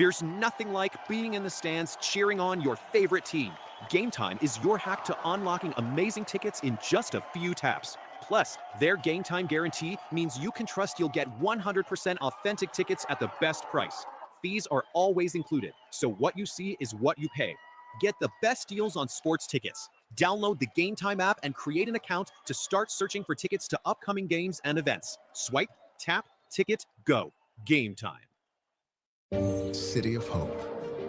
There's nothing like being in the stands cheering on your favorite team. Game Time is your hack to unlocking amazing tickets in just a few taps. Plus, their Game Time guarantee means you can trust you'll get 100% authentic tickets at the best price. Fees are always included, so what you see is what you pay. Get the best deals on sports tickets. Download the Game Time app and create an account to start searching for tickets to upcoming games and events. Swipe, tap, ticket, go. Game Time. City of Hope,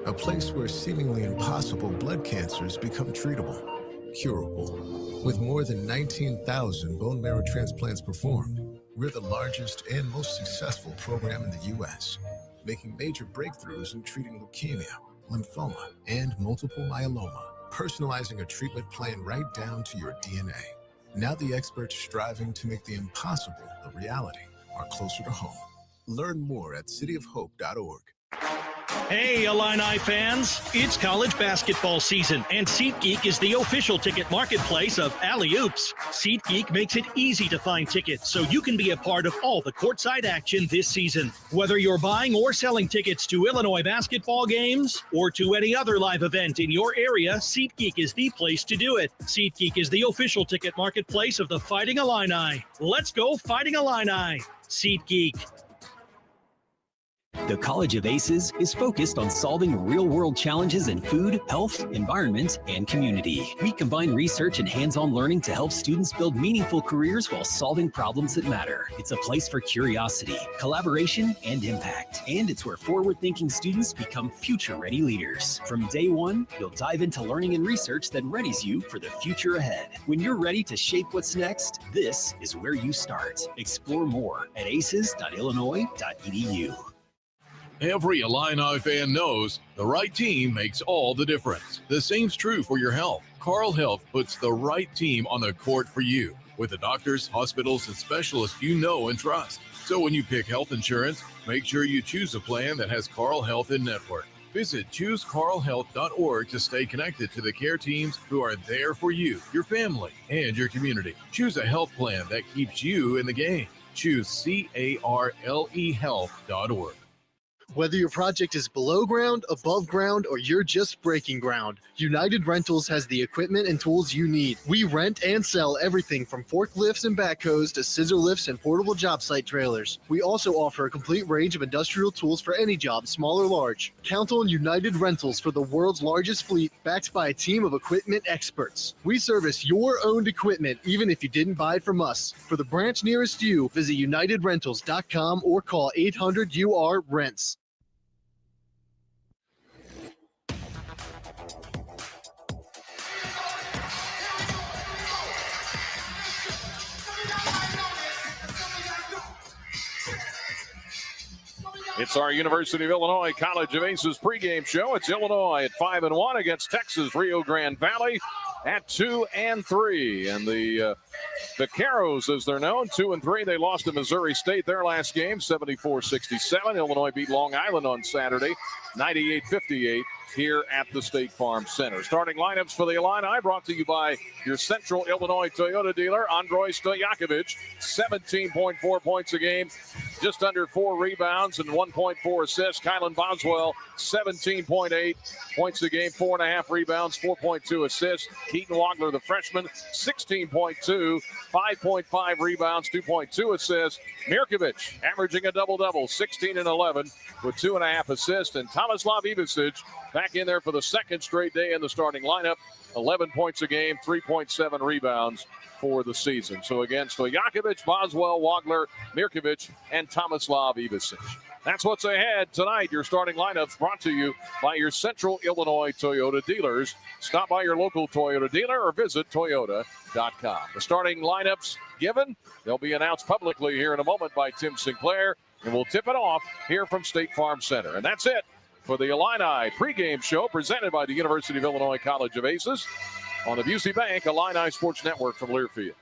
a place where seemingly impossible blood cancers become treatable, curable. With more than 19,000 bone marrow transplants performed, we're the largest and most successful program in the U.S., making major breakthroughs in treating leukemia, lymphoma, and multiple myeloma, personalizing a treatment plan right down to your DNA. Now the experts striving to make the impossible a reality are closer to home. Learn more at cityofhope.org. Hey, Illini fans, it's college basketball season, and SeatGeek is the official ticket marketplace of Alley Oops. SeatGeek makes it easy to find tickets so you can be a part of all the courtside action this season. Whether you're buying or selling tickets to Illinois basketball games or to any other live event in your area, SeatGeek is the place to do it. SeatGeek is the official ticket marketplace of the Fighting Illini. Let's go Fighting Illini. SeatGeek. The College of Aces is focused on solving real-world challenges in food, health, environment, and community. We combine research and hands-on learning to help students build meaningful careers while solving problems that matter. It's a place for curiosity, collaboration, and impact. And it's where forward-thinking students become future-ready leaders. From day one, you'll dive into learning and research that readies you for the future ahead. When you're ready to shape what's next, this is where you start. Explore more at aces.illinois.edu. Every Illini fan knows the right team makes all the difference. The same's true for your health. Carle Health puts the right team on the court for you with the doctors, hospitals, and specialists you know and trust. So when you pick health insurance, make sure you choose a plan that has Carle Health in network. Visit choosecarlehealth.org to stay connected to the care teams who are there for you, your family, and your community. Choose a health plan that keeps you in the game. Choose CARLEhealth.org. Whether your project is below ground, above ground, or you're just breaking ground, United Rentals has the equipment and tools you need. We rent and sell everything from forklifts and backhoes to scissor lifts and portable job site trailers. We also offer a complete range of industrial tools for any job, small or large. Count on United Rentals for the world's largest fleet, backed by a team of equipment experts. We service your owned equipment, even if you didn't buy it from us. For the branch nearest you, visit unitedrentals.com or call 800-UR-RENTS. It's our University of Illinois College of Aces pregame show. It's Illinois at 5-1 against Texas Rio Grande Valley at 2-3. And the Vaqueros, as they're known, 2-3. They lost to Missouri State their last game, 74-67. Illinois beat Long Island on Saturday, 98-58. Here at the State Farm Center. Starting lineups for the Illini brought to you by your Central Illinois Toyota dealer, Andrei Stojakovic, 17.4 points a game, just under 4 rebounds and 1.4 assists. Kylan Boswell, 17.8 points a game, 4.5 rebounds, 4.2 assists. Keaton Wagler, the freshman, 16.2, 5.5 rebounds, 2.2 assists. Mirkovic averaging a double-double, 16 and 11 with 2.5 assists. And Tomislav Ivicic back in there for the second straight day in the starting lineup, 11 points a game, 3.7 rebounds for the season. So again, Stojakovic, Boswell, Wagler, Mirkovic, and Tomislav Ivicic. That's what's ahead tonight. Your starting lineups brought to you by your Central Illinois Toyota dealers. Stop by your local Toyota dealer or visit toyota.com. The starting lineups given, they'll be announced publicly here in a moment by Tim Sinclair, and we'll tip it off here from State Farm Center. And that's it for the Illini pregame show presented by the University of Illinois College of Aces on the Busey Bank Illini Sports Network from Learfield.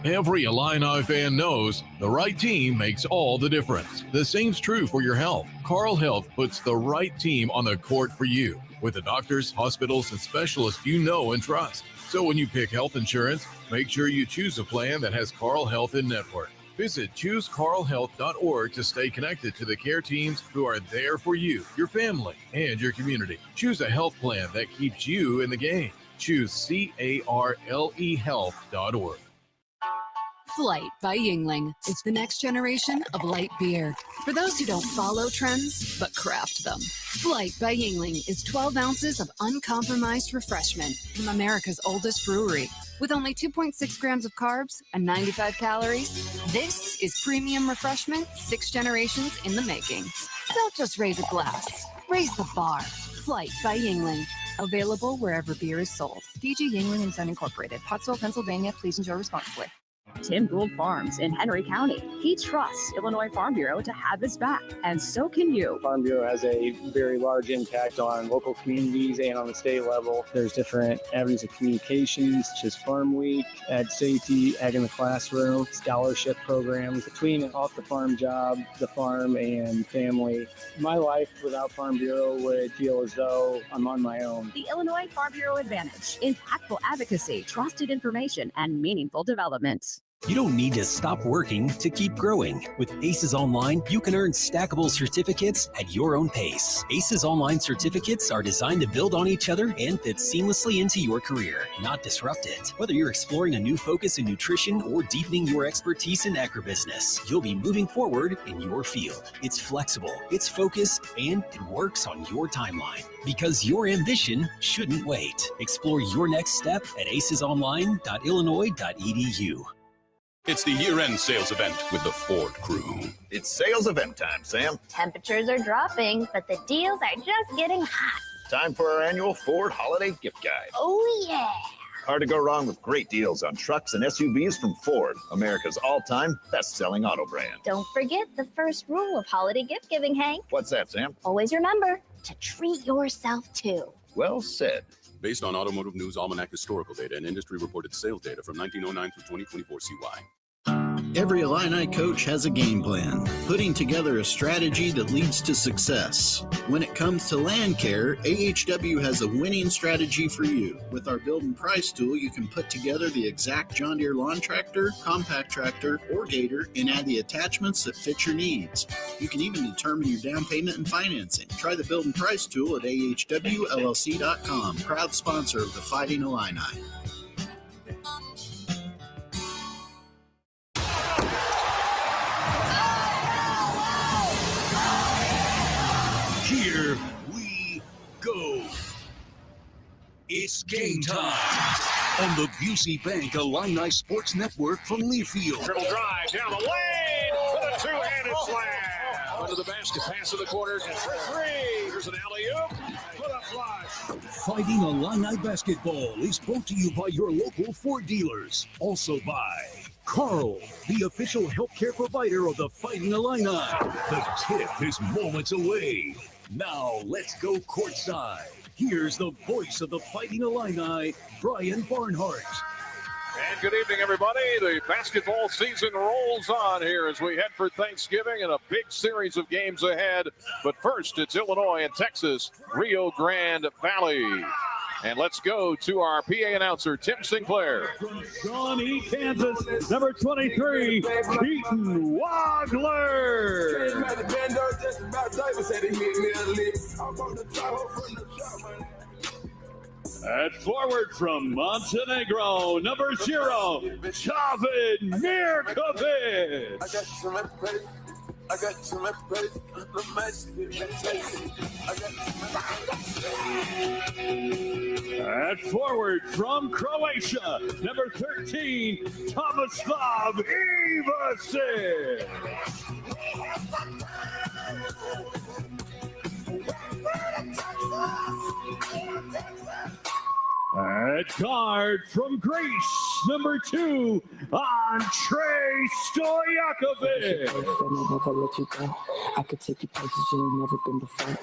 Every Illini fan knows the right team makes all the difference. The same's true for your health. Carle Health puts the right team on the court for you with the doctors, hospitals, and specialists you know and trust. So when you pick health insurance, make sure you choose a plan that has Carle Health in network. Visit ChooseCarlHealth.org to stay connected to the care teams who are there for you, your family, and your community. Choose a health plan that keeps you in the game. Choose CARLE Health.org. Flight by Yingling. It's the next generation of light beer. For those who don't follow trends, but craft them. Flight by Yingling is 12 ounces of uncompromised refreshment from America's oldest brewery. With only 2.6 grams of carbs and 95 calories, this is premium refreshment 6 generations in the making. Don't just raise a glass, raise the bar. Flight by Yingling. Available wherever beer is sold. DG Yingling and Son Incorporated, Pottsville, Pennsylvania. Please enjoy responsibly. Tim Gould Farms in Henry County. He trusts Illinois Farm Bureau to have his back, and so can you. Farm Bureau has a very large impact on local communities and on the state level. There's different avenues of communications, such as Farm Week, Ag Safety, Ag in the Classroom, scholarship programs. Between an off-the-farm job, the farm, and family, my life without Farm Bureau would feel as though I'm on my own. The Illinois Farm Bureau Advantage. Impactful advocacy, trusted information, and meaningful development. You don't need to stop working to keep growing. With ACES Online, you can earn stackable certificates at your own pace. ACES Online certificates are designed to build on each other and fit seamlessly into your career, not disrupt it. Whether you're exploring a new focus in nutrition or deepening your expertise in agribusiness, you'll be moving forward in your field. It's flexible, it's focused, and it works on your timeline. Because your ambition shouldn't wait. Explore your next step at acesonline.illinois.edu. It's the year-end sales event with the Ford crew. It's sales event time, Sam. Temperatures are dropping, but the deals are just getting hot. Time for our annual Ford Holiday Gift Guide. Oh, yeah. Hard to go wrong with great deals on trucks and SUVs from Ford, America's all-time best-selling auto brand. Don't forget the first rule of holiday gift giving, Hank. What's that, Sam? Always remember to treat yourself, too. Well said. Based on Automotive News Almanac historical data and industry-reported sales data from 1909 through 2024 CY. Every Illini coach has a game plan, putting together a strategy that leads to success. When it comes to land care, AHW has a winning strategy for you. With our Build and Price tool, you can put together the exact John Deere lawn tractor, compact tractor, or gator, and add the attachments that fit your needs. You can even determine your down payment and financing. Try the Build and Price tool at ahwllc.com, proud sponsor of the Fighting Illini. Here we go. It's game time on the Busey Bank Illini Sports Network from Leafield. Dribble drive down the lane with a two-handed slam. Under the basket, pass in the corner for three. Here's an alley-oop with a flush. Fighting Illini basketball is brought to you by your local Ford dealers. Also by Carl, the official healthcare provider of the Fighting Illini. The tip is moments away. Now let's go courtside. Here's the voice of the Fighting Illini, Brian Barnhart. And good evening, everybody. The basketball season rolls on here as we head for Thanksgiving and a big series of games ahead. But first, it's Illinois and Texas, Rio Grande Valley. And let's go to our PA announcer, Tim Sinclair. From Shawnee, Kansas, number 23, Keaton Wagler. At forward from Montenegro, number 0, David Mirkovic. I got some At forward from Croatia, number 13, Tomislav Ivasic. At guard from Greece, number 2, Andrei Stojakovic. Never let you go. I could take you places you ain't never been before.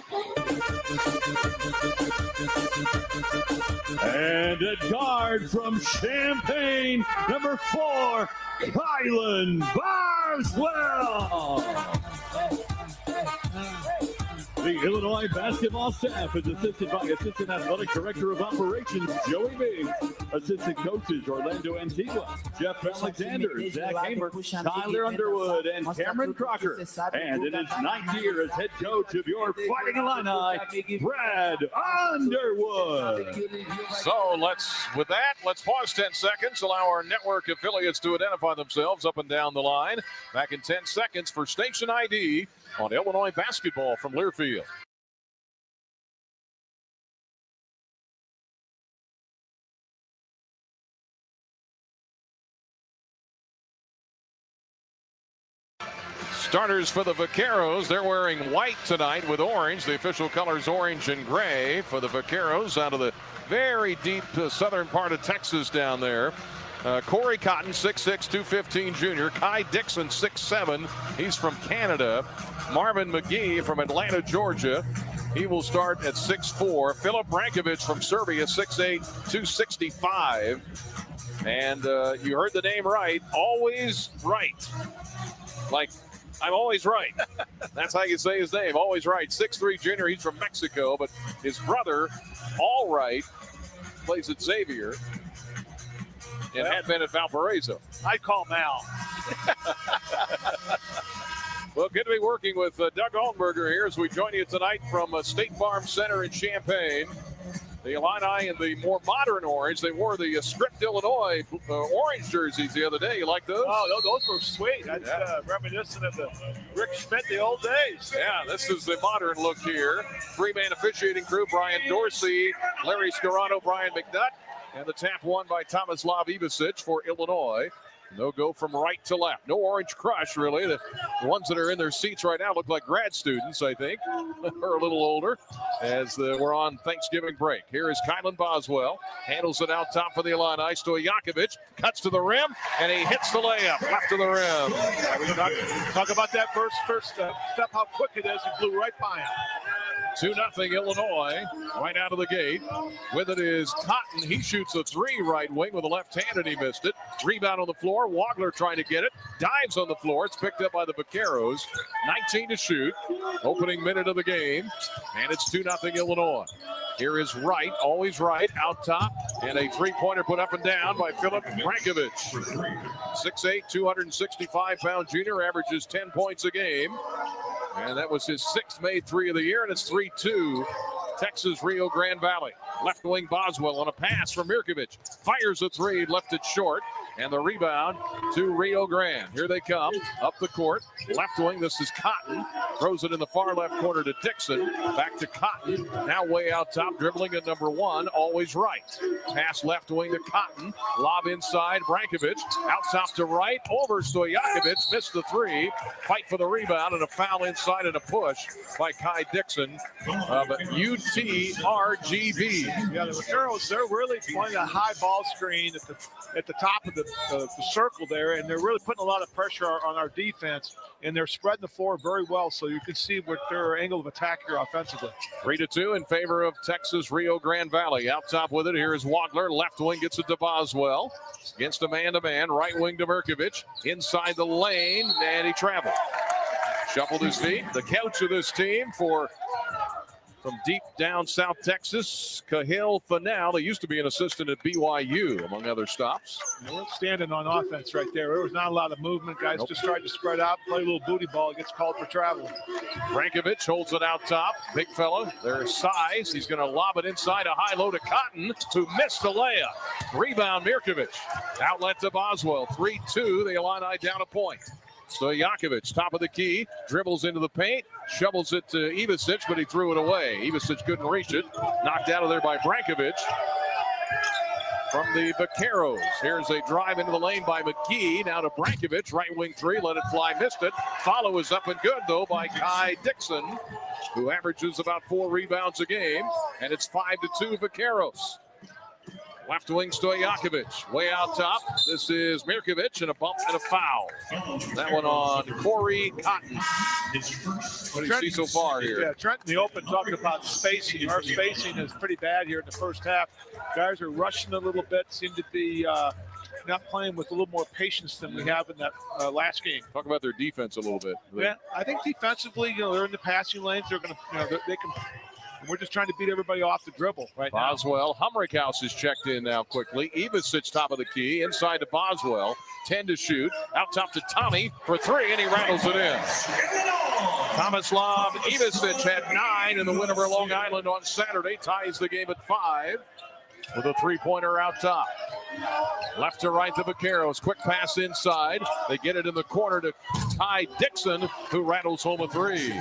And at guard from Champaign, number 4, Kylan Boswell. The Illinois basketball staff is assisted by Assistant Athletic Director of Operations, Joey Biggs, Assistant Coaches, Orlando Antigua, Jeff Alexander, Zach Hamer, Tyler Underwood, and Cameron Crocker. And in his 9th year as head coach of your Fighting Illini, Brad Underwood. So let's pause 10 seconds, allow our network affiliates to identify themselves up and down the line. Back in 10 seconds for Station ID on Illinois basketball from Learfield. Starters for the Vaqueros. They're wearing white tonight with orange. The official colors orange and gray for the Vaqueros out of the very deep southern part of Texas down there. Corey Cotton, 6'6", 215 junior. Kai Dixon, 6'7". He's from Canada. Marvin McGee from Atlanta, Georgia. He will start at 6'4". Filip Brankovic from Serbia, 6'8", 265. And you heard the name right. Always right. Like, I'm always right. That's how you say his name. Always right. 6'3" junior. He's from Mexico, but his brother, All Right, plays at Xavier and had been at Valparaiso. I call Mal. Well, good to be working with Doug Altenberger here as we join you tonight from State Farm Center in Champaign. The Illini in the more modern orange. They wore the Script Illinois orange jerseys the other day. You like those? Oh, those were sweet. That's reminiscent of the Rick Schmidt, the old days. Yeah, this is the modern look here. Three-man officiating crew, Brian Dorsey, Larry Scarano, Brian McNutt, and the tap won by Tomislav Ivicic for Illinois. They'll go from right to left. No orange crush, really. The ones that are in their seats right now look like grad students, I think, or a little older, as we're on Thanksgiving break. Here is Kylan Boswell. Handles it out top for the Illini. Stojakovic cuts to the rim, and he hits the layup left to the rim. Yeah, we talk about that first step, how quick it is. He flew right by him. 2-0 Illinois right out of the gate. With it is Cotton. He shoots a three right wing with a left hand, and he missed it. Rebound on the floor. Wagler trying to get it. Dives on the floor. It's picked up by the Vaqueros. 19 to shoot. Opening minute of the game. And it's 2-0 Illinois. Here is Wright, always right, out top. And a three-pointer put up and down by Filip Brankovic. 6'8", 265-pound junior, averages 10 points a game. And that was his sixth made three of the year, and it's 3-2 Texas Rio Grande Valley. Left wing Boswell on a pass from Mirkovic. Fires a three, left it short. And the rebound to Rio Grande. Here they come, up the court. Left wing, this is Cotton. Throws it in the far left corner to Dixon. Back to Cotton. Now way out top, dribbling at number one, always right. Pass left wing to Cotton. Lob inside, Brankovic. Out top to right, over Stojakovic. Missed the three. Fight for the rebound, and a foul inside and a push by Kai Dixon of UT-RGV. Yeah, the girls, they're really playing a high ball screen at the top of the circle there, and they're really putting a lot of pressure on our defense, and they're spreading the floor very well, so you can see what their angle of attack here offensively. 3-2 in favor of Texas Rio Grande Valley. Out top with it, here is Wagler. Left wing gets it to Boswell. Against a man-to-man, right wing to Mirkovic. Inside the lane, and he traveled. Shuffled his feet. The coach of this team from deep down South Texas, Cahill Fanal. He used to be an assistant at BYU, among other stops. We're standing on offense right there. There was not a lot of movement. Guys just tried to spread out, play a little booty ball. It gets called for traveling. Brankovic holds it out top. Big fella, their size. He's going to lob it inside a high-low to Cotton, who missed the layup. Rebound, Mirkovic. Outlet to Boswell. 3-2, the Illini down a point. Stojakovic, top of the key, dribbles into the paint, shovels it to Ivicic, but he threw it away. Ivicic couldn't reach it. Knocked out of there by Brankovic. From the Vaqueros, here's a drive into the lane by McGee. Now to Brankovic, right wing three, let it fly, missed it. Follow is up and good, though, by Kai Dixon, who averages about 4 rebounds a game. And it's 5-2 Vaqueros. Left wing Stojakovic, way out top. This is Mirkovic, and a bump and a foul. That one on Corey Cotton. What do you see so far here? Yeah, Trent in the open talked about spacing. Our spacing is pretty bad here in the first half. Guys are rushing a little bit, seem to be not playing with a little more patience than we have in that last game. Talk about their defense a little bit. Yeah, I think defensively, they're in the passing lanes. They're going to, they can And we're just trying to beat everybody off the dribble right now. Boswell. Humrickhouse is checked in now quickly. Ivicic top of the key. Inside to Boswell. 10 to shoot. Out top to Tommy for 3, and he rattles it in. Tomislav Ivicic had 9 in the win over Long Island on Saturday. Ties the game at 5 with a three-pointer out top. Left to right, the Vaqueros. Quick pass inside. They get it in the corner to Ty Dixon, who rattles home a 3.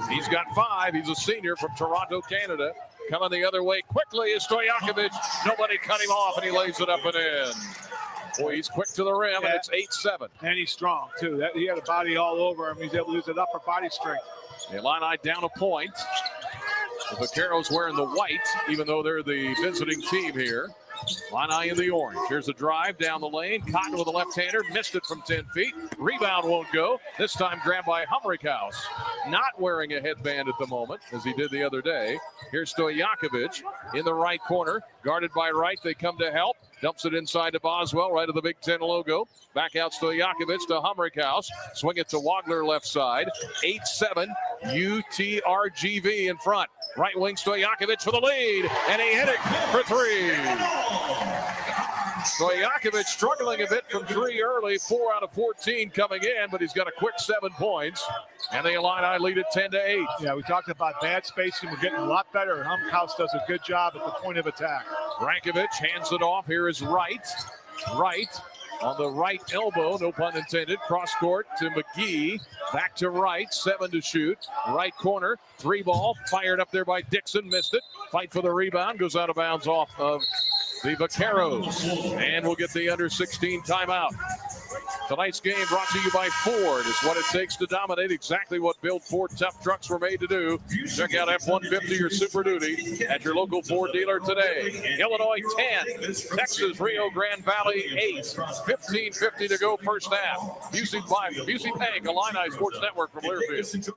He's got 5. He's a senior from Toronto, Canada. Coming the other way quickly is Stojakovic. Nobody cut him off, and he lays it up and in. Boy, he's quick to the rim, and it's 8-7. And he's strong, too. He had a body all over him. He's able to use that upper body strength. The Illini down a point. The Vaqueros wearing the white, even though they're the visiting team here. Illini in the orange. Here's a drive down the lane. Cotton with a left-hander. Missed it from 10 feet. Rebound won't go. This time grabbed by Humrickhouse. Not wearing a headband at the moment, as he did the other day. Here's Stojakovic in the right corner. Guarded by Wright. They come to help. Dumps it inside to Boswell, right of the Big Ten logo. Back out Stojakovic to Humrickhouse. Swing it to Wagler left side. 8-7. UT-RGV in front. Right wing Stojakovic for the lead. And he hit it for 3. Stojakovic struggling a bit from 3 early. 4 out of 14 coming in, but he's got a quick 7 points. And the Illini lead it 10-8. Yeah, we talked about bad spacing. We're getting a lot better. And Humrickhouse does a good job at the point of attack. Brankovic hands it off. Here is Wright. Wright on the right elbow, no pun intended. Cross court to McGee. Back to Wright. 7 to shoot. Right corner. 3 ball. Fired up there by Dixon. Missed it. Fight for the rebound. Goes out of bounds off of the Vaqueros. And we'll get the under-16 timeout. Tonight's game brought to you by Ford. It's what it takes to dominate, exactly what Build Ford tough trucks were made to do. Check out F-150 or Super Duty at your local Ford dealer today. Illinois 10, Texas Rio Grande Valley 8. 15:50 to go first half. Busey Bank, Illini Sports Network from Learfield.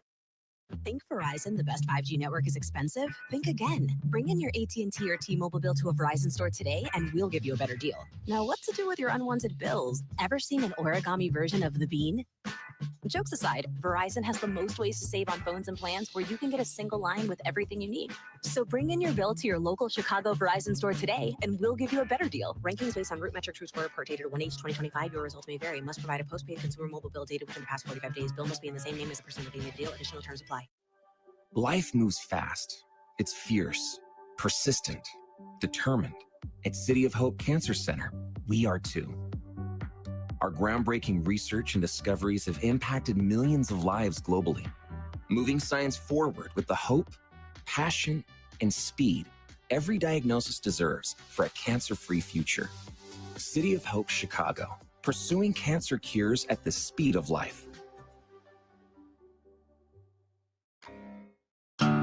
Think Verizon, the best 5G network, is expensive? Think again. Bring in your AT&T or T-Mobile bill to a Verizon store today and we'll give you a better deal. Now, what to do with your unwanted bills? Ever seen an origami version of the bean? Jokes aside, Verizon has the most ways to save on phones and plans where you can get a single line with everything you need. So bring in your bill to your local Chicago Verizon store today and we'll give you a better deal. Rankings based on root metric true score report dated 1H 2025. Your results may vary. Must provide a postpaid consumer mobile bill dated within the past 45 days. Bill must be in the same name as the person looking at the deal. Additional terms apply. Life moves fast. It's fierce, persistent, determined. At City of Hope Cancer Center, we are too. Our groundbreaking research and discoveries have impacted millions of lives globally, moving science forward with the hope, passion, and speed every diagnosis deserves for a cancer-free future. City of Hope Chicago, pursuing cancer cures at the speed of life.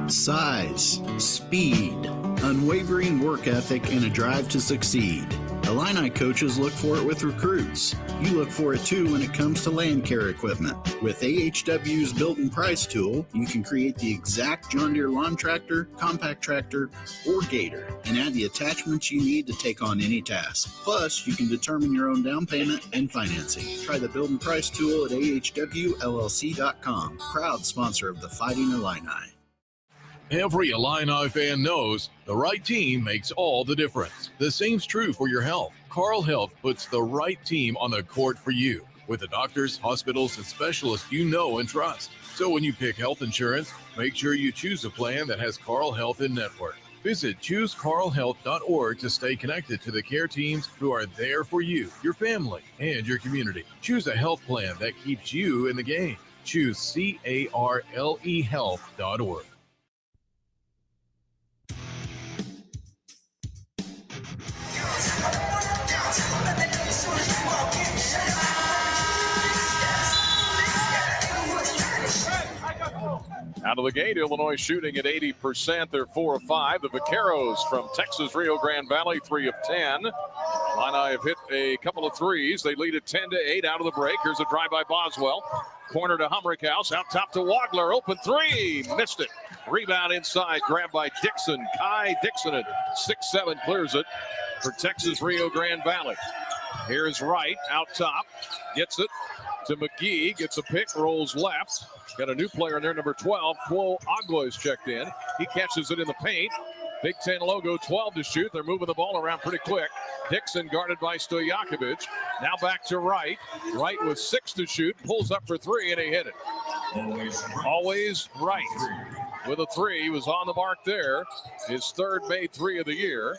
Size, speed, unwavering work ethic, and a drive to succeed. Illini coaches look for it with recruits. You look for it too when it comes to land care equipment. With AHW's Build and Price tool, you can create the exact John Deere lawn tractor, compact tractor, or gator, and add the attachments you need to take on any task. Plus, you can determine your own down payment and financing. Try the Build and Price tool at ahwllc.com. Proud sponsor of the Fighting Illini. Every Illini fan knows the right team makes all the difference. The same's true for your health. Carl Health puts the right team on the court for you with the doctors, hospitals, and specialists you know and trust. So when you pick health insurance, make sure you choose a plan that has Carl Health in network. Visit choosecarlhealth.org to stay connected to the care teams who are there for you, your family, and your community. Choose a health plan that keeps you in the game. Choose CARLEhealth.org. Out of the gate, Illinois shooting at 80%. They're 4 of 5. The Vaqueros from Texas Rio Grande Valley, 3 of 10. Illini have hit a couple of threes. They lead at 10-8 out of the break. Here's a drive by Boswell. Corner to Humrickhouse. Out top to Wagler. Open 3. Missed it. Rebound inside. Grabbed by Dixon. Kai Dixon at 6'7" clears it for Texas Rio Grande Valley. Here's Wright out top. Gets it. to McGee. Gets a pick, rolls left. Got a new player in there, number 12. Quo Agua is checked in. He catches it in the paint. Big Ten logo, 12 to shoot. They're moving the ball around pretty quick. Dixon guarded by Stojakovic. Now back to Wright. Wright with 6 to shoot. Pulls up for 3, and he hit it. Always Wright with a 3. He was on the mark there. His third made 3 of the year.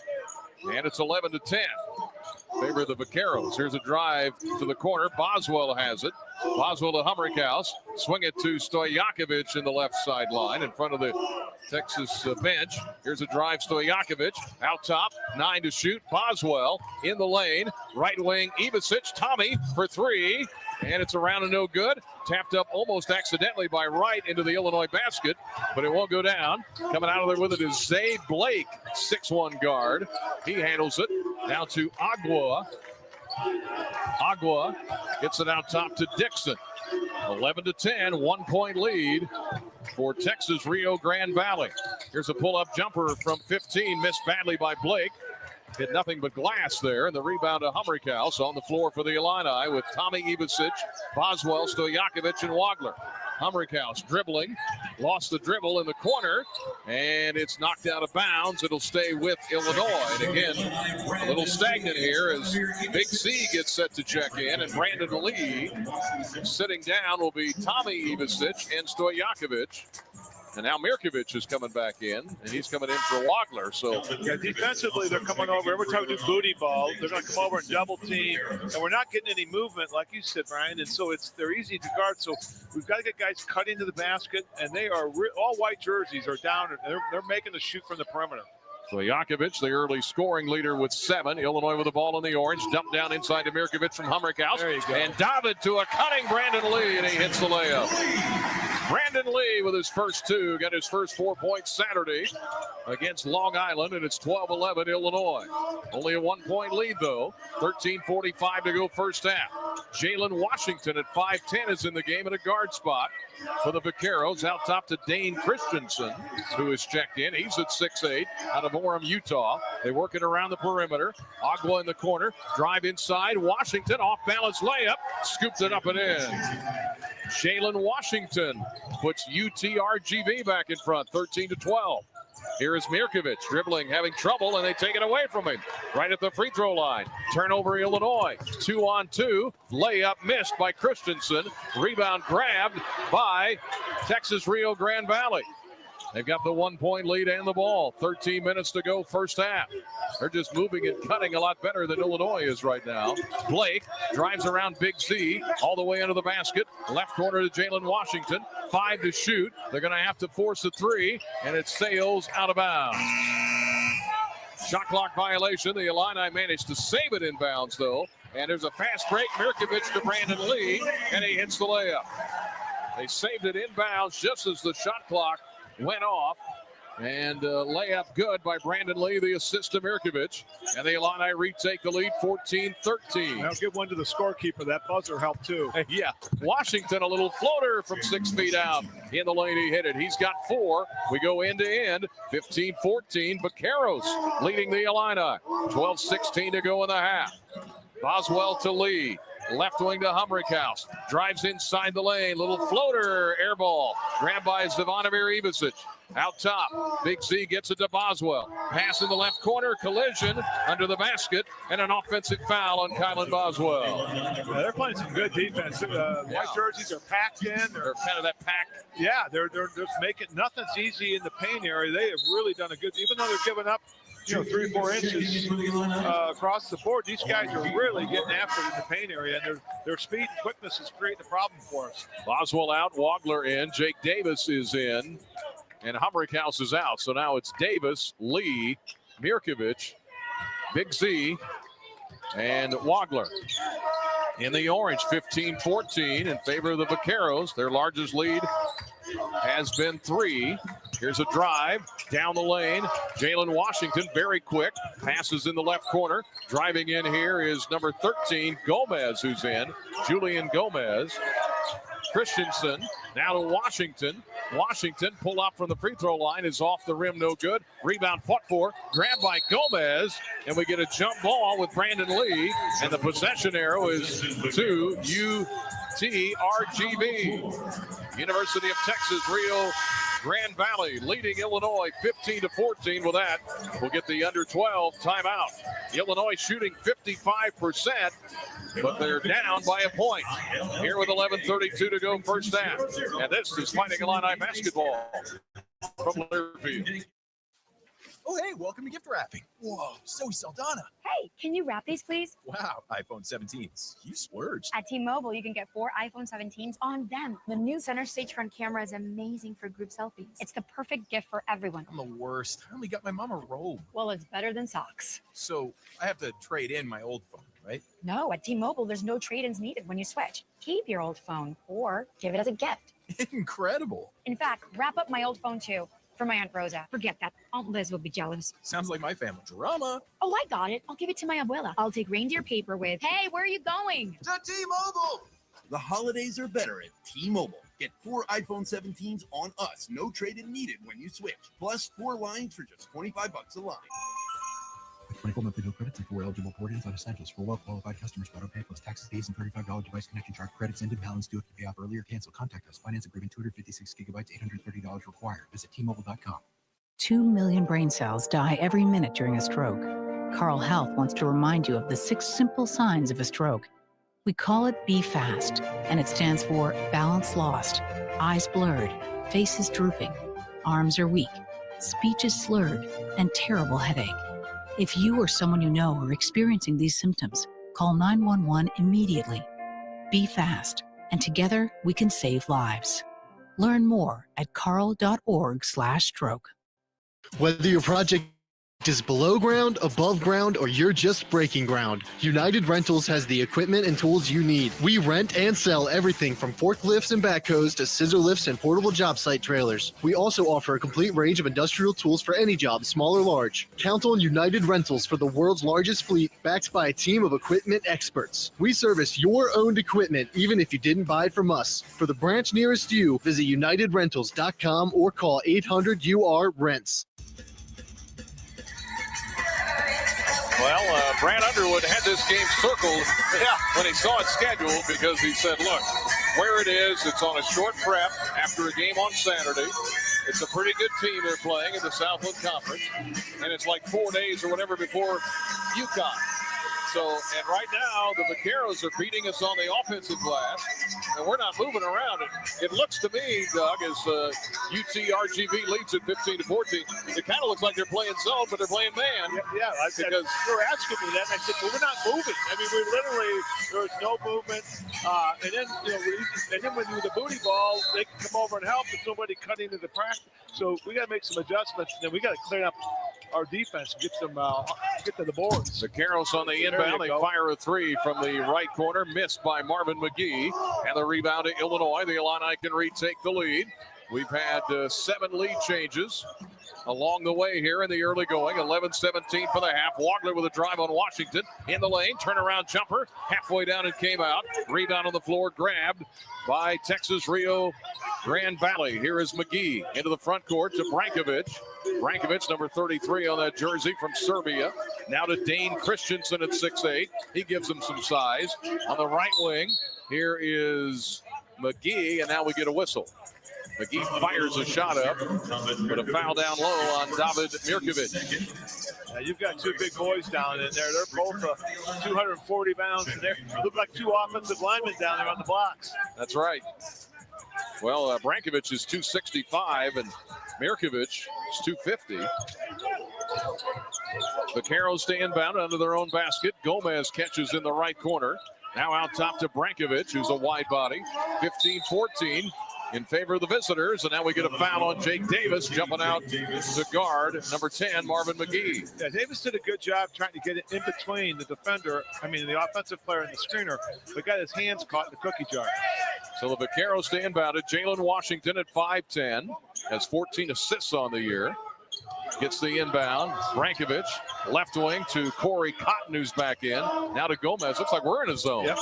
And it's 11 to 10. Favor of the Vaqueros. Here's a drive to the corner. Boswell has it. Boswell to Humrickhouse. Swing it to Stojakovic in the left sideline in front of the Texas bench. Here's a drive. Stojakovic out top. 9 to shoot. Boswell in the lane. Right wing. Ivicic. Tommy for 3. And it's around and no good. Tapped up almost accidentally by Wright into the Illinois basket, but it won't go down. Coming out of there with it is Zay Blake, 6'1" guard. He handles it. Now to Agua. Agua gets it out top to Dixon. 11 to 10, 1-point lead for Texas Rio Grande Valley. Here's a pull-up jumper from 15, missed badly by Blake. Hit nothing but glass there, and the rebound to Humrickhouse on the floor for the Illini with Tommy Ivicic, Boswell, Stojakovic, and Wagler. Humrickhouse dribbling, lost the dribble in the corner, and it's knocked out of bounds. It'll stay with Illinois. And again, a little stagnant here as Big C gets set to check in, and Brandon Lee sitting down will be Tommy Ivicic and Stojakovic. And now Mirkovic is coming back in, and he's coming in for Wagler. So yeah, defensively, they're coming over. Every time we do booty ball, they're going to come over and double team. And we're not getting any movement, like you said, Brian. And so they're easy to guard. So we've got to get guys cut into the basket, and they are all white jerseys are down. And they're making the shoot from the perimeter. Stojakovic, the early scoring leader with 7. Illinois with the ball in the orange. Dump down inside to Mirkovic from Humrickhouse. There you go. And David to a cutting Brandon Lee, and he hits the layup. Brandon Lee with his first 2, got his first 4 points Saturday against Long Island, and it's 12-11 Illinois. Only a 1-point lead, though. 13:45 to go first half. Jalen Washington at 5'10" is in the game at a guard spot for the Vaqueros. Out top to Dane Christensen, who is checked in. He's at 6'8", out of Orem, Utah. They work it around the perimeter. Agua in the corner. Drive inside. Washington, off-balance layup. Scooped it up and in. Jalen Washington puts UT-RGV back in front, 13-12. Here is Mirkovic dribbling, having trouble, and they take it away from him. Right at the free throw line. Turnover, Illinois. 2-on-2. Layup missed by Christensen. Rebound grabbed by Texas Rio Grande Valley. They've got the 1-point lead and the ball. 13 minutes to go first half. They're just moving and cutting a lot better than Illinois is right now. Blake drives around Big Z all the way into the basket. Left corner to Jalen Washington. 5 to shoot. They're going to have to force a 3, and it sails out of bounds. Shot clock violation. The Illini managed to save it in bounds, though. And there's a fast break. Mirkovic to Brandon Lee, and he hits the layup. They saved it in bounds just as the shot clock went off, and layup good by Brandon Lee, the assist to Mirkovic, and the Illini retake the lead 14-13. Now give one to the scorekeeper. That buzzer helped too. Yeah, Washington, a little floater from 6 feet out. In the lane, he hit it. He's got 4. We go end to end, 15-14. Vaqueros leading the Illini. 12-16 to go in the half. Boswell to Lee. Left wing to Humrickhouse. Drives inside the lane. Little floater, air ball. Grabbed by Zvonimir Ivicic. Out top, Big Z gets it to Boswell. Pass in the left corner, collision under the basket, and an offensive foul on Kylan Boswell. Yeah, they're playing some good defense. White jerseys are packed in. They're kind of that pack. Yeah, they're just making nothing's easy in the paint area. They have really done a good, even though they're giving up 3 or 4 inches across the board. These guys are really getting after it in the paint area, and their speed and quickness is creating a problem for us. Boswell out, Wagler in, Jake Davis is in, and Humrickhouse is out. So now it's Davis, Lee, Mirkovic, Big Z, and Wagler. In the orange, 15-14 in favor of the Vaqueros. Their largest lead has been 3. Here's a drive down the lane. Jalen Washington, very quick. Passes in the left corner. Driving in here is number 13, Gomez, who's in. Julian Gomez. Christensen now to Washington. Washington pull up from the free throw line is off the rim, no good. Rebound fought for, grabbed by Gomez, and we get a jump ball with Brandon Lee, and the possession arrow is to UT-RGV. University of Texas Rio Grand Valley leading Illinois 15-14. With that, we'll get the under 12 timeout. Illinois shooting 55%, but they're down by a point. Here with 11:32 to go, first half. And this is Fighting Illini basketball from Learfield. Oh, hey, welcome to gift wrapping. Whoa, Zoe Saldana. Hey, can you wrap these, please? Wow, iPhone 17s. You splurged. At T-Mobile, you can get 4 iPhone 17s on them. The new center stage front camera is amazing for group selfies. It's the perfect gift for everyone. I'm the worst. I only got my mom a robe. Well, it's better than socks. So I have to trade in my old phone, right? No, at T-Mobile, there's no trade-ins needed when you switch. Keep your old phone or give it as a gift. Incredible. In fact, wrap up my old phone too. For my Aunt Rosa. Forget that. Aunt Liz will be jealous. Sounds like my family drama. Oh, I got it. I'll give it to my abuela. I'll take reindeer paper with, hey, where are you going? To T-Mobile. The holidays are better at T-Mobile. Get 4 iPhone 17s on us. No trade-in needed when you switch. Plus 4 lines for just $25 a line. 24 monthly bill credits and 4 eligible port-ins on essentials for well-qualified customers. Auto pay plus taxes, fees, and $35 device connection charge. Credits ended. Balance due if you pay off earlier. Cancel. Contact us. Finance agreement. 256 gigabytes. $830 required. Visit T-Mobile.com. 2 million brain cells die every minute during a stroke. Carl Health wants to remind you of the 6 simple signs of a stroke. We call it Be Fast, and it stands for balance lost, eyes blurred, faces drooping, arms are weak, speech is slurred, and terrible headache. If you or someone you know are experiencing these symptoms, call 911 immediately. Be fast, and together we can save lives. Learn more at carl.org/stroke. Whether your project is below ground, above ground, or you're just breaking ground, United Rentals has the equipment and tools you need. We rent and sell everything from forklifts and backhoes to scissor lifts and portable job site trailers. We also offer a complete range of industrial tools for any job, small or large. Count on United Rentals for the world's largest fleet, backed by a team of equipment experts. We service your owned equipment, even if you didn't buy it from us. For the branch nearest you, visit unitedrentals.com or call 800-UR-RENTS. Well, Brad Underwood had this game circled when he saw it scheduled because he said, look, where it is, it's on a short prep after a game on Saturday. It's a pretty good team they're playing in the Southland Conference, and it's like 4 days or whatever before UConn. So, and right now, the Vaqueros are beating us on the offensive glass, and we're not moving around. It looks to me, Doug, as UT-RGV leads at 15-14. It kind of looks like they're playing zone, but they're playing man. Yeah, because you were asking me that, and I said, well, we're not moving. I mean, we literally, there was no movement. And then when you do the booty ball, they can come over and help. There's nobody cutting into the practice. So we got to make some adjustments, and then we got to clean up our defense and get them get to the boards. Vaqueros on the inbound. They fire a 3 from the right corner, missed by Marvin McGee. And the rebound to Illinois. The Illini can retake the lead. We've had 7 lead changes along the way here in the early going. 11-17 for the half. Wagler with a drive on Washington. In the lane, turnaround jumper. Halfway down and came out. Rebound on the floor, grabbed by Texas Rio Grand Valley. Here is McGee into the front court to Brankovic. Brankovic, number 33 on that jersey from Serbia. Now to Dane Christensen at 6'8". He gives him some size. On the right wing, here is McGee, and now we get a whistle. McGee fires a shot up, but a foul down low on David Mirkovic. You've got 2 big boys down in there. They're both 240 pounds, and they look like 2 offensive linemen down there on the blocks. That's right. Well, Brankovic is 265, and Mirkovic is 250. Vaqueros stay inbound under their own basket. Gomez catches in the right corner. Now out top to Brankovic, who's a wide body. 15-14 in favor of the visitors. And now we get a foul on Jake Davis, jumping out to guard number 10, Marvin McGee. Yeah, Davis did a good job trying to get it in between the defender, the offensive player and the screener, but got his hands caught in the cookie jar. So the Vaqueros stay inbounded. Jalen Washington at 5'10", has 14 assists on the year. Gets the inbound. Brankovic, left wing to Corey Cotton, who's back in. Now to Gomez. Looks like we're in a zone. Yep.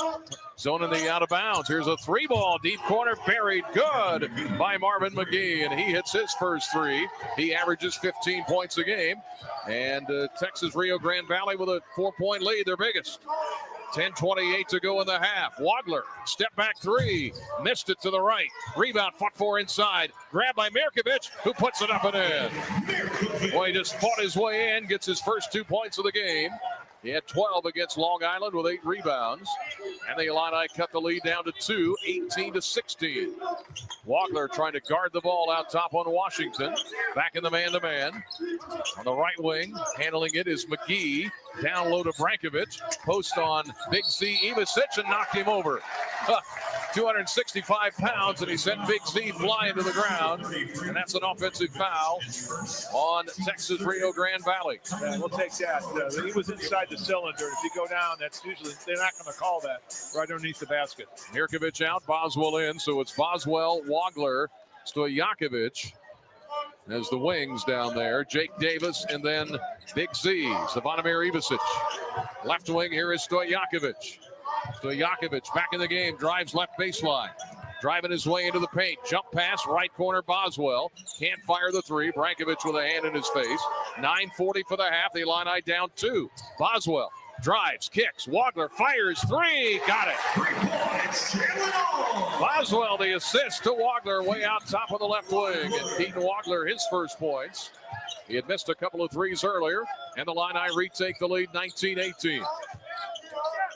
Zone in the out of bounds. Here's a 3-ball, deep corner, buried. Good by Marvin McGee, and he hits his first 3. He averages 15 points a game. And Texas Rio Grande Valley with a 4-point lead, their biggest. 10:28 to go in the half. Wagler, step back 3. Missed it to the right. Rebound, fought for inside. Grabbed by Mirkovic, who puts it up and in. Boy, he just fought his way in, gets his first 2 points of the game. He had 12 against Long Island with 8 rebounds. And the Illini cut the lead down to 2, 18-16. Wagler trying to guard the ball out top on Washington. Back in the man-to-man. On the right wing, handling it is McGee. Down low to Brankovic. Post on Big Z Ivasic and knocked him over. 265 pounds, and he sent Big Z flying to the ground. And that's an offensive foul on Texas Rio Grande Valley. Yeah, we'll take that. He was inside the cylinder. If you go down, that's usually, they're not going to call that right underneath the basket. Mirkovic out, Boswell in. So it's Boswell, Wagler, Stojakovic as the wings down there. Jake Davis and then Big Z. Zvonimir Ivasic. Left wing, here is Stojakovic. Stojakovic back in the game, drives left baseline. Driving his way into the paint. Jump pass, right corner, Boswell. Can't fire the 3. Brankovic with a hand in his face. 9:40 for the half. The Illini down 2. Boswell drives, kicks. Wagler fires 3. Got it. 3 points. Boswell the assist to Wagler way out top of the left wing. And Keaton Wagler his first points. He had missed a couple of 3s earlier. And the Illini retake the lead 19-18.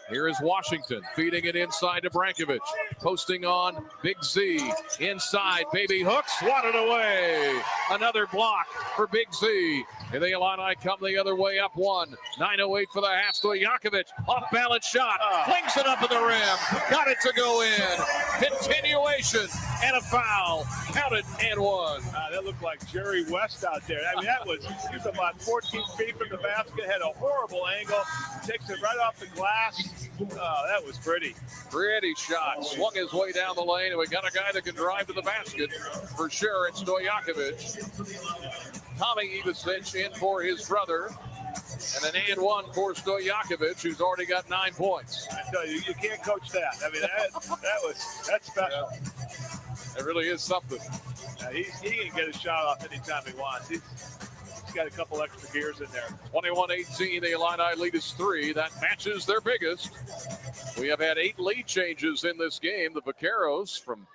Here is Washington feeding it inside to Brankovic. Posting on Big Z. Inside, baby hook, swatted away. Another block for Big Z. And the Illini come the other way up 1. 9:08 for the half. Stojakovic, off balance shot. Flings it up at the rim. Got it to go in. Continuation and a foul. Counted and 1. That looked like Jerry West out there. I mean, he was about 14 feet from the basket. Had a horrible angle. Takes it right off the glass. Oh, that was pretty. Pretty shot. Swung his way down the lane, and we got a guy that can drive to the basket for sure. It's Stojakovic. Tommy Ivasic in for his brother. And an and-1 for Stojakovic, who's already got 9 points. I tell you, you can't coach that. I mean, that's special. It really is something. He can get a shot off anytime he wants. He's got a couple extra gears in there. 21-18, the Illini lead is 3. That matches their biggest. We have had 8 lead changes in this game. The Vaqueros from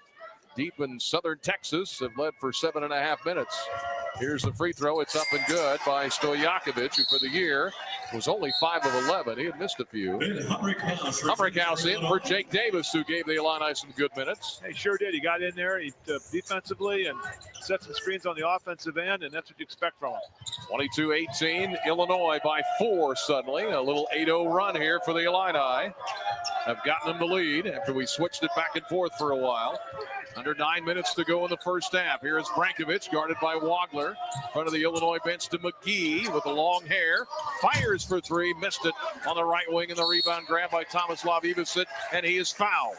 deep in southern Texas have led for 7.5 minutes. Here's the free throw. It's up and good by Stojakovic, who for the year was only 5 of 11. He had missed a few. Humrickhouse in for Jake Davis, who gave the Illini some good minutes. He sure did. He got in there defensively and set some screens on the offensive end, and that's what you expect from him. 22-18, Illinois by 4 suddenly. A little 8-0 run here for the Illini. Have gotten them the lead after we switched it back and forth for a while. Under 9 minutes to go in the first half. Here is Brankovic, guarded by Wagler. In front of the Illinois bench to McGee with the long hair. Fires for 3, missed it on the right wing, and the rebound grabbed by Tomislav Ivasic, and he is fouled.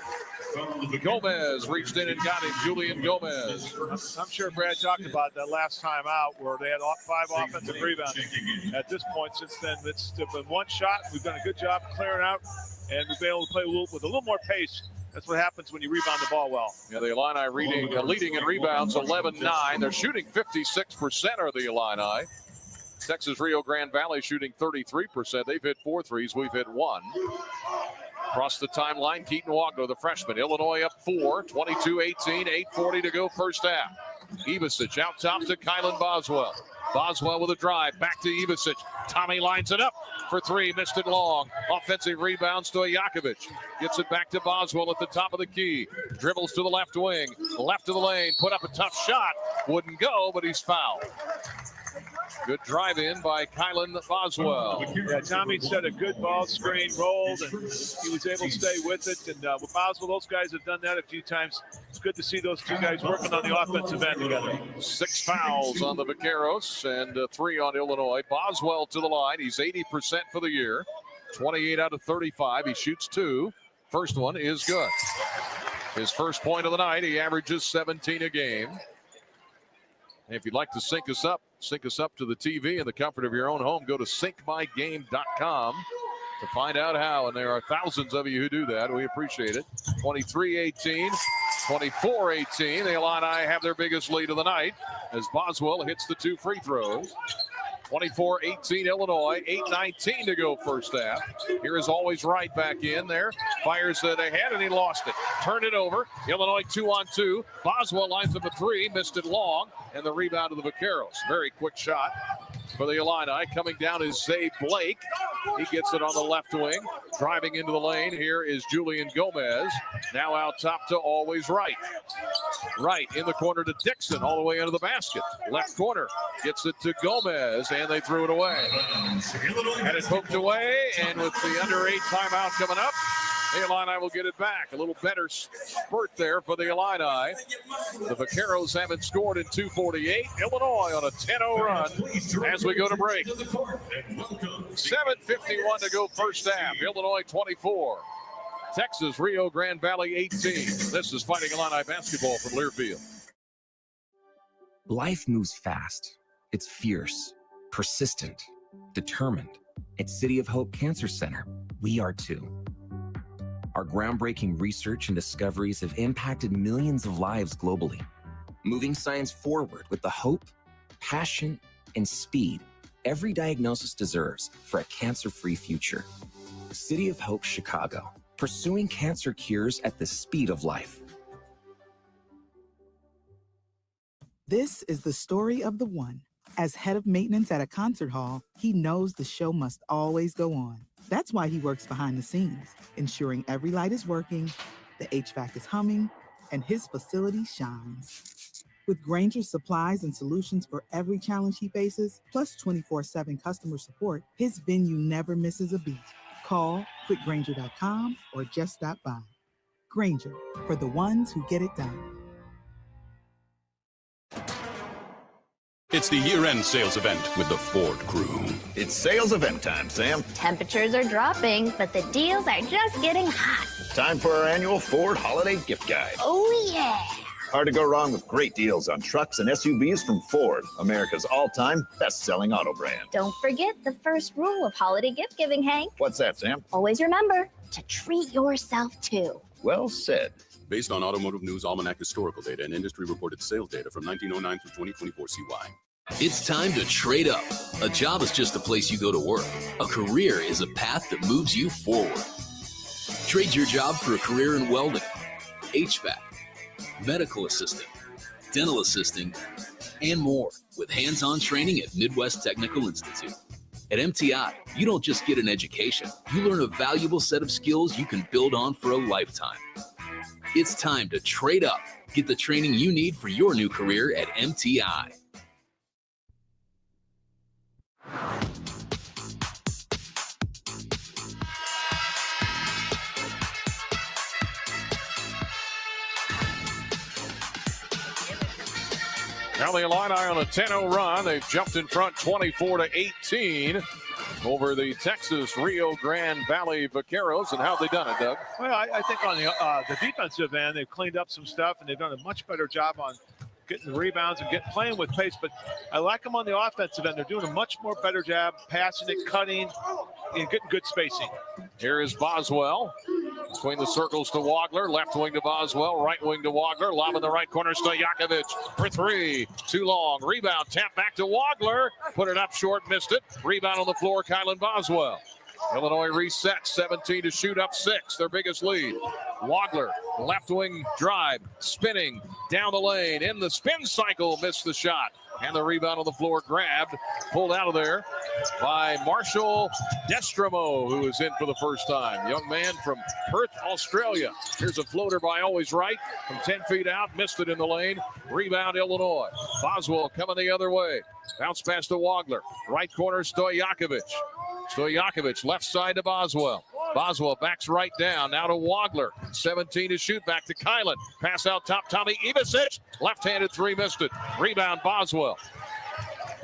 Gomez reached in and got him, Julian Gomez. I'm sure Brad talked about that last time out where they had 5 offensive rebounds. At this point, since then, it's been 1 shot. We've done a good job clearing out, and we've been able to play with a little more pace. That's what happens when you rebound the ball well. Yeah, the Illini leading in rebounds 11-9. They're shooting 56% are the Illini. Texas Rio Grande Valley shooting 33%. They've hit 4 threes. We've hit 1. Across the timeline, Keaton Wagner, the freshman. Illinois up 4, 22-18, 8:40 to go first half. Ivasic out top to Kylan Boswell. Boswell with a drive, back to Ivasic. Tommy lines it up for 3, missed it long. Offensive rebound, Stojakovic. Gets it back to Boswell at the top of the key. Dribbles to the left wing, left of the lane, put up a tough shot. Wouldn't go, but he's fouled. Good drive in by Kylan Boswell. Yeah, Tommy set a good ball screen, rolled, and he was able to stay with it. And with Boswell, those guys have done that a few times. It's good to see those 2 guys working on the offensive end together. 6 fouls on the Vaqueros and 3 on Illinois. Boswell to the line. He's 80% for the year. 28 out of 35. He shoots 2. First one is good. His first point of the night. He averages 17 a game. And if you'd like to sync us up to the TV in the comfort of your own home, go to syncmygame.com. to find out how, and there are thousands of you who do that. We appreciate it. 23-18, 24-18. The Illini have their biggest lead of the night as Boswell hits the 2 free throws. 24-18 Illinois, 8:19 to go first half. Here is Always Right back in there. Fires it ahead, and he lost it. Turned it over. Illinois 2-on-2. Boswell lines up a 3, missed it long, and the rebound to the Vaqueros. Very quick shot for the Illini. Coming down is Zay Blake. He gets it on the left wing. Driving into the lane, here is Julian Gomez. Now out top to Always Right. Right in the corner to Dixon, all the way into the basket. Left corner, gets it to Gomez, and they threw it away. Had it poked away, and with the under 8 timeout coming up, the Illini will get it back. A little better spurt there for the Illini. The Vaqueros haven't scored in 2:48. Illinois on a 10-0 run as we go to break. 7:51 to go first half. Illinois 24. Texas, Rio Grande Valley 18. This is Fighting Illini basketball from Learfield. Life moves fast. It's fierce, persistent, determined. At City of Hope Cancer Center, we are too. Our groundbreaking research and discoveries have impacted millions of lives globally, moving science forward with the hope, passion, and speed every diagnosis deserves for a cancer-free future. City of Hope Chicago, pursuing cancer cures at the speed of life. This is the story of the one. As head of maintenance at a concert hall, he knows the show must always go on. That's why he works behind the scenes, ensuring every light is working, the HVAC is humming, and his facility shines. With Grainger's supplies and solutions for every challenge he faces, plus 24/7 customer support, his venue never misses a beat. Call quickgrainger.com or just stop by. Grainger, for the ones who get it done. It's the year-end sales event with the Ford crew. It's sales event time, Sam. Temperatures are dropping, but the deals are just getting hot. Time for our annual Ford Holiday Gift Guide. Oh, yeah. Hard to go wrong with great deals on trucks and SUVs from Ford, America's all-time best-selling auto brand. Don't forget the first rule of holiday gift giving, Hank. What's that, Sam? Always remember to treat yourself, too. Well said. Based on Automotive News Almanac historical data and industry-reported sales data from 1909 through 2024 CY. It's time to trade up. A job is just a place you go to work. A career is a path that moves you forward. Trade your job for a career in welding, HVAC, medical assisting, dental assisting, and more with hands-on training at Midwest Technical Institute. At MTI, you don't just get an education. You learn a valuable set of skills you can build on for a lifetime. It's time to trade up. Get the training you need for your new career at MTI. Now the Illini on a 10-0 run. They've jumped in front 24-18 over the Texas Rio Grande Valley Vaqueros. And how have they done it, Doug? Well, I think on the defensive end, they've cleaned up some stuff, and they've done a much better job on getting the rebounds and playing with pace. But I like them on the offensive end. They're doing a much more better job passing it, cutting, and getting good spacing. Here is Boswell. Between the circles to Wagler, left wing to Boswell, right wing to Wagler, lob in the right corner, Stojakovic for 3, too long, rebound, tap back to Wagler, put it up short, missed it, rebound on the floor, Kylan Boswell. Illinois resets, 17 to shoot, up 6, their biggest lead. Wagler, left wing drive, spinning down the lane, in the spin cycle, missed the shot. And the rebound on the floor, grabbed, pulled out of there by Marshall Destremo, who is in for the first time. Young man from Perth, Australia. Here's a floater by Always Right from 10 feet out, missed it in the lane. Rebound, Illinois. Boswell coming the other way. Bounce pass to Wagler. Right corner, Stojakovic. Stojakovic, left side to Boswell. Boswell backs right down, now to Wagler. 17 to shoot, back to Kylan. Pass out top, Tommy Ivasic. Left-handed 3, missed it. Rebound, Boswell.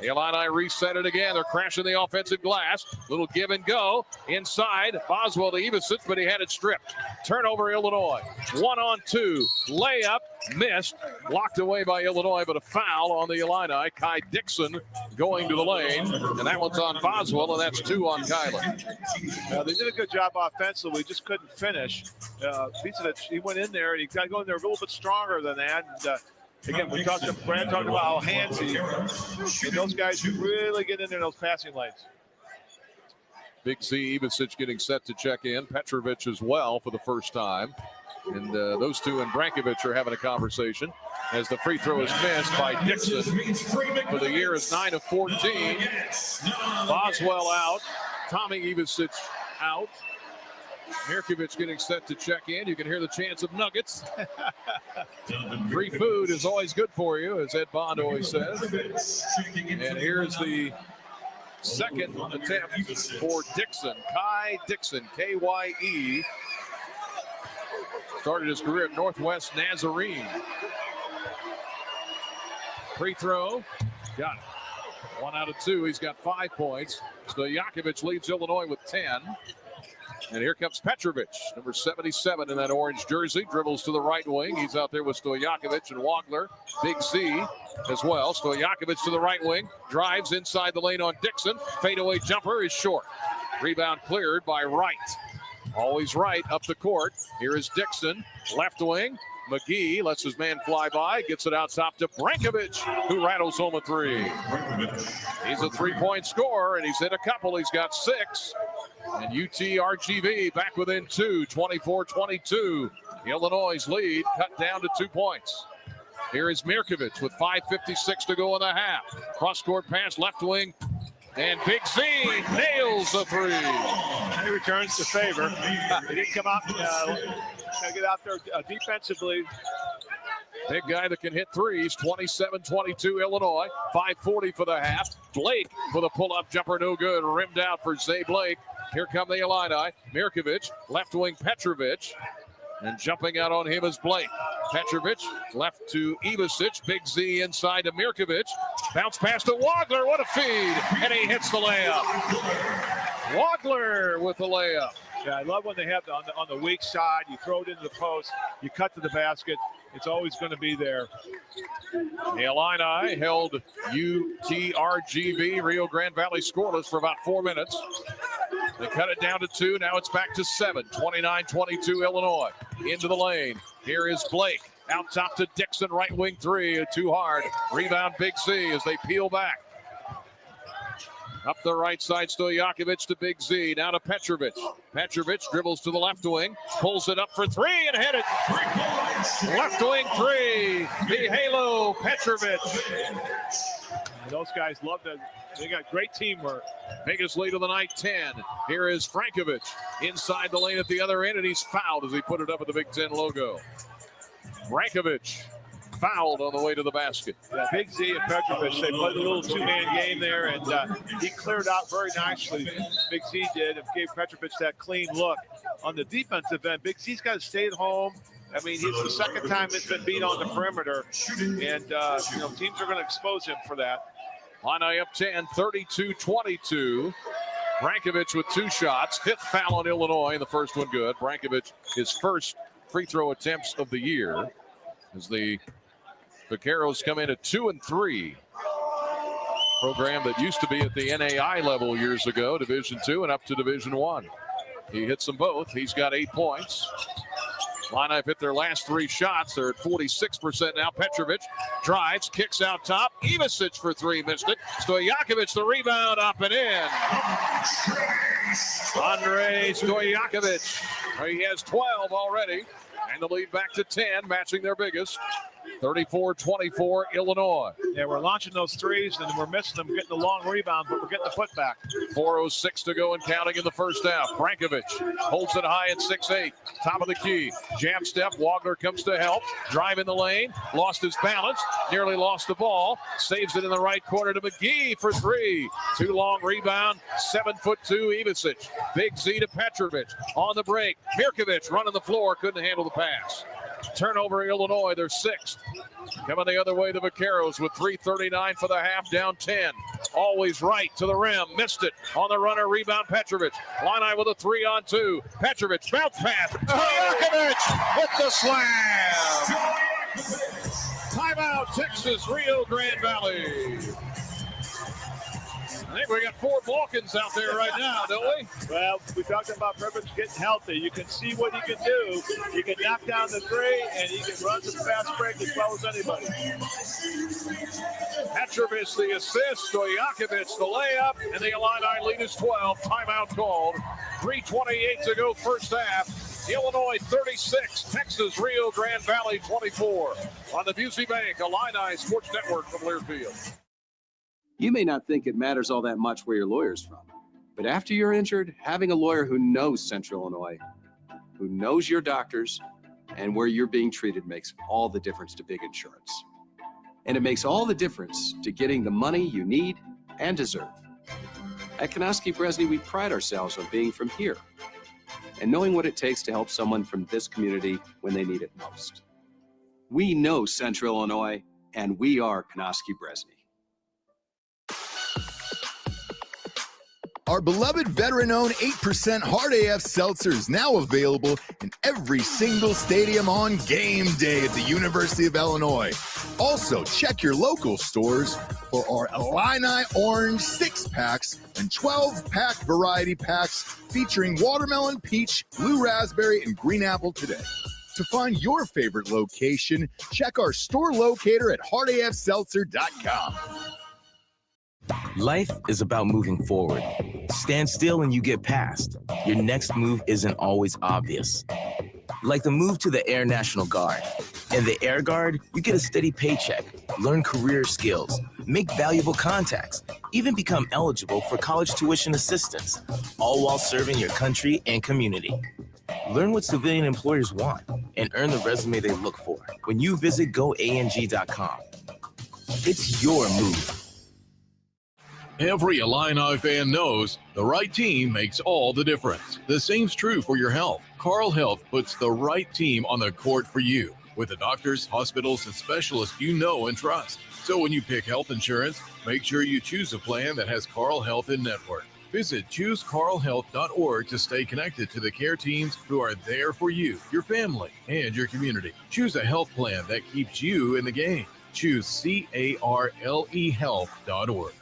The Illini reset it again. They're crashing the offensive glass. Little give and go. Inside, Boswell to Ivasic, but he had it stripped. Turnover, Illinois. 1-on-2. Layup. missed, blocked away by Illinois, but a foul on the Illini. Kai Dixon going to the lane, and that one's on Boswell, and that's 2 on Kyler. They did a good job offensively, just couldn't finish. He went in there, and he got to go in there a little bit stronger than that. And, again, Brad talked about how handsy, and those guys can really get in there in those passing lanes. Big Z Ivicic getting set to check in. Petrovic as well for the first time. And those two and Brankovic are having a conversation as the free throw is missed by Dixon. For the year is 9 of 14. Boswell out. Tommy Ivicic out. Mirkovic getting set to check in. You can hear the chants of nuggets. Free food is always good for you, as Ed Bond always says. And here's the second attempt for Dixon. Kai Dixon, K-Y-E. Started his career at Northwest Nazarene. Free throw. Got it. 1 out of 2. He's got 5 points. Stojakovic leads Illinois with 10. And here comes Petrovic, number 77 in that orange jersey. Dribbles to the right wing. He's out there with Stojakovic and Wagler. Big Z as well. Stojakovic to the right wing. Drives inside the lane on Dixon. Fadeaway jumper is short. Rebound cleared by Wright. Always right up the court. Here is Dixon, left wing. McGee lets his man fly by, gets it out top to Brankovic, who rattles home a 3. He's a 3-point scorer, and he's hit a couple. He's got 6. And UT-RGV back within 2, 24-22. Illinois' lead cut down to 2 points. Here is Mirkovic with 5:56 to go in the half. Cross-court pass, left wing. And Big Z nails the 3. He returns the favor. He didn't come out, get out there defensively. Big guy that can hit threes. 27-22 Illinois. 5:40 for the half. Blake with a pull-up jumper, no good. Rimmed out for Zay Blake. Here come the Illini. Mirkovic, left wing Petrovic. And jumping out on him is Blake. Petrovic left to Ivicic. Big Z inside to Mirkovic. Bounce pass to Wagler. What a feed. And he hits the layup. Wagler with the layup. Yeah, I love when they have on the weak side. You throw it into the post. You cut to the basket. It's always going to be there. The Illini held UT-RGV, Rio Grande Valley, scoreless for about 4 minutes. They cut it down to 2. Now it's back to 7. 29-22 Illinois. Into the lane. Here is Blake. Out top to Dixon. Right wing 3. Too hard. Rebound Big Z as they peel back. Up the right side, Stojakovic to Big Z. Now to Petrovic. Petrovic dribbles to the left wing. Pulls it up for 3 and hit it. Left wing 3. Mihajlo Petrovic. And those guys love that. They got great teamwork. Biggest lead of the night, 10. Here is Brankovic inside the lane at the other end, and he's fouled as he put it up with the Big Ten logo. Brankovic fouled on the way to the basket. Yeah, Big Z and Petrovic, they played a little two-man game there, and he cleared out very nicely. Big Z did, and gave Petrovic that clean look. On the defensive end, Big Z's got to stay at home. I mean, it's the second time it's been beat on the perimeter, and teams are going to expose him for that. Illini up 10, 32-22. Brankovic with 2 shots. 5th foul on Illinois, and the first one good. Brankovic, his first free throw attempts of the year, as the Vaqueros come in at 2-3. Program that used to be at the NAI level years ago, Division II and up to Division I. He hits them both. He's got 8 points. Illini hit their last 3 shots. They're at 46% now. Petrovic drives, kicks out top. Ivicic for 3, missed it. Stojakovic, the rebound, up and in. Andrei Stojakovic. He has 12 already. And the lead back to 10, matching their biggest. 34-24 Illinois. Yeah, we're launching those threes, and we're missing them, getting the long rebound, but we're getting the putback. 4:06 to go and counting in the first half. Brankovic holds it high at 6'8", top of the key. Jab step, Wagner comes to help. Drive in the lane, lost his balance, nearly lost the ball. Saves it in the right corner to McGee for 3. 2 long rebound, 7'2" Ivicic. Big Z to Petrovic. On the break, Mirkovic running the floor, couldn't handle the pass. Turnover Illinois, they're 6th. Coming the other way, the Vaqueros with 3:39 for the half, down 10. Always right to the rim, missed it. On the runner, rebound Petrovic. Illini with a 3-on-2. Petrovic, bounce pass. Stojakovic with the slam. Timeout, Texas, Rio Grande Valley. I think we got 4 Balkans out there right now, don't we? Well, we talked about Privilege getting healthy. You can see what he can do. He can knock down the 3, and he can run some fast break as well as anybody. Petrovich the assist, Stojakovic the layup, and the Illini lead is 12. Timeout called. 3:28 to go first half. Illinois 36, Texas Rio Grande Valley 24. On the Busey Bank Illini Sports Network from Learfield. You may not think it matters all that much where your lawyer's from, but after you're injured, having a lawyer who knows Central Illinois, who knows your doctors, and where you're being treated makes all the difference to big insurance. And it makes all the difference to getting the money you need and deserve. At Konoski Bresney, we pride ourselves on being from here and knowing what it takes to help someone from this community when they need it most. We know Central Illinois, and we are Konoski Bresney. Our beloved veteran-owned 8% Hard AF Seltzer is now available in every single stadium on game day at the University of Illinois. Also, check your local stores for our Illini Orange 6-packs and 12-pack variety packs featuring watermelon, peach, blue raspberry, and green apple today. To find your favorite location, check our store locator at hardafseltzer.com. Life is about moving forward. Stand still and you get past. Your next move isn't always obvious. Like the move to the Air National Guard. In the Air Guard, you get a steady paycheck, learn career skills, make valuable contacts, even become eligible for college tuition assistance, all while serving your country and community. Learn what civilian employers want and earn the resume they look for when you visit goang.com. It's your move. Every Illini fan knows the right team makes all the difference. The same's true for your health. Carl Health puts the right team on the court for you with the doctors, hospitals, and specialists you know and trust. So when you pick health insurance, make sure you choose a plan that has Carl Health in network. Visit choosecarlhealth.org to stay connected to the care teams who are there for you, your family, and your community. Choose a health plan that keeps you in the game. Choose CARLEhealth.org.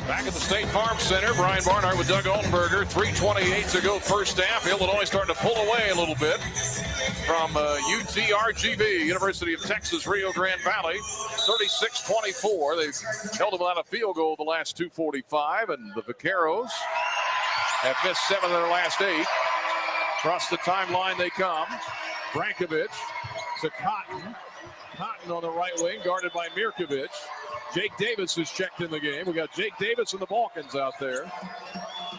Back at the State Farm Center, Brian Barnhart with Doug Oldenburger. 3:28 to go first half. Illinois starting to pull away a little bit from UT-RGV, University of Texas, Rio Grande Valley. 36-24. They've held them without a field goal the last 2:45, and the Vaqueros have missed 7 of their last 8. Across the timeline they come. Brankovic to Cotton. Cotton on the right wing, guarded by Mirkovic. Jake Davis is checked in the game. We got Jake Davis and the Balkans out there.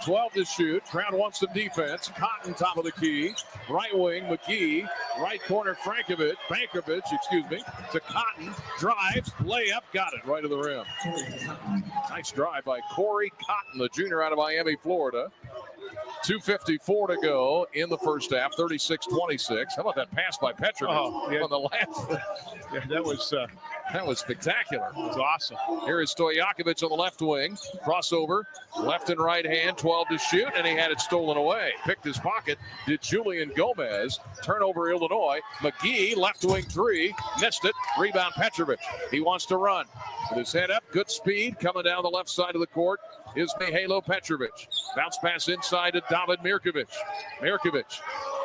12 to shoot. Crown wants some defense. Cotton top of the key. Right wing, McGee. Right corner, Bankovic, to Cotton. Drives, layup, got it right to the rim. Nice drive by Corey Cotton, the junior out of Miami, Florida. 2:54 to go in the first half, 36-26. How about that pass by Petrovich on the last? Yeah, that was spectacular. It was awesome. Here is Stojakovic on the left wing. Crossover, left and right hand, 12 to shoot, and he had it stolen away. Picked his pocket, did Julian Gomez. Turnover, Illinois. McGee, left wing 3, missed it. Rebound, Petrovich. He wants to run. With his head up, good speed, coming down the left side of the court is Mihailo Petrovic. Bounce pass inside to David Mirkovic. Mirkovic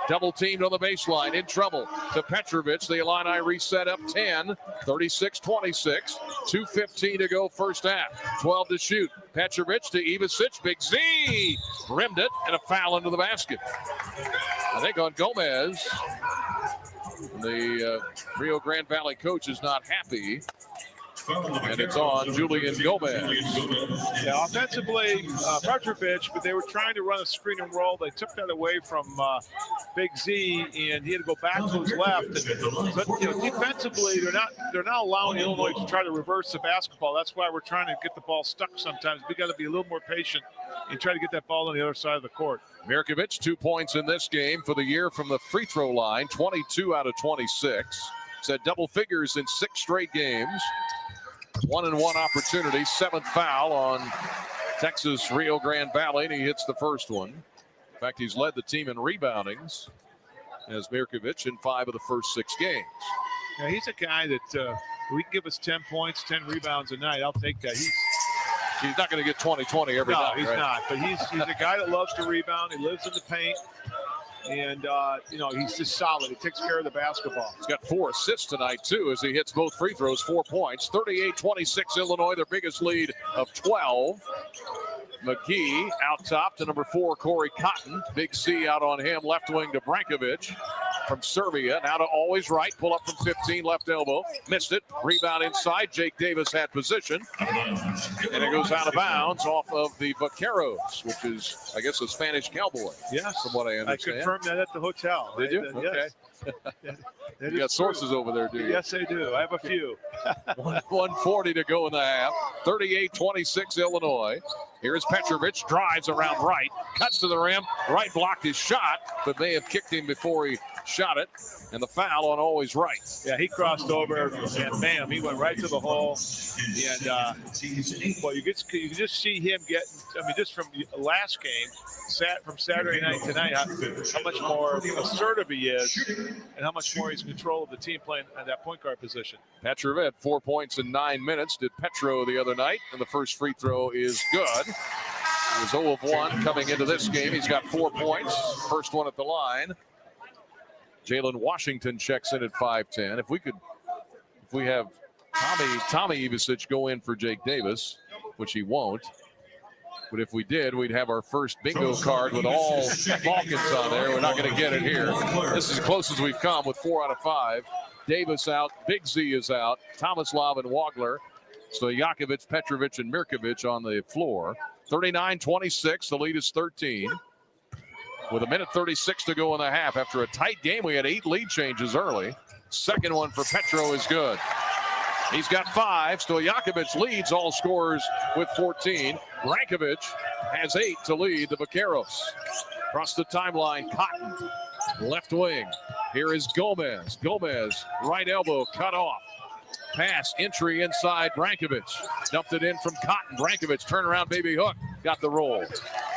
double teamed on the baseline, in trouble to Petrovic. The Illini reset up 10, 36-26. 2:15 to go first half. 12 to shoot. Petrovic to Ivasic. Big Z rimmed it, and a foul into the basket. I think on Gomez. The Rio Grande Valley coach is not happy. And it's on Julian Gomez. Yeah, offensively, Petrovic, but they were trying to run a screen and roll. They took that away from Big Z, and he had to go back to his left. But defensively, they're not allowing Illinois to try to reverse the basketball. That's why we're trying to get the ball stuck sometimes. We got to be a little more patient and try to get that ball on the other side of the court. Mirkovic, 2 points in this game for the year from the free throw line, 22 out of 26. He's had double figures in 6 straight games. 1-and-1 opportunity, 7th foul on Texas Rio Grande Valley, and he hits the first one. In fact, he's led the team in reboundings. as Mirkovic in 5 of the first 6 games. Yeah, he's a guy that we can give us 10 points, 10 rebounds a night. I'll take that. He's not going to get 20-20 every night. No, he's right? not. But he's a guy that loves to rebound. He lives in the paint. And, he's just solid. He takes care of the basketball. He's got 4 assists tonight, too, as he hits both free throws, 4 points. 38-26 Illinois, their biggest lead of 12. McGee out top to number 4, Corey Cotton. Big C out on him, left wing to Brankovic from Serbia. Now to Always Right, pull up from 15, left elbow. Missed it. Rebound inside. Jake Davis had position. And it goes out of bounds off of the Vaqueros, which is, I guess, a Spanish cowboy. Yes. From what I understand. I confirmed that at the hotel. Did you? Yes. Okay. You got sources over there, do you? Yes, I do. I have a few. 140 to go in the half. 38-26 Illinois. Here's Petrovic, drives around right, cuts to the rim. Right blocked his shot, but may have kicked him before he shot it. And the foul on Always Right. Yeah, he crossed over, and bam, he went right to the hole. And, well, you can just see him getting, just from the last game, from Saturday night tonight, how much more assertive he is and how much more he's in control of the team playing at that point guard position. Petrovic, 4 points in 9 minutes. Did Petro the other night, and the first free throw is good. He was 0 of 1 coming into this game. He's got 4 points. First one at the line. Jalen Washington checks in at 5'10". If we have Tommy Ivisic go in for Jake Davis, which he won't. But if we did, we'd have our first bingo card with all Balkans on there. We're not going to get it here. This is as close as we've come with 4 out of 5. Davis out. Big Z is out. Tomislav and Wagler. Stojakovic, Petrovic, and Mirkovic on the floor. 39-26. The lead is 13. With 1:36 to go in the half. After a tight game, we had 8 lead changes early. Second one for Petro is good. He's got 5. Stojakovic leads all scorers with 14. Brankovic has 8 to lead the Vaqueros. Across the timeline, Cotton, left wing. Here is Gomez. Gomez, right elbow, cut off. Pass, entry inside Brankovic. Dumped it in from Cotton. Brankovic, turnaround baby hook. Got the roll.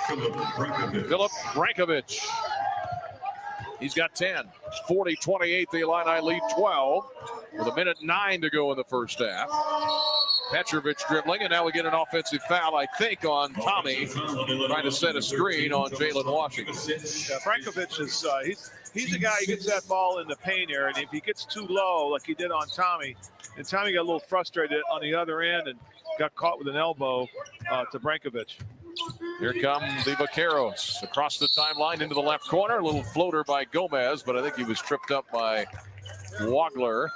Philip Brankovic. He's got 10. 40-28, the Illini lead 12. With 1:09 to go in the first half. Petrovic dribbling, and now we get an offensive foul, I think, on Tommy, trying to set a screen on Jalen Washington. Yeah, Brankovic is he's a guy who gets that ball in the paint area, and if he gets too low, like he did on Tommy, and Tommy got a little frustrated on the other end and got caught with an elbow to Brankovic. Here come the Vaqueros across the timeline into the left corner. A little floater by Gomez, but I think he was tripped up by Wagler.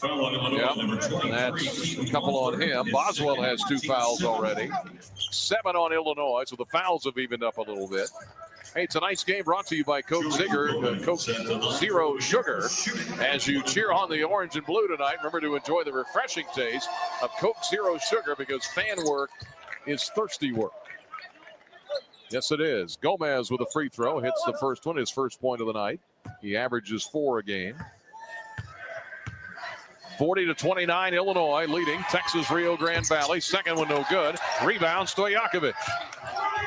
Yep, that's a couple on him. Boswell has 2 fouls already. 7 on Illinois, so the fouls have evened up a little bit. Hey, tonight's game brought to you by Coke Zero Sugar. As you cheer on the orange and blue tonight, remember to enjoy the refreshing taste of Coke Zero Sugar, because fan work is thirsty work. Yes, it is. Gomez with a free throw, hits the first one, his first point of the night. He averages 4 a game. 40-29, Illinois leading Texas Rio Grande Valley. Second one no good. Rebound, Stojakovic.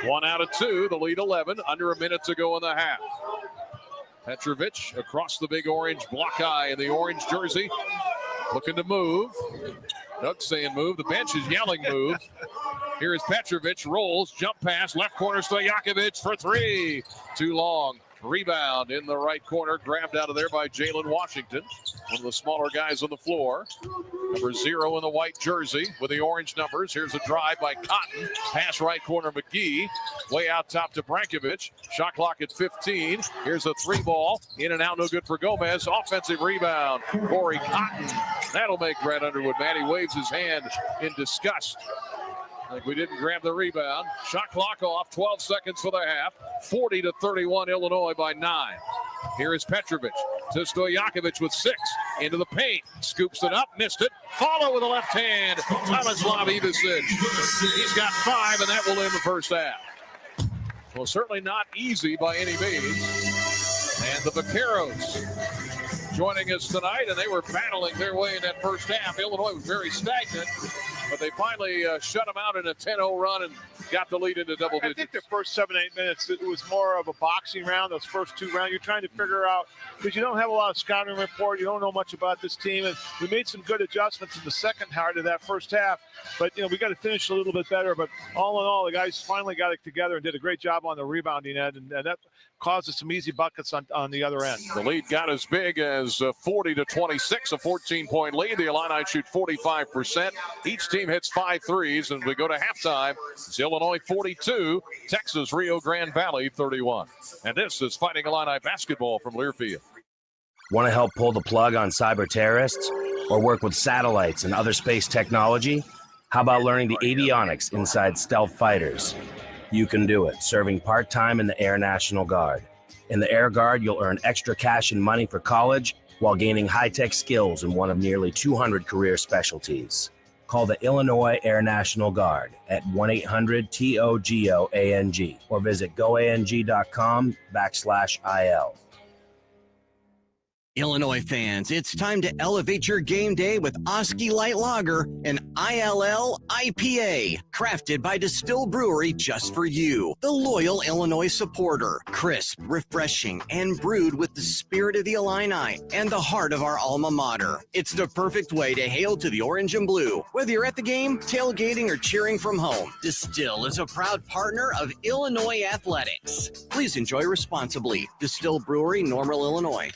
1 out of 2, the lead 11. Under a minute to go in the half. Petrovic across the big orange block eye in the orange jersey. Looking to move. Doug's saying move. The bench is yelling move. Here is Petrovic. Rolls. Jump pass. Left corner. Stojakovic for 3. Too long. Rebound in the right corner. Grabbed out of there by Jalen Washington. One of the smaller guys on the floor. Number 0 in the white jersey with the orange numbers. Here's a drive by Cotton. Pass right corner McGee. Way out top to Brankovic. Shot clock at 15. Here's a 3 ball. In and out, no good for Gomez. Offensive rebound. Corey Cotton. That'll make Brad Underwood mad. He waves his hand in disgust. Like we didn't grab the rebound. Shot clock off. 12 seconds for the half. 40-31 Illinois by 9. Here is Petrovic to Stojakovic with 6. Into the paint. Scoops it up. Missed it. Follow with the left hand. Tomislav Ivisic. He's got 5, and that will end the first half. Well, certainly not easy by any means. And the Vaqueros joining us tonight, and they were battling their way in that first half. Illinois was very stagnant. but they finally shut them out in a 10-0 run and got the lead into double digits. I think the first 7-8 minutes, it was more of a boxing round. Those first 2 rounds, you're trying to figure out, because you don't have a lot of scouting report. You don't know much about this team. And we made some good adjustments in the second half of that first half. But, we got to finish a little bit better. But all in all, the guys finally got it together and did a great job on the rebounding end. And that caused us some easy buckets on the other end. The lead got as big as 40-26, a 14-point lead. The Illini shoot 45%. Each team hits 5 threes. And we go to halftime. It's Illinois 42, Texas Rio Grande Valley 31. And this is Fighting Illini basketball from Learfield. Want to help pull the plug on cyber terrorists or work with satellites and other space technology? How about learning the avionics inside stealth fighters? You can do it, serving part-time in the Air National Guard. In the Air Guard, you'll earn extra cash and money for college while gaining high-tech skills in one of nearly 200 career specialties. Call the Illinois Air National Guard at 1-800-TOGOANG or visit goang.com/IL. Illinois fans, it's time to elevate your game day with Oski Light Lager, an ILL IPA, crafted by Distill Brewery just for you, the loyal Illinois supporter. Crisp, refreshing, and brewed with the spirit of the Illini and the heart of our alma mater. It's the perfect way to hail to the orange and blue, whether you're at the game, tailgating, or cheering from home. Distill is a proud partner of Illinois Athletics. Please enjoy responsibly. Distill Brewery, Normal, Illinois.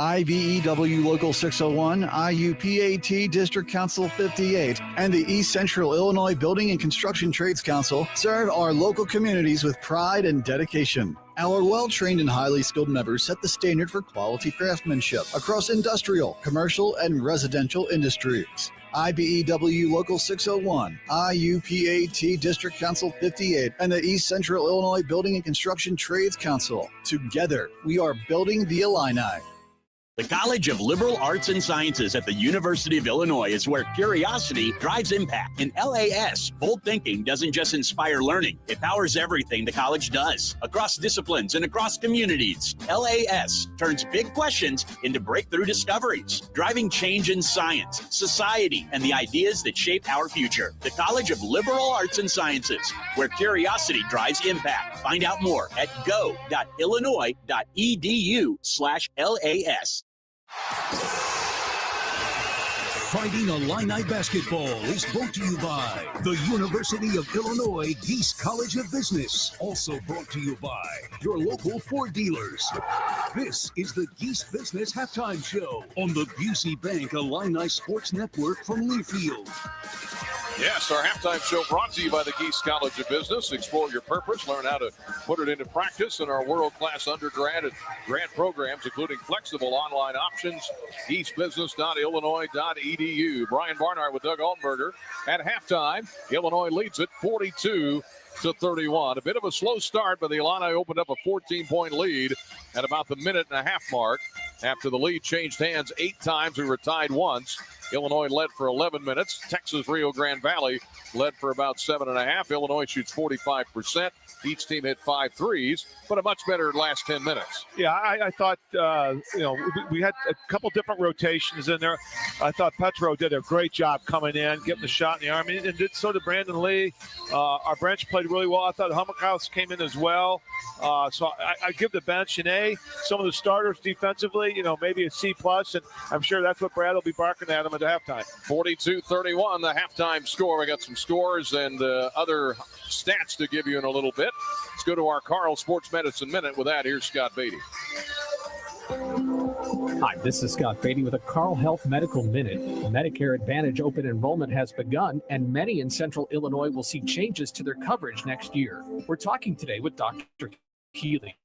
IBEW Local 601, IUPAT District Council 58, and the East Central Illinois Building and Construction Trades Council serve our local communities with pride and dedication. Our well-trained and highly skilled members set the standard for quality craftsmanship across industrial, commercial, and residential industries. IBEW Local 601, IUPAT District Council 58, and the East Central Illinois Building and Construction Trades Council. Together, we are building the Illini. The College of Liberal Arts and Sciences at the University of Illinois is where curiosity drives impact. In LAS, bold thinking doesn't just inspire learning, it powers everything the college does, across disciplines and across communities. LAS turns big questions into breakthrough discoveries, driving change in science, society, and the ideas that shape our future. The College of Liberal Arts and Sciences, where curiosity drives impact. Find out more at go.illinois.edu/LAS. Fighting Illini basketball is brought to you by the University of Illinois Geese College of Business. Also brought to you by your local Ford dealers. This is the Geese Business Halftime Show on the Busey Bank Illini Sports Network from Learfield. Yes, our halftime show brought to you by the Geese College of Business. Explore your purpose, learn how to put it into practice in our world-class undergrad and grad programs, including flexible online options. geesebusiness.illinois.edu. Brian Barnhart with Doug Altenberger. At halftime, Illinois leads it 42-31. A bit of a slow start, but the Illini opened up a 14-point lead at about the minute-and-a-half mark. After the lead changed hands 8 times, we were tied once. Illinois led for 11 minutes. Texas Rio Grande Valley led for about 7.5. Illinois shoots 45%. Each team hit 5 threes, but a much better last 10 minutes. Yeah, I thought, we had a couple different rotations in there. I thought Petro did a great job coming in, getting the shot in the arm, and so did Brandon Lee. Our bench played really well. I thought Hummelkaus came in as well. So I give the bench an A. Some of the starters defensively, maybe a C+, and I'm sure that's what Brad will be barking at them at the halftime. 42-31, the halftime score. We got some scores and other stats to give you in a little bit. Let's go to our Carl Sports Medicine Minute. With that, here's Scott Beatty. Hi, this is Scott Beatty with a Carl Health Medical Minute. Medicare Advantage open enrollment has begun, and many in Central Illinois will see changes to their coverage next year. We're talking today with Dr. Healy,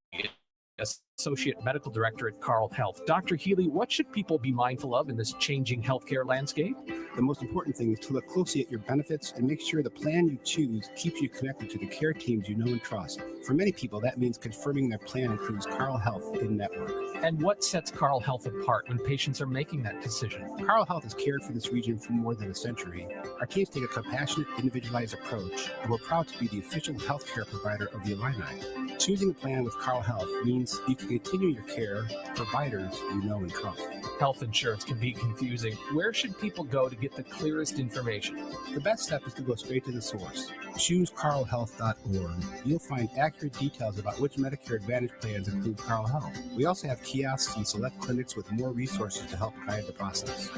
Associate Medical Director at Carl Health. Dr. Healy, what should people be mindful of in this changing healthcare landscape? The most important thing is to look closely at your benefits and make sure the plan you choose keeps you connected to the care teams you know and trust. For many people, that means confirming their plan includes Carl Health in-network. And what sets Carl Health apart when patients are making that decision? Carl Health has cared for this region for more than a century. Our teams take a compassionate, individualized approach, and we're proud to be the official healthcare provider of the Illini. Choosing a plan with Carl Health means you can continue your care, providers you know and trust. Health insurance can be confusing. Where should people go to get the clearest information? The best step is to go straight to the source. Choose carlhealth.org. You'll find accurate details about which Medicare Advantage plans include Carl Health. We also have kiosks in select clinics with more resources to help guide the process.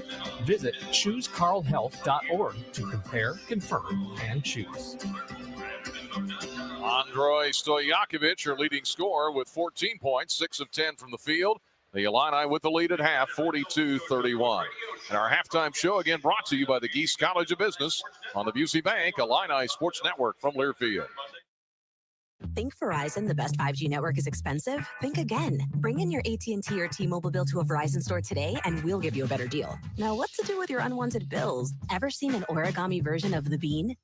Visit choosecarlhealth.org to compare, confirm, and choose. Andrei Stojakovic, your leading scorer with 14 points, 6 of 10 from the field. The Illini with the lead at half, 42-31. And our halftime show again brought to you by the Geese College of Business on the Busey Bank Illini Sports Network from Learfield. Think Verizon, the best 5G network, is expensive? Think again. Bring in your AT&T or T-Mobile bill to a Verizon store today and we'll give you a better deal. Now, what to do with your unwanted bills? Ever seen an origami version of the bean?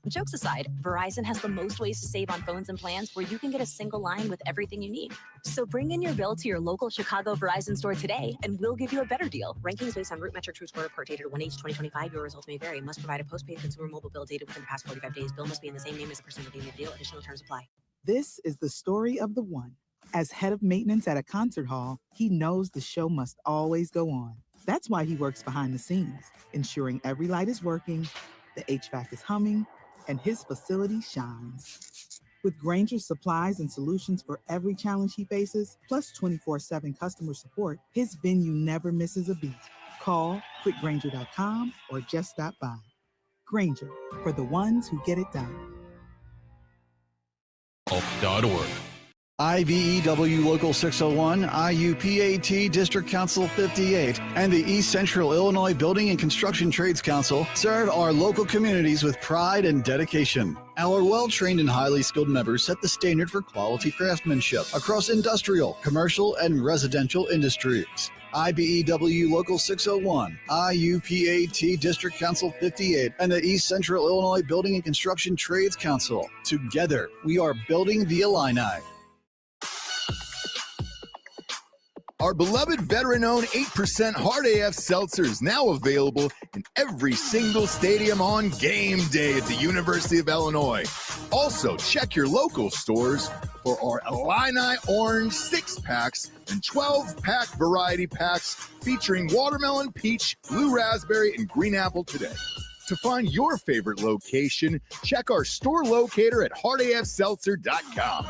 Jokes aside, Verizon has the most ways to save on phones and plans where you can get a single line with everything you need. So bring in your bill to your local Chicago Verizon store today and we'll give you a better deal. Rankings based on Root Metric True Score per date 1H 2025. Your results may vary. Must provide a postpaid consumer mobile bill dated within the past 45 days. Bill must be in the same name as the person redeeming the deal. Additional terms apply. This is the story of the one. As head of maintenance at a concert hall, he knows the show must always go on. That's why he works behind the scenes, ensuring every light is working, the HVAC is humming, and his facility shines. With Granger's supplies and solutions for every challenge he faces, plus 24/7 customer support, his venue never misses a beat. Call quickgranger.com or just stop by. Granger, for the ones who get it done. Health.org. IBEW Local 601, IUPAT District Council 58, and the East Central Illinois Building and Construction Trades Council serve our local communities with pride and dedication. Our well-trained and highly skilled members set the standard for quality craftsmanship across industrial, commercial, and residential industries. IBEW Local 601, IUPAT District Council 58, and the East Central Illinois Building and Construction Trades Council. Together, we are building the Illini. Our beloved veteran-owned 8% Hard AF Seltzer is now available in every single stadium on game day at the University of Illinois. Also, check your local stores for our Illini Orange 6-packs and 12-pack variety packs featuring watermelon, peach, blue raspberry, and green apple today. To find your favorite location, check our store locator at hardafseltzer.com.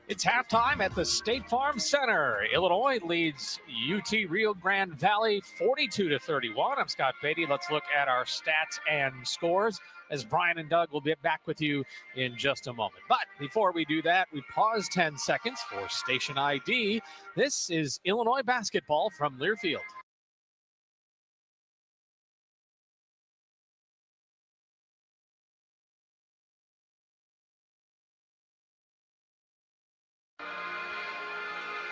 It's halftime at the State Farm Center. Illinois leads UT-Rio Grande Valley 42-31. I'm Scott Beatty. Let's look at our stats and scores as Brian and Doug will be back with you in just a moment. But before we do that, we pause 10 seconds for station ID. This is Illinois basketball from Learfield.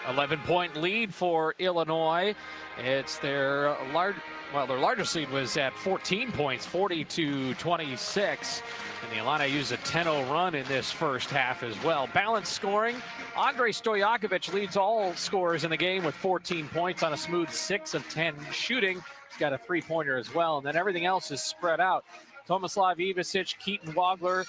.11 lead for Illinois. It's their largest lead was at 14 points, 40-26. And the Illini used a 10-0 run in this first half as well. Balanced scoring. Andrei Stojakovic leads all scorers in the game with 14 points on a smooth 6 of 10 shooting. He's got a three-pointer as well. And then everything else is spread out. Tomislav Ivasic, Keaton Wagler,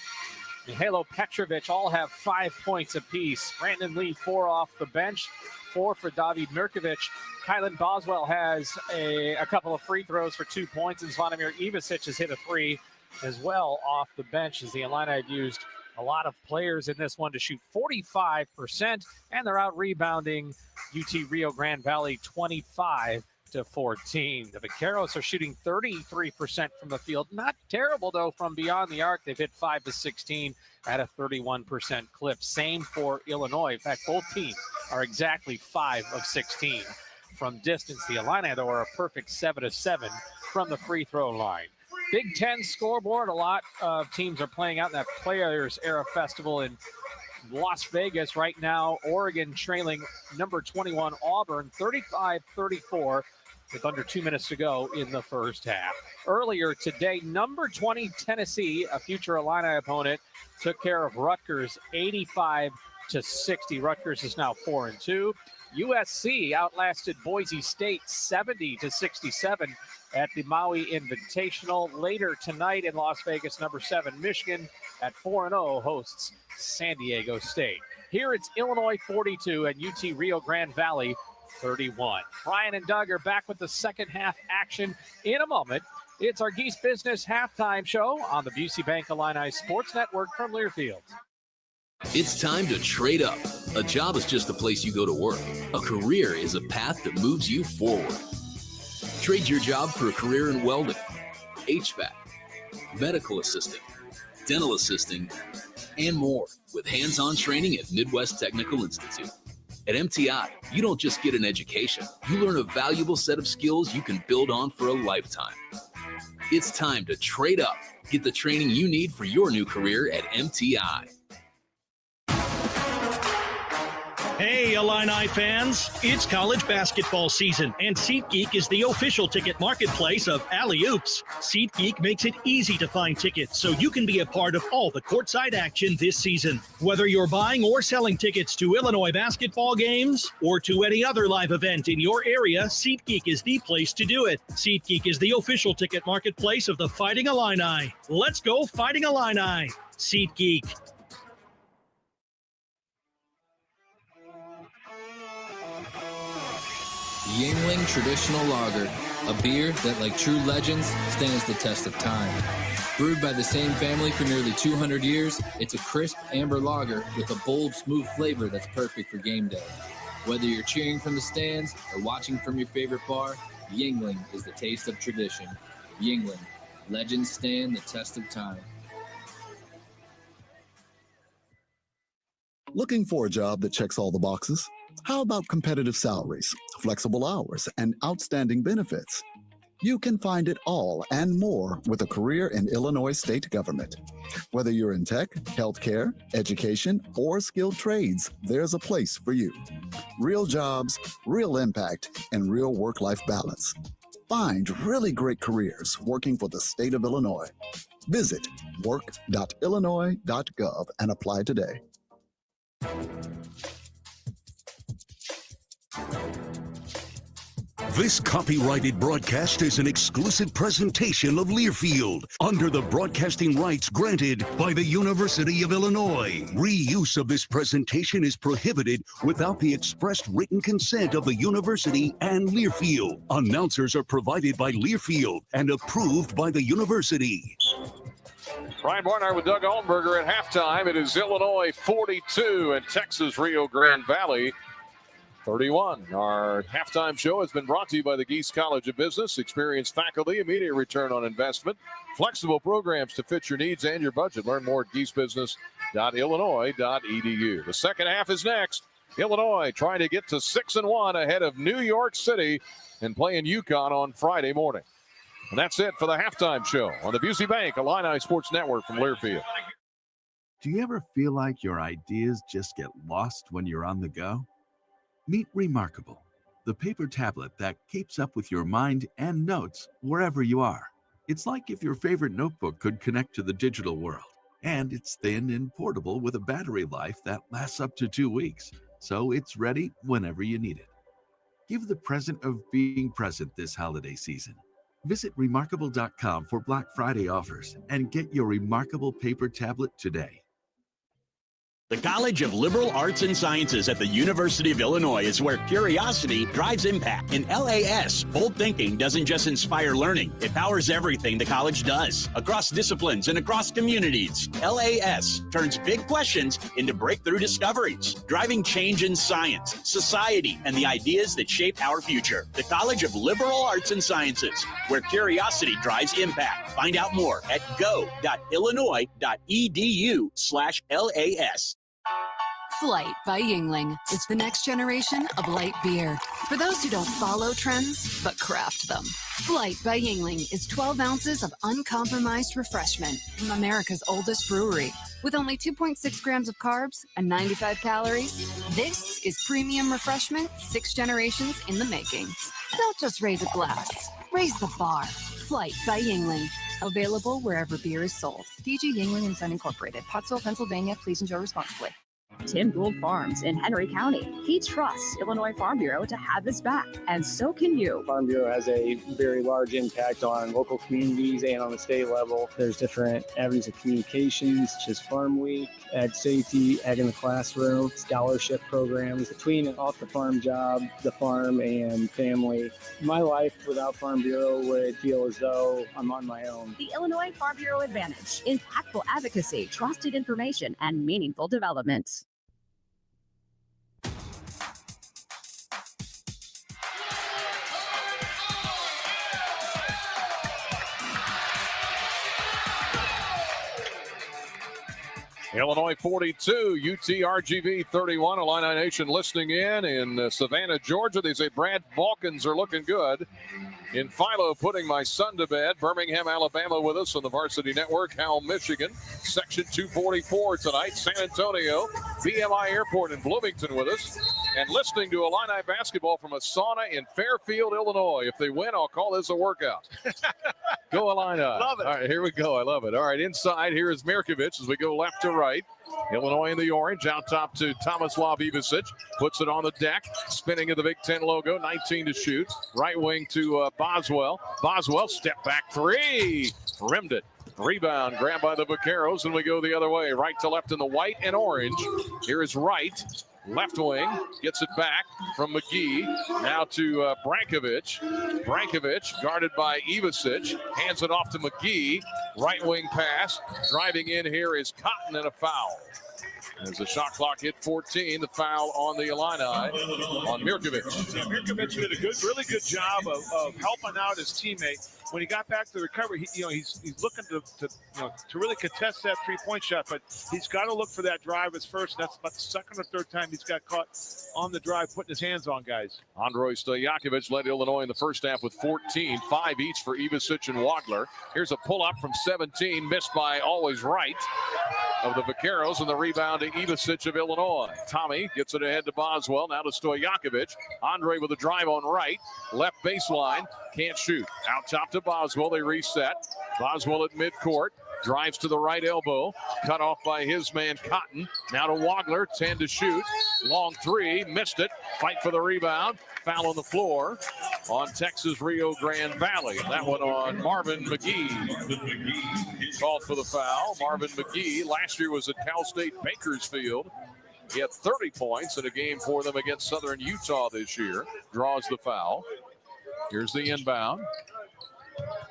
Mihajlo Petrovic all have 5 points apiece. Brandon Lee, 4 off the bench, 4 for David Mirkovic. Kylan Boswell has a couple of free throws for 2 points, and Zvonimir Ivasic has hit a 3 as well off the bench, as the Illini have used a lot of players in this one to shoot 45%, and they're out rebounding UT-Rio Grande Valley 25-14. The Vaqueros are shooting 33% from the field. Not terrible, though, from beyond the arc. They've hit 5 of 16 at a 31% clip. Same for Illinois. In fact, both teams are exactly 5 of 16 from distance. The Illini, though, are a perfect 7 of 7 from the free throw line. Big Ten scoreboard. A lot of teams are playing out in that Players Era Festival in Las Vegas right now. Oregon trailing number 21 Auburn 35-34 with under 2 minutes to go in the first half. Earlier today, number 20 Tennessee, a future Illini opponent, took care of Rutgers 85-76. 60. Rutgers is now 4-2. USC outlasted Boise State 70-67 at the Maui Invitational. Later tonight in Las Vegas, number 7 Michigan at 4-0 hosts San Diego State. Here it's Illinois 42 and UT-Rio Grande Valley 31. Brian and Doug are back with the second half action in a moment. It's our Geese Business halftime show on the Busey Bank Illini Sports Network from Learfield. It's time to trade up. A job is just a place you go to work. A career is a path that moves you forward. Trade your job for a career in welding, HVAC, medical assistant, dental assisting, and more with hands-on training at Midwest Technical Institute. At MTI, you don't just get an education. You learn a valuable set of skills you can build on for a lifetime. It's time to trade up. Get the training you need for your new career at MTI. Hey, Illini fans, it's college basketball season, and SeatGeek is the official ticket marketplace of Alley Oops. SeatGeek makes it easy to find tickets so you can be a part of all the courtside action this season. Whether you're buying or selling tickets to Illinois basketball games or to any other live event in your area, SeatGeek is the place to do it. SeatGeek is the official ticket marketplace of the Fighting Illini. Let's go Fighting Illini. SeatGeek. Yingling Traditional Lager, a beer that, like true legends, stands the test of time. Brewed by the same family for nearly 200 years, it's a crisp amber lager with a bold, smooth flavor that's perfect for game day. Whether you're cheering from the stands or watching from your favorite bar, Yingling is the taste of tradition. Yingling, legends stand the test of time. Looking for a job that checks all the boxes? How about competitive salaries, flexible hours, and outstanding benefits? You can find it all and more with a career in Illinois state government. Whether you're in tech, healthcare, education, or skilled trades, there's a place for you. Real jobs, real impact, and real work-life balance. Find really great careers working for the state of Illinois. Visit work.illinois.gov and apply today. This copyrighted broadcast is an exclusive presentation of Learfield under the broadcasting rights granted by the University of Illinois. Reuse of this presentation is prohibited without the expressed written consent of the university and Learfield. Announcers are provided by Learfield and approved by the university. Brian Barnard with Doug Allenberger at halftime. It is Illinois 42 and Texas Rio Grande Valley 31. Our halftime show has been brought to you by the Geese College of Business. Experienced faculty, immediate return on investment, flexible programs to fit your needs and your budget. Learn more at geesebusiness.illinois.edu. The second half is next. Illinois trying to get to 6-1 ahead of New York City and playing UConn on Friday morning. And that's it for the halftime show on the Busey Bank Illini Sports Network from Learfield. Do you ever feel like your ideas just get lost when you're on the go? Meet Remarkable, the paper tablet that keeps up with your mind and notes wherever you are. It's like if your favorite notebook could connect to the digital world. And it's thin and portable with a battery life that lasts up to 2 weeks, so it's ready whenever you need it. Give the present of being present this holiday season. Visit Remarkable.com for Black Friday offers and get your Remarkable paper tablet today. The College of Liberal Arts and Sciences at the University of Illinois is where curiosity drives impact. In LAS, bold thinking doesn't just inspire learning, it powers everything the college does, across disciplines and across communities. LAS turns big questions into breakthrough discoveries, driving change in science, society, and the ideas that shape our future. The College of Liberal Arts and Sciences, where curiosity drives impact. Find out more at go.illinois.edu/LAS. Flight by Yingling. It's the next generation of light beer. For those who don't follow trends, but craft them. Flight by Yingling is 12 ounces of uncompromised refreshment from America's oldest brewery. With only 2.6 grams of carbs and 95 calories, this is premium refreshment 6 generations in the making. Don't just raise a glass, raise the bar. Flight by Yingling. Available wherever beer is sold. DG Yingling & Son Incorporated, Pottsville, Pennsylvania. Please enjoy responsibly. Tim Gould Farms in Henry County. He trusts Illinois Farm Bureau to have his back, and so can you. Farm Bureau has a very large impact on local communities and on the state level. There's different avenues of communications, such as Farm Week, Ag Safety, Ag in the Classroom, scholarship programs. Between an off-the-farm job, the farm, and family, my life without Farm Bureau would feel as though I'm on my own. The Illinois Farm Bureau Advantage. Impactful advocacy, trusted information, and meaningful development. Illinois 42, UT-RGV 31. Illini Nation listening in Savannah, Georgia. They say Brad Balkans are looking good. In Philo, putting my son to bed. Birmingham, Alabama with us on the Varsity Network. Howell, Michigan, Section 244 tonight. San Antonio, BMI Airport in Bloomington with us. And listening to Illini basketball from a sauna in Fairfield, Illinois. If they win, I'll call this a workout. Go Illini. Love it. All right, here we go. I love it. All right, inside, here is Mirkovic as we go left to right. Illinois in the orange, out top to Tomislav Ivicic, puts it on the deck, spinning of the Big Ten logo, 19 to shoot. Right wing to Boswell. Boswell, step back three, rimmed it. Rebound, grabbed by the Vaqueros, and we go the other way, right to left in the white and orange. Here is Wright. Left wing, gets it back from McGee. Now to Brankovic. Brankovic, guarded by Ivicic, hands it off to McGee. Right wing pass. Driving in here is Cotton, and a foul. As the shot clock hit 14, the foul on the Illini on Mirkovic. Yeah, Mirkovic did a really good job of helping out his teammate. When he got back to the recovery, he's looking to really contest that three-point shot, but he's got to look for that drive as first. That's about the second or third time he's got caught on the drive, putting his hands on guys. Andrei Stojakovic led Illinois in the first half with 14, 5 each for Ivicic and Wagler. Here's a pull-up from 17, missed by Always Right of the Vaqueros, and the rebound to Ivicic of Illinois. Tommy gets it ahead to Boswell, now to Stojakovic. Andre with a drive on right, left baseline, can't shoot. Out top to Boswell, they reset. Boswell at midcourt, drives to the right elbow, cut off by his man Cotton. Now to Wagler, 10 to shoot. Long three, missed it. Fight for the rebound. Foul on the floor on Texas Rio Grande Valley. That one on Marvin McGee. Called for the foul. Marvin McGee last year was at Cal State Bakersfield. He had 30 points in a game for them against Southern Utah this year. Draws the foul. Here's the inbound.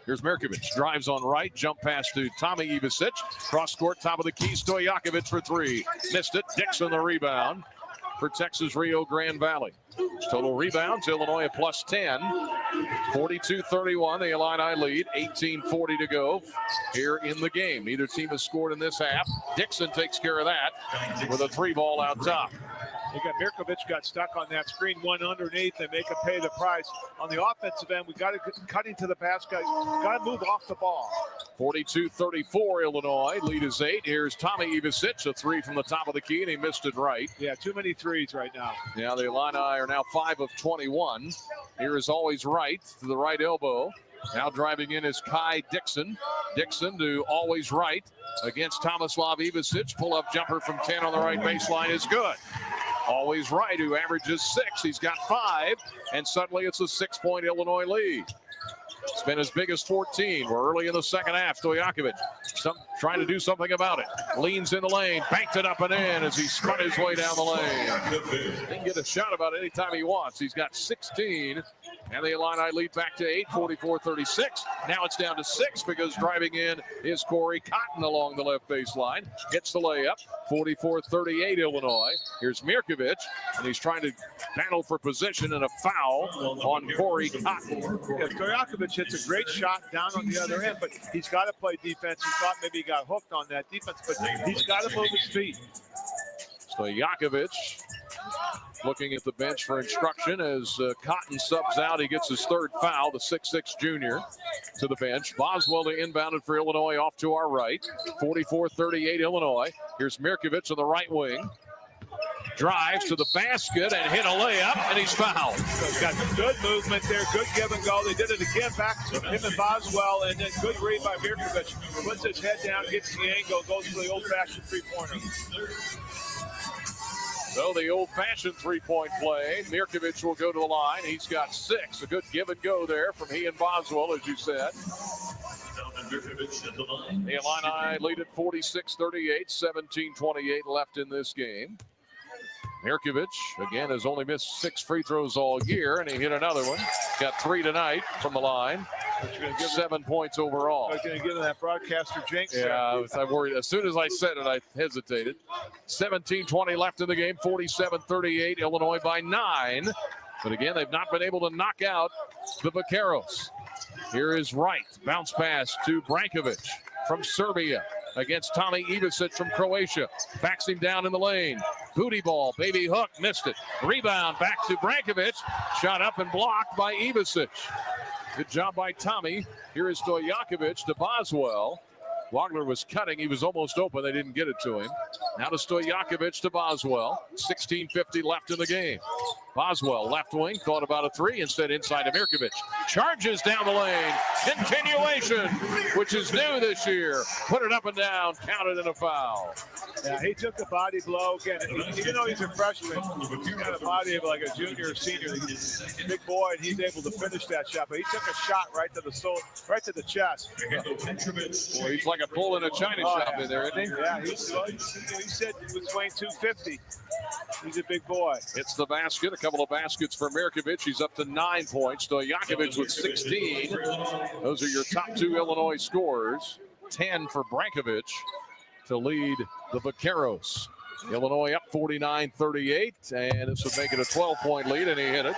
Here's Mirkovic, drives on right, jump pass to Tommy Ivicic. Cross court, top of the key, Stojakovic for three. Missed it, Dixon the rebound for Texas Rio Grande Valley. Total rebounds, Illinois a plus 10. 42-31, the Illini lead, 18:40 to go here in the game. Neither team has scored in this half. Dixon takes care of that with a three ball out top. Mirkovic got stuck on that screen, one underneath, and make him pay the price. On the offensive end, we got to cut into the basket, got to move off the ball. 42-34, Illinois, lead is 8. Here's Tommy Ivicic, a three from the top of the key, and he missed it right. Yeah, too many threes right now. Now the Illini are now 5 of 21. Here is Always Right to the right elbow. Now driving in is Kai Dixon. Dixon to Always Right against Tomislav Ivicic. Pull-up jumper from 10 on the right baseline is good. Always Right, who averages 6. He's got 5, and suddenly it's a 6-point Illinois lead. It's been as big as 14. We're early in the second half. Stojakovic trying to do something about it. Leans in the lane, banked it up and in as he spun his way down the lane. He can get a shot about any time he wants. He's got 16, and the Illini lead back to 8, 44-36. Now it's down to 6 because driving in is Corey Cotton along the left baseline. Gets the layup, 44-38 Illinois. Here's Mirkovic, and he's trying to battle for position, and a foul on Corey Cotton. Yeah, Stojakovic hits a great shot down on the other end, but he's got to play defense. He thought maybe he got hooked on that defense, but he's got to move his feet. Stojakovic looking at the bench for instruction as Cotton subs out. He gets his third foul, the 6'6 junior to the bench. Boswell to inbounded for Illinois off to our right. 44-38 Illinois. Here's Mirkovic on the right wing. Drives to the basket and hit a layup, and he's fouled. So got good movement there, good give and go. They did it again back to him and Boswell, and then good read by Mirkovic. Puts his head down, gets the angle, goes for the old-fashioned three-pointer. So the old-fashioned three-point play. Mirkovic will go to the line. He's got 6. A good give and go there from he and Boswell, as you said. The Illini lead at 46-38, 17-28 left in this game. Mirkovic, again, has only missed 6 free throws all year, and he hit another one. Got 3 tonight from the line. 7 points overall. I was going to give him that broadcaster jinx. Yeah, I worried. As soon as I said it, I hesitated. 17-20 left in the game, 47-38, Illinois by 9. But again, they've not been able to knock out the Vaqueros. Here is Wright. Bounce pass to Brankovic from Serbia against Tommy Ivicic from Croatia. Backs him down in the lane. Booty ball, baby hook, missed it. Rebound back to Brankovic. Shot up and blocked by Ivicic. Good job by Tommy. Here is Stojakovic to Boswell. Wagner was cutting. He was almost open. They didn't get it to him. Now to Stojakovic to Boswell. 16:50 left in the game. Boswell, left wing, thought about a 3. Instead, inside to Mirkovic. Charges down the lane. Continuation, which is new this year. Put it up and down. Counted in a foul. Yeah, he took the body blow. Again, even though he's a freshman, he's got a body of like a junior or senior. He's a big boy, and he's able to finish that shot. But he took a shot right to the soul, right to the chest. Boy, he's like a bull in a china shop in there, isn't he? Yeah, he said he was weighing 250. He's a big boy. Hits the basket. A couple of baskets for Mirkovic. He's up to 9 points. Stojakovic with 16. Those are your top 2 Illinois scorers. 10 for Brankovic to lead the Vaqueros. Illinois up 49-38, and this would make it a 12-point lead, and he hit it.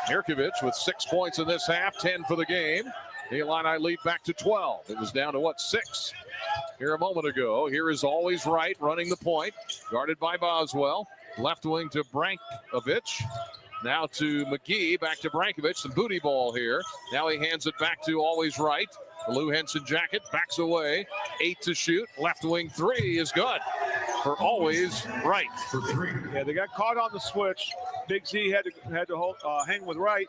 Mirkovic with 6 points in this half, 10 for the game. The Illini lead back to 12. It was down to, 6 here a moment ago. Here is always Wright running the point, guarded by Boswell. Left wing to Brankovic. Now to McGee, back to Brankovic. Some booty ball here. Now he hands it back to always Wright. The Lou Henson jacket backs away. 8 to shoot. Left wing 3 is good for always Wright. Yeah, they got caught on the switch. Big Z had to hold, hang with Wright.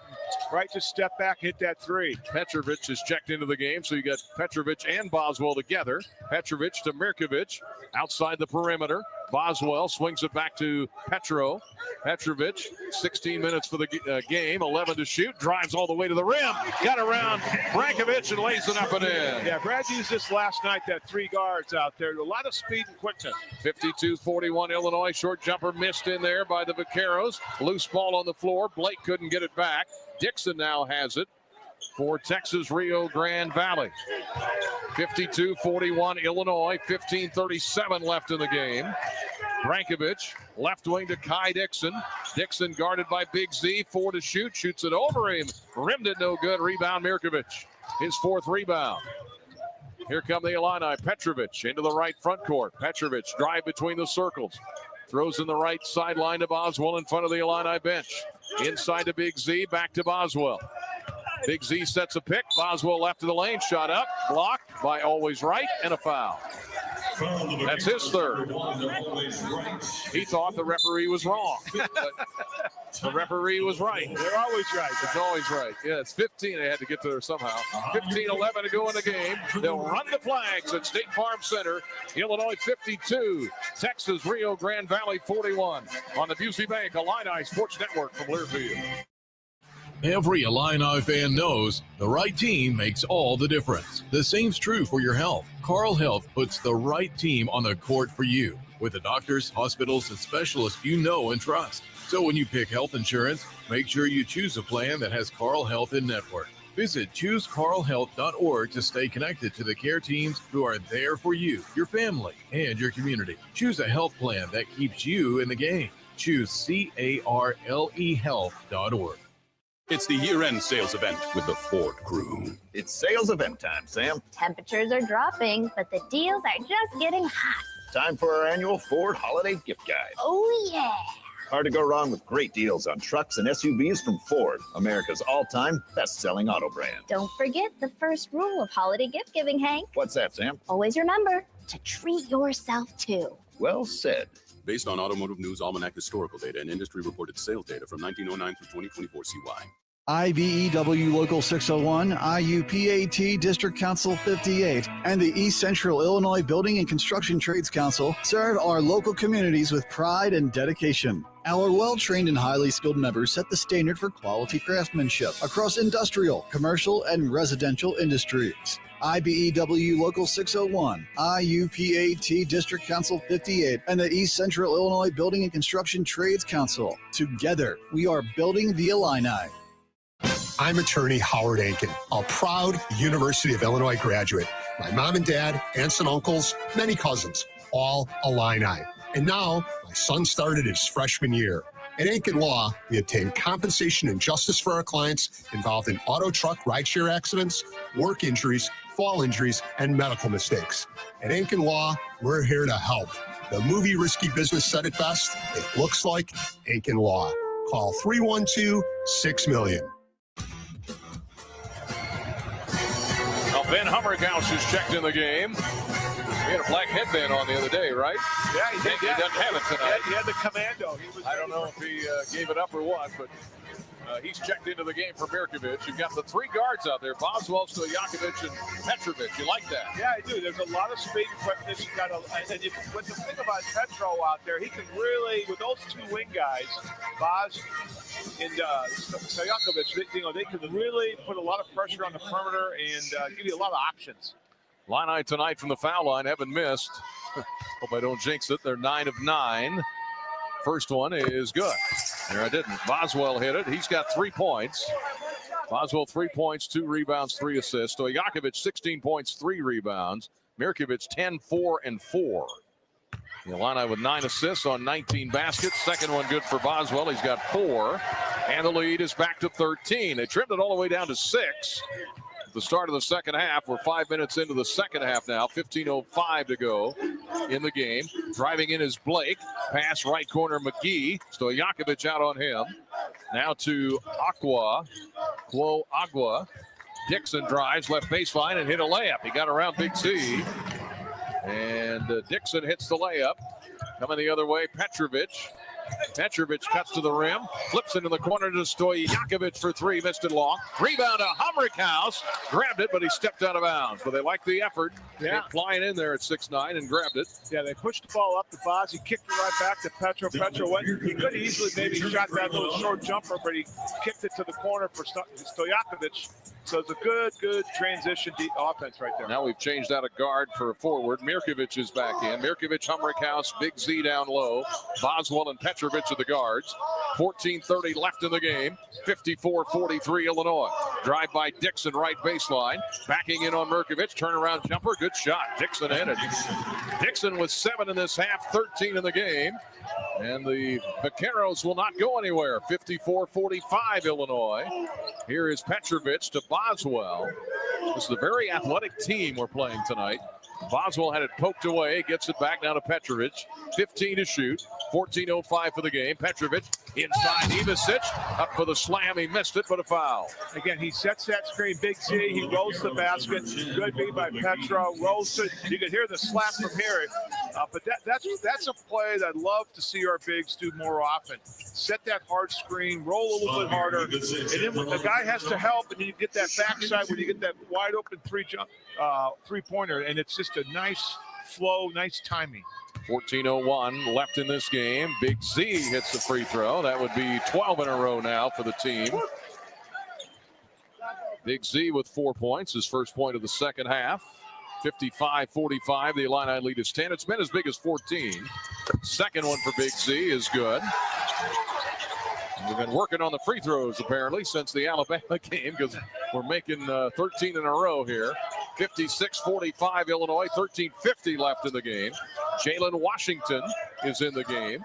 Wright just stepped back, hit that 3. Petrovic is checked into the game, so you got Petrovic and Boswell together. Petrovic to Mirkovic outside the perimeter. Boswell swings it back to Petro. Petrovic, 16 minutes for the game, 11 to shoot, drives all the way to the rim, got around Brankovic and lays it up and in. Yeah, Brad used this last night, that 3 guards out there. A lot of speed and quickness. 52-41 Illinois, short jumper missed in there by the Vaqueros. Loose ball on the floor, Blake couldn't get it back. Dixon now has it for Texas Rio Grande Valley. 52-41 Illinois, 15:37 left in the game. Brankovic, left wing to Kai Dixon. Dixon guarded by Big Z, 4 to shoot, shoots it over him. Rimmed it no good, rebound Mirkovic. His 4th rebound. Here come the Illini. Petrovic into the right front court. Petrovic drive between the circles. Throws in the right sideline to Boswell in front of the Illini bench. Inside to Big Z, back to Boswell. Big Z sets a pick. Boswell left of the lane, shot up, blocked by always Wright, and a foul. That's his 3rd. He thought the referee was wrong, but the referee was right. They're always right. It's always right. Yeah, it's 15. They had to get to there somehow. 15-11 to go in the game. They'll run the flags at State Farm Center. Illinois 52, Texas Rio Grande Valley 41 on the Busey Bank Illini Sports Network from Learfield. Every Illini fan knows the right team makes all the difference. The same's true for your health. Carle Health puts the right team on the court for you with the doctors, hospitals, and specialists you know and trust. So when you pick health insurance, make sure you choose a plan that has Carle Health in network. Visit ChooseCarleHealth.org to stay connected to the care teams who are there for you, your family, and your community. Choose a health plan that keeps you in the game. Choose CarleHealth.org. It's the year-end sales event with the Ford crew. It's sales event time, Sam. Temperatures are dropping, but the deals are just getting hot. Time for our annual Ford Holiday Gift Guide. Oh, yeah. Hard to go wrong with great deals on trucks and SUVs from Ford, America's all-time best-selling auto brand. Don't forget the first rule of holiday gift giving, Hank. What's that, Sam? Always remember to treat yourself, too. Well said. Based on Automotive News Almanac historical data and industry-reported sales data from 1909 through 2024 CY. IBEW Local 601, IUPAT District Council 58, and the East Central Illinois Building and Construction Trades Council serve our local communities with pride and dedication. Our well-trained and highly skilled members set the standard for quality craftsmanship across industrial, commercial, and residential industries. IBEW Local 601, IUPAT District Council 58, and the East Central Illinois Building and Construction Trades Council. Together, we are building the Illini. I'm attorney Howard Aiken, a proud University of Illinois graduate. My mom and dad, aunts and uncles, many cousins, all Illini. And now, my son started his freshman year. At Aiken Law, we obtain compensation and justice for our clients involved in auto truck rideshare accidents, work injuries, fall injuries, and medical mistakes. At Aiken Law, we're here to help. The movie Risky Business said it best. It looks like Aiken Law. Call 312-6-million. Now Ben Hummerhouse has checked in the game. He had a black headband on the other day, right? Yeah, he did. He doesn't have it tonight. He had the commando. I don't know if he gave it up or what, but he's checked into the game for Mirkovic. You've got the three guards out there, Boswell, Stojakovic, and Petrovic. You like that? Yeah, I do. There's a lot of speed and quickness. He's got but the thing about Petro out there, he can really, with those two wing guys, Boz and Stojakovic, they can really put a lot of pressure on the perimeter and give you a lot of options. Illini tonight from the foul line haven't missed. Hope I don't jinx it. They're 9 of 9. First one is good. There I didn't. Boswell hit it. He's got 3 points. Boswell 3 points, 2 rebounds, 3 assists. Stojakovic 16 points, 3 rebounds. Mirkovic 10, 4, and 4. The Illini with 9 assists on 19 baskets. Second one good for Boswell. He's got 4. And the lead is back to 13. They trimmed it all the way down to 6. The start of the second half. We're 5 minutes into the second half now. 15:05 to go in the game. Driving in is Blake. Pass right corner McGee. Stojakovic out on him. Now to Quo Agua. Dixon drives left baseline and hit a layup. He got around Big Z. And Dixon hits the layup. Coming the other way, Petrovic. Petrovic cuts to the rim, flips into the corner to Stojakovic for 3, missed it long. Rebound to Hummerhouse, grabbed it, but he stepped out of bounds. But they like the effort. Yeah. Flying in there at 6'9" and grabbed it. Yeah, they pushed the ball up to Boz. He kicked it right back to Petro. Petro went. He could have easily maybe shot that little short jumper, but he kicked it to the corner for Stojakovic. So it's a good transition offense right there. Now we've changed out a guard for a forward. Mirkovic is back in. Mirkovic, Hummerhouse, Big Z down low. Boswell and Petrovic are the guards. 14:30 left in the game. 54-43 Illinois. Drive by Dixon, right baseline. Backing in on Mirkovic. Turnaround jumper. Good shot. Dixon in it. Dixon with 7 in this half, 13 in the game. And the Vaqueros will not go anywhere. 54-45 Illinois. Here is Petrovic to Boswell. This is a very athletic team we're playing tonight. Boswell had it poked away, gets it back now to Petrovic. 15 to shoot. 14:05 for the game. Petrovic inside Ivasic. Up for the slam. He missed it, but a foul. Again, he sets that screen. Big Z. He rolls the basket. Good beat by Petro. Rolls to. You can hear the slap from here. But that's a play that I'd love to see our bigs do more often. Set that hard screen. Roll a little bit harder. And then when the guy has to help, and you get that backside when you get that wide open three-pointer, and it's just a nice flow, nice timing. 14:01 left in this game. Big Z hits the free throw. That would be 12 in a row now for the team. Big Z with 4 points, his first point of the second half. 55-45, the Illini lead is 10. It's been as big as 14. Second one for Big Z is good. We've been working on the free throws, apparently, since the Alabama game, because we're making 13 in a row here. 56-45 Illinois, 13:50 left in the game. Jalen Washington is in the game.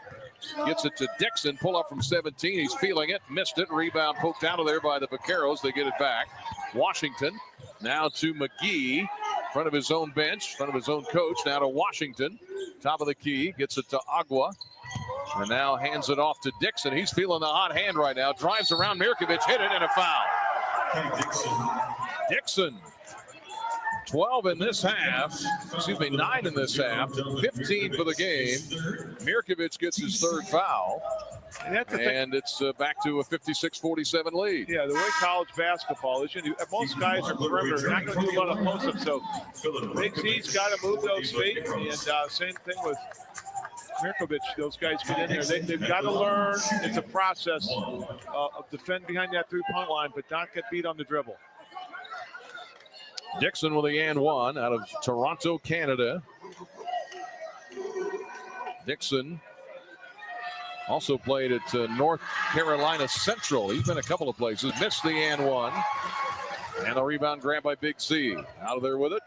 Gets it to Dixon, pull up from 17. He's feeling it, missed it. Rebound poked out of there by the Vaqueros. They get it back. Washington now to McGee, in front of his own bench, in front of his own coach. Now to Washington, top of the key, gets it to Agua. And now hands it off to Dixon. He's feeling the hot hand right now. Drives around Mirkovic, hit it, and a foul. Dixon 12 in this half. 9 in this half. 15 for the game. Mirkovic gets his third foul. And it's back to a 56-47 lead. Yeah, the way college basketball is, most guys are perimeter. They're not going to do a lot of post-ups, so Big C's got to move those feet. And same thing with Mirkovic. Those guys get in there. They've got to learn. It's a process of defend behind that three-point line, but not get beat on the dribble. Dixon with the and one out of Toronto, Canada. Dixon also played at North Carolina Central. He's been a couple of places. Missed the and one. And the rebound grabbed by Big C. Out of there with it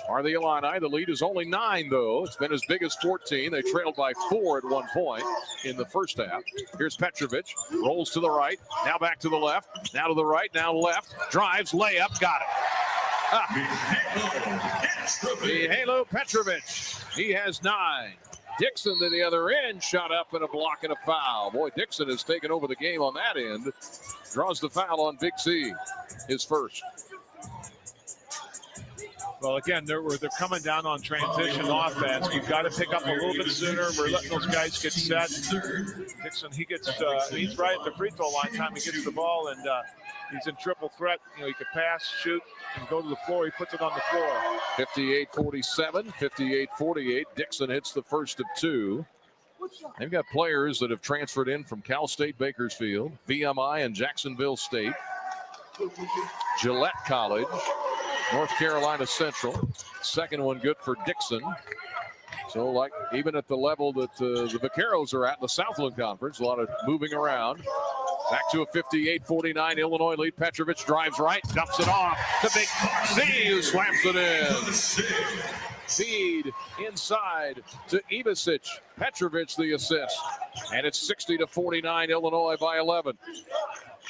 are the Illini. The lead is only 9, though. It's been as big as 14. They trailed by 4 at one point in the first half. Here's Petrovic. Rolls to the right. Now back to the left. Now to the right. Now left. Drives. Layup. Got it. Mihajlo Petrovic. He has 9. Dixon to the other end. Shot up and a block and a foul. Boy, Dixon has taken over the game on that end. Draws the foul on Big C. His first. Well, again, they're coming down on transition offense. We've got to pick up a little bit sooner. We're letting those guys get set. Dixon, he's right at the free throw line time he gets the ball, and he's in triple threat. He can pass, shoot, and go to the floor. He puts it on the floor. 58-47, 58-48. Dixon hits the first of 2. They've got players that have transferred in from Cal State Bakersfield, VMI, and Jacksonville State, Gillette College, North Carolina Central. Second one good for Dixon. So, like, even at the level that the Vaqueros are at in the Southland Conference, a lot of moving around. Back to a 58-49 Illinois lead. Petrovic drives right, dumps it off to Big C, who slams it in. Feed inside to Ivasic. Petrovic the assist. And it's 60-49 Illinois by 11.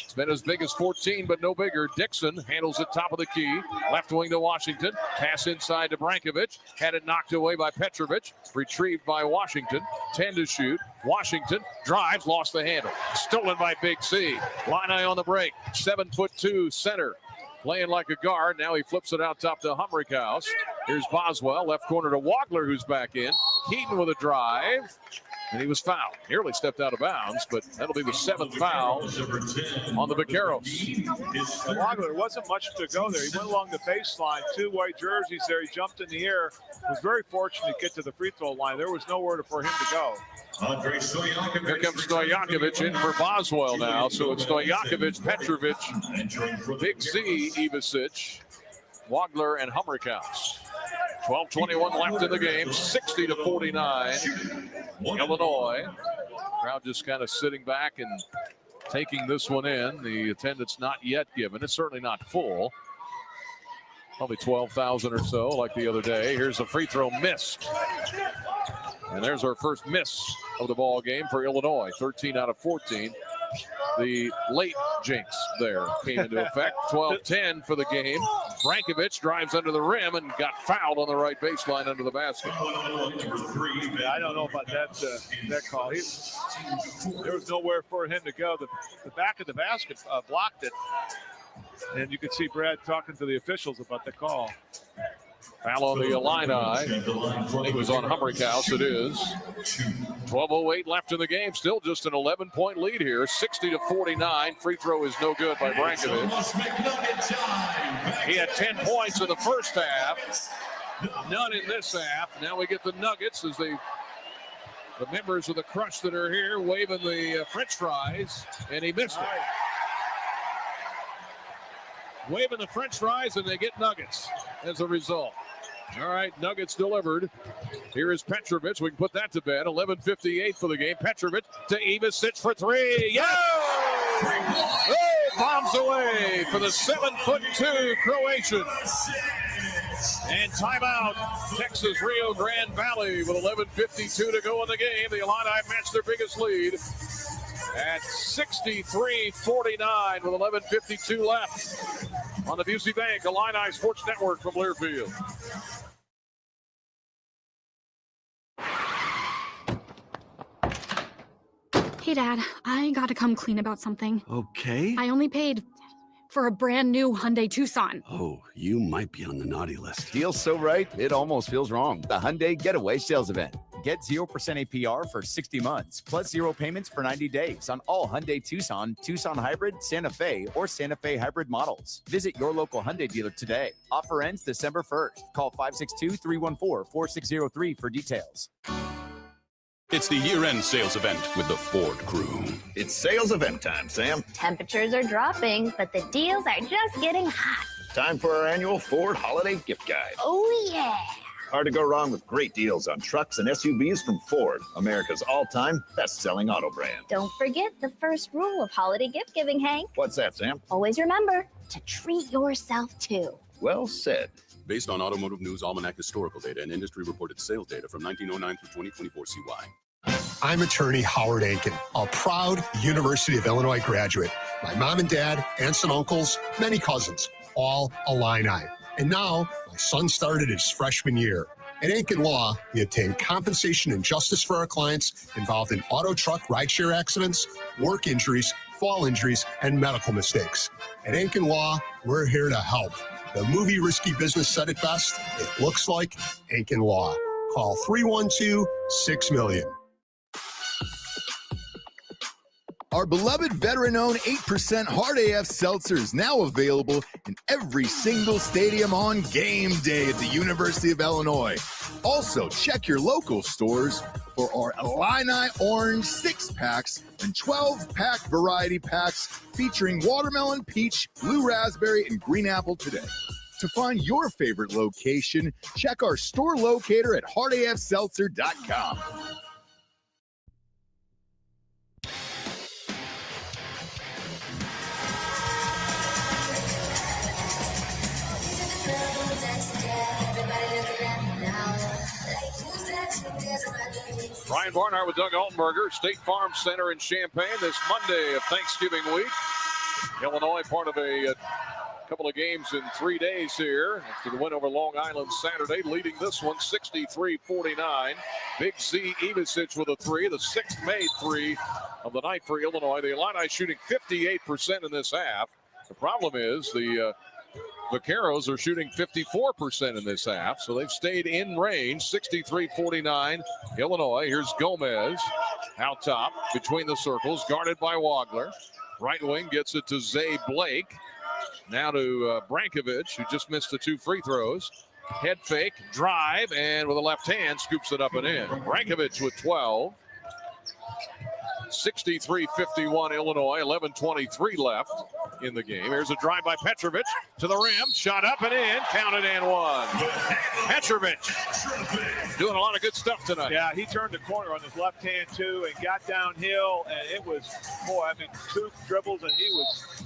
It's been as big as 14, but no bigger. Dixon handles it top of the key. Left wing to Washington. Pass inside to Brankovic. Had it knocked away by Petrovic. Retrieved by Washington. 10 to shoot. Washington drives, lost the handle. Stolen by Big C. Illini on the break. 7'2" center. Playing like a guard. Now he flips it out top to Humrickhouse. Here's Boswell. Left corner to Wagler, who's back in. Keaton with a drive. And he was fouled. Nearly stepped out of bounds, but that'll be the 7th foul on the Vaqueros. Wagler, wasn't much to go there. He went along the baseline, 2 white jerseys there. He jumped in the air. Was very fortunate to get to the free throw line. There was nowhere for him to go. Here comes Stojakovic in for Boswell now. So it's Stojakovic, Petrovic, Big Z, Ivasic, Wagler, and Humrickhouse. 12:21 left in the game. 60-49 Illinois. Crowd just kind of sitting back and taking this one in. The attendance not yet given. It's certainly not full. Probably 12,000 or so like the other day. Here's a free throw missed. And there's our first miss of the ball game for Illinois. 13 out of 14. The late jinx there came into effect. 12-10 for the game. Brankovic drives under the rim and got fouled on the right baseline under the basket. Yeah, I don't know about that call. There was nowhere for him to go. The back of the basket blocked it. And you could see Brad talking to the officials about the call. Foul on the Illini. It was on Humrickhouse. It is. 12:08 left in the game. Still just an 11-point lead here. 60-49. Free throw is no good by Brankovic. He had 10 points in the first half. None in this half. Now we get the Nuggets as the members of the Crush that are here waving the French fries, and he missed it. Waving the French fries, and they get Nuggets as a result. All right, Nuggets delivered. Here is Petrovic. We can put that to bed. 11:58 for the game. Petrovic to Ivasic for 3. Yeah! Oh, bombs away for the 7'2" Croatian. And timeout, Texas Rio Grande Valley with 11:52 to go in the game. The Illini match their biggest lead at 63-49 with 11:52 left on the Busey Bank Illini Sports Network from Learfield. Hey, Dad, I gotta come clean about something. Okay. I only paid for a brand new Hyundai Tucson. Oh, you might be on the naughty list. Feels so right, it almost feels wrong. The Hyundai Getaway Sales Event. Get 0% APR for 60 months, plus 0 payments for 90 days on all Hyundai Tucson, Tucson Hybrid, Santa Fe, or Santa Fe Hybrid models. Visit your local Hyundai dealer today. Offer ends December 1st. Call 562-314-4603 for details. It's the year-end sales event with the Ford crew. It's sales event time, Sam. Temperatures are dropping, but the deals are just getting hot. Time for our annual Ford Holiday Gift Guide. Oh, yeah. Hard to go wrong with great deals on trucks and SUVs from Ford, America's all-time best-selling auto brand. Don't forget the first rule of holiday gift giving, Hank. What's that, Sam? Always remember to treat yourself, too. Well said. Based on Automotive News Almanac historical data and industry-reported sales data from 1909 through 2024 CY. I'm attorney Howard Aiken, a proud University of Illinois graduate. My mom and dad, aunts and uncles, many cousins, all Illini. And now my son started his freshman year. At Aiken Law, we obtain compensation and justice for our clients involved in auto truck rideshare accidents, work injuries, fall injuries, and medical mistakes. At Aiken Law, we're here to help. The movie Risky Business said it best. It looks like Aiken Law. Call 312-6-million. Our beloved veteran-owned 8% Hard AF Seltzers now available in every single stadium on game day at the University of Illinois. Also, check your local stores for our Illini Orange 6-packs and 12-pack variety packs featuring watermelon, peach, blue raspberry, and green apple today. To find your favorite location, check our store locator at hardafseltzer.com. Brian Barnhart with Doug Altenberger, State Farm Center in Champaign this Monday of Thanksgiving week. Illinois part of a couple of games in 3 days here after the win over Long Island Saturday, leading this one 63-49. Big Z Evasic with a three, the sixth made three of the night for Illinois. The Illini shooting 58% in this half. The problem is the Vaqueros are shooting 54% in this half, so they've stayed in range. 63-49 Illinois. Here's Gomez out top between the circles, guarded by Wagler. Right wing gets it to Zay Blake. Now to Brankovic, who just missed the 2 free throws. Head fake, drive, and with a left hand, scoops it up and in. Brankovic with 12. 63-51 Illinois, 11:23 left in the game. Here's a drive by Petrovic to the rim, shot up and in, counted and one. Petrovic doing a lot of good stuff tonight. Yeah, he turned the corner on his left hand too and got downhill, and it was, 2 dribbles, and he was.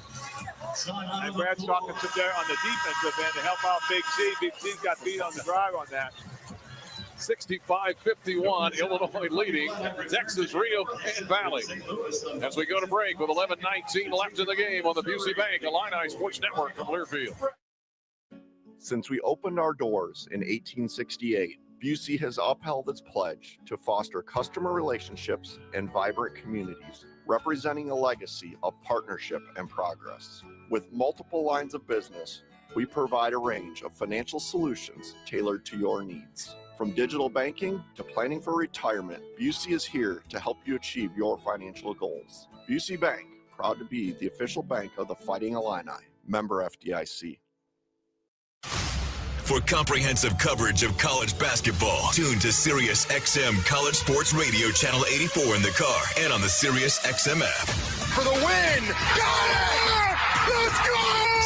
And Brad's talking to there on the defensive end to help out Big Z. Big Z's got beat on the drive on that. 65-51, Illinois leading Texas, Rio, and Valley. As we go to break with 11:19 left in the game on the Busey Bank Illini Sports Network from Learfield. Since we opened our doors in 1868, Busey has upheld its pledge to foster customer relationships and vibrant communities, representing a legacy of partnership and progress. With multiple lines of business, we provide a range of financial solutions tailored to your needs. From digital banking to planning for retirement, Busey is here to help you achieve your financial goals. Busey Bank, proud to be the official bank of the Fighting Illini. Member FDIC. For comprehensive coverage of college basketball, tune to Sirius XM College Sports Radio Channel 84 in the car and on the Sirius XM app. For the win! Got it! Let's go!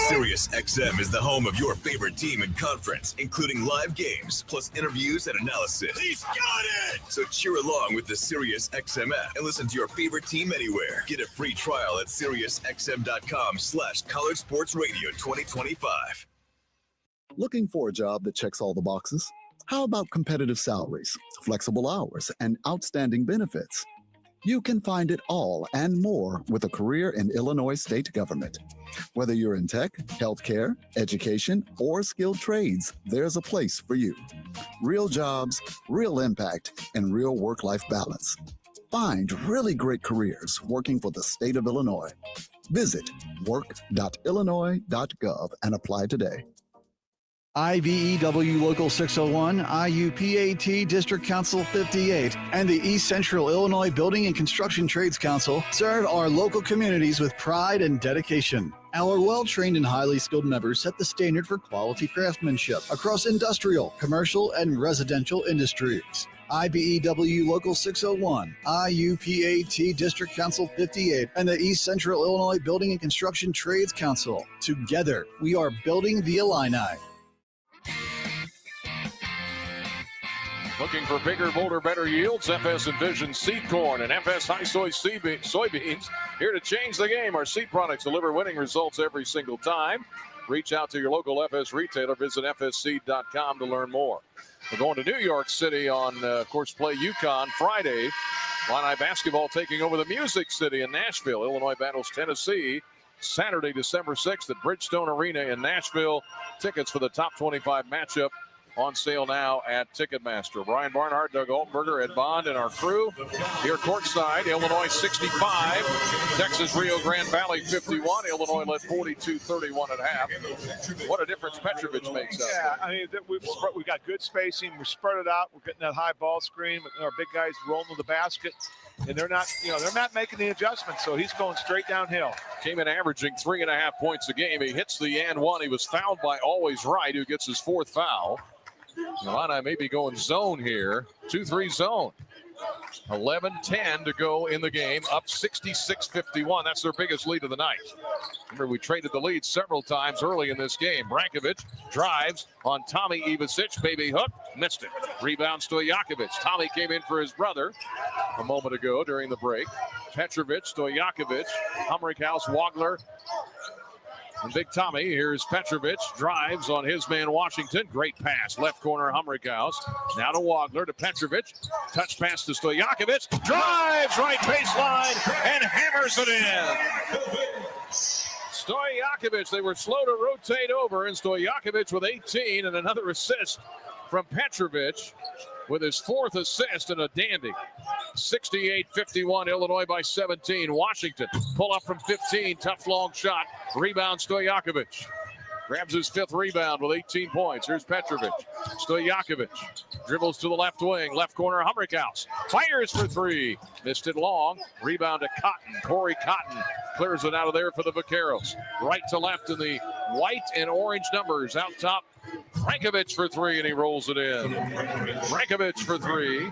Sirius XM is the home of your favorite team and conference, including live games, plus interviews and analysis. He's got it! So cheer along with the Sirius XM app and listen to your favorite team anywhere. Get a free trial at SiriusXM.com/College Sports Radio 2025. Looking for a job that checks all the boxes? How about competitive salaries, flexible hours, and outstanding benefits? You can find it all and more with a career in Illinois state government. Whether you're in tech, healthcare, education, or skilled trades, there's a place for you. Real jobs, real impact, and real work-life balance. Find really great careers working for the state of Illinois. Visit work.illinois.gov and apply today. IBEW Local 601, IUPAT District Council 58, and the East Central Illinois Building and Construction Trades Council serve our local communities with pride and dedication. Our well-trained and highly skilled members set the standard for quality craftsmanship across industrial, commercial, and residential industries. IBEW Local 601, IUPAT District Council 58, and the East Central Illinois Building and Construction Trades Council. Together, we are building the Illini. Looking for bigger, bolder, better yields? FS Envision Seed Corn and FS High Soy Soybeans here to change the game. Our seed products deliver winning results every single time. Reach out to your local FS retailer. Visit fsseed.com to learn more. We're going to New York City on, of course, play UConn Friday. Illini basketball taking over the Music City in Nashville. Illinois battles Tennessee Saturday, December 6th at Bridgestone Arena in Nashville. Tickets for the top 25 matchup on sale now at Ticketmaster. Brian Barnhart, Doug Altenberger, Ed Bond, and our crew here courtside. Illinois 65, Texas Rio Grande Valley 51. Illinois led 42-31 at half. What a difference Petrovic makes up. Yeah, I mean, we've got good spacing. We're spread it out. We're getting that high ball screen. Our big guys rolling to the basket, and they're not making the adjustments. So he's going straight downhill. Came in averaging 3.5 points a game. He hits the and one. He was fouled by Always Right, who gets his fourth foul. Illini may be going zone here. 2-3 zone. 11-10 to go in the game. Up 66-51. That's their biggest lead of the night. Remember, we traded the lead several times early in this game. Brankovic drives on Tommy Ivasic. Baby hook. Missed it. Rebounds to Stojakovic. Tommy came in for his brother a moment ago during the break. Petrovic, Stojakovic, Humrickhouse, Wagler, and Big Tommy. Here's Petrovic, drives on his man Washington. Great pass, left corner Humrickhouse. Now to Wagler, to Petrovic. Touch pass to Stojakovic. Drives right baseline and hammers it in. Stojakovic, they were slow to rotate over, and Stojakovic with 18 and another assist from Petrovic with his fourth assist and a dandy. 68-51, Illinois by 17. Washington pull up from 15, tough long shot. Rebound Stojakovic. Grabs his fifth rebound with 18 points. Here's Petrovic. Stojakovic dribbles to the left wing. Left corner, Humrickhouse. Fires for three. Missed it long. Rebound to Cotton. Corey Cotton clears it out of there for the Vaqueros. Right to left in the white and orange numbers. Out top, Brankovic for three, and he rolls it in. Brankovic for three.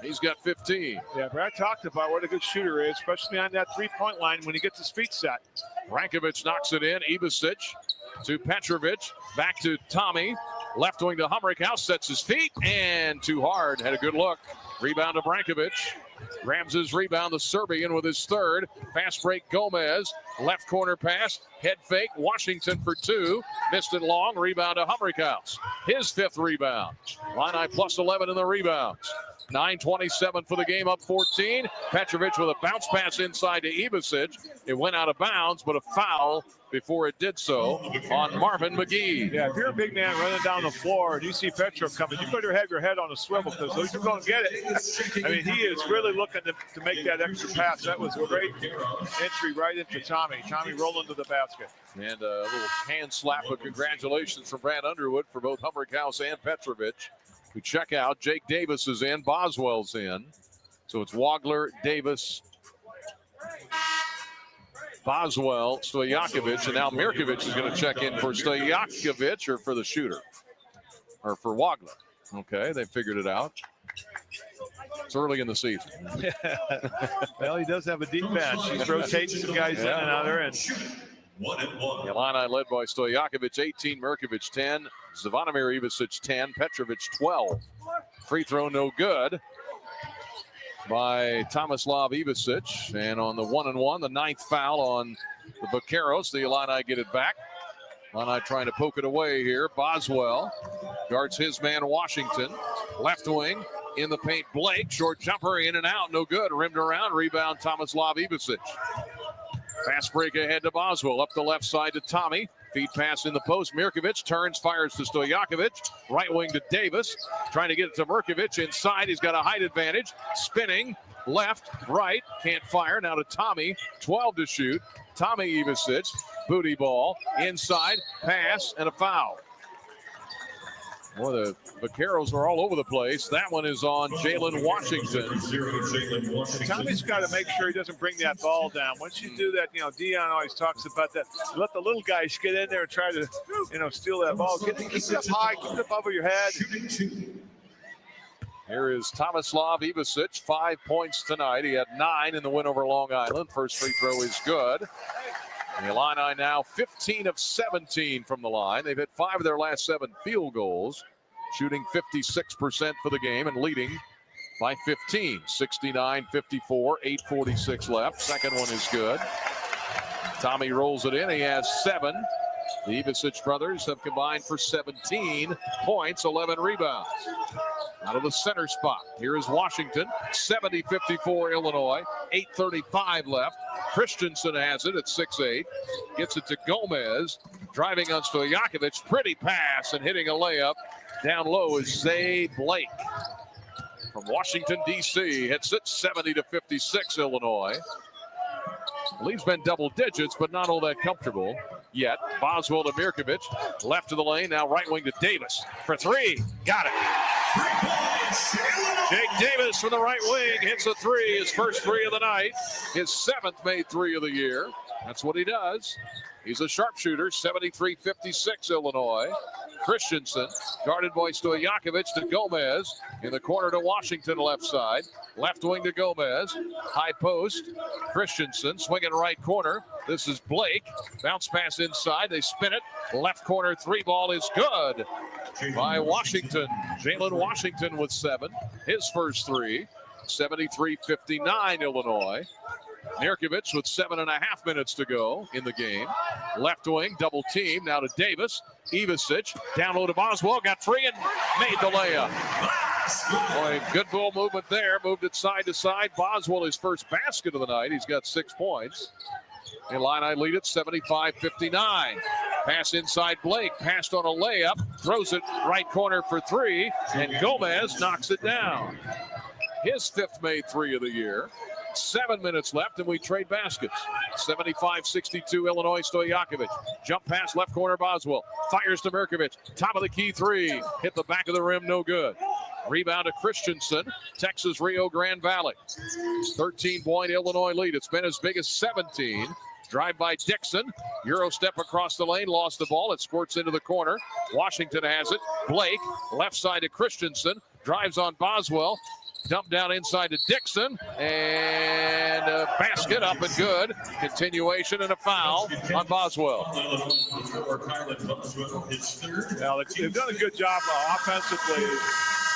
He's got 15. Yeah, Brad talked about what a good shooter is, especially on that three-point line when he gets his feet set. Brankovic knocks it in. Ivasic to Petrovic. Back to Tommy. Left wing to Humrickhouse. Sets his feet. And too hard. Had a good look. Rebound to Brankovic. Grabs his rebound. The Serbian with his third. Fast break Gomez. Left corner pass. Head fake. Washington for two. Missed it long. Rebound to Humrickhouse. His fifth rebound. Illini plus 11 in the rebounds. 9:27 for the game, up 14. Petrovic with a bounce pass inside to Ivasic. It went out of bounds, but a foul before it did so on Marvin McGee. Yeah, if you're a big man running down the floor and you see Petrov coming, you better have your head on a swivel because you're going to get it. I mean, he is really looking to make that extra pass. That was a great entry right into Tommy. Tommy rolling to the basket. And a little hand slap of congratulations from Brad Underwood for both Humrickhouse and Petrovic. We check out. Jake Davis is in. Boswell's in. So it's Wagler, Davis, Boswell, Stojakovic, and now Mirkovic is going to check in for Stojakovic or for the shooter. Or for Wagler. Okay, they figured it out. It's early in the season. Well, he does have a deep bench. He's rotating some guys in and out there. And the Illini led by Stojakovic, 18, Mirkovic, 10, Zvonimir Ivasic, 10, Petrovic, 12. Free throw no good by Tomislav Ivasic. And on the 1-and-1, the ninth foul on the Vaqueros. The Illini get it back. Illini trying to poke it away here. Boswell guards his man Washington. Left wing in the paint. Blake, short jumper, in and out, no good. Rimmed around, rebound Tomislav Ivasic. Fast break ahead to Boswell. Up the left side to Tommy. Feed pass in the post. Mirkovic turns, fires to Stojakovic. Right wing to Davis. Trying to get it to Mirkovic inside. He's got a height advantage. Spinning. left, right, can't fire. Now to Tommy, 12 to shoot. Tommy Ivasic, booty ball, inside, pass, and a foul. Boy, the Vaqueros are all over the place. That one is on Jalen Washington. And Tommy's got to make sure he doesn't bring that ball down. Once you do that, Dion always talks about that. Let the little guys get in there and try to, steal that ball. Keep it up high, keep it up over your head. Here is Tomislav Ivasic, 5 points tonight. He had 9 in the win over Long Island. First free throw is good. The Illini now 15 of 17 from the line. They've hit 5 of their last 7 field goals, shooting 56% for the game and leading by 15. 69-54, 8:46 left. Second one is good. Tommy rolls it in. He has 7. The Ivasic brothers have combined for 17 points, 11 rebounds. Out of the center spot, here is Washington, 70-54 Illinois, 8:35 left. Christensen has it at 6'8", gets it to Gomez, driving on Stojakovic, pretty pass, and hitting a layup. Down low is Zay Blake. From Washington, D.C., hits it 70-56 Illinois. Lead's been double digits, but not all that comfortable yet. Boswell to Mirkovic, left of the lane, now right wing to Davis for 3. Got it. Jake Davis from the right wing hits a 3, his first 3 of the night, his 7th made 3 of the year. That's what he does. He's a sharpshooter, 73-56 Illinois. Christensen, guarded by Stojakovic to Gomez. In the corner to Washington, left side. Left wing to Gomez. High post. Christensen, swinging right corner. This is Blake. Bounce pass inside. They spin it. Left corner 3 ball is good by Washington. Jalen Washington with 7. His first 3. 73-59 Illinois. Mirkovic with 7.5 minutes to go in the game. Left wing, double team. Now to Davis. Ivasic, down low to Boswell. Got free and made the layup. Boy, good ball movement there. Moved it side to side. Boswell, his first basket of the night. He's got 6 points. Illini lead it 75-59. Pass inside Blake. Passed on a layup. Throws it right corner for 3. And Gomez knocks it down. His 5th made 3 of the year. 7 minutes left, and we trade baskets. 75-62 Illinois. Stojakovic. Jump pass left corner. Boswell fires to Mirkovic. Top of the key 3. Hit the back of the rim. No good. Rebound to Christensen. Texas Rio Grande Valley. 13-point Illinois lead. It's been as big as 17. Drive by Dixon. Euro step across the lane. Lost the ball. It squirts into the corner. Washington has it. Blake. Left side to Christensen. Drives on Boswell. Dump down inside to Dixon, and a basket up and good. Continuation and a foul on Boswell. Now, they've done a good job offensively.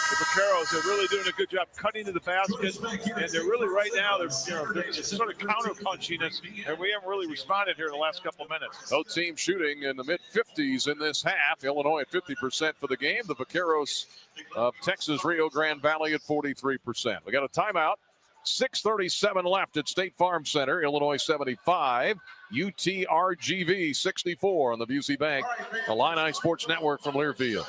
The Vaqueros are really doing a good job cutting to the basket, and they're really right now they're sort of counter-punching us, and we haven't really responded here in the last couple of minutes. Both teams shooting in the mid-50s in this half. Illinois at 50% for the game. The Vaqueros of Texas Rio Grande Valley at 43%. We got a timeout. 6:37 left at State Farm Center. Illinois 75, UT-RGV 64 on the Busey Bank Illini Sports Network from Learfield.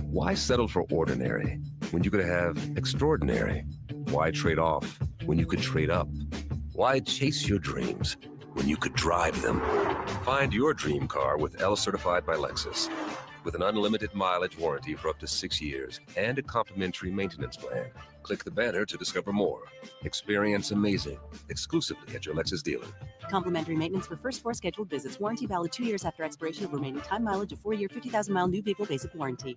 Why settle for ordinary when you could have extraordinary? Why trade off when you could trade up? Why chase your dreams when you could drive them? Find your dream car with L Certified by Lexus. With an unlimited mileage warranty for up to 6 years and a complimentary maintenance plan. Click the banner to discover more. Experience amazing exclusively at your Lexus dealer. Complimentary maintenance for first 4 scheduled visits. Warranty valid 2 years after expiration of remaining time mileage of 4-year, 50,000-mile new vehicle basic warranty.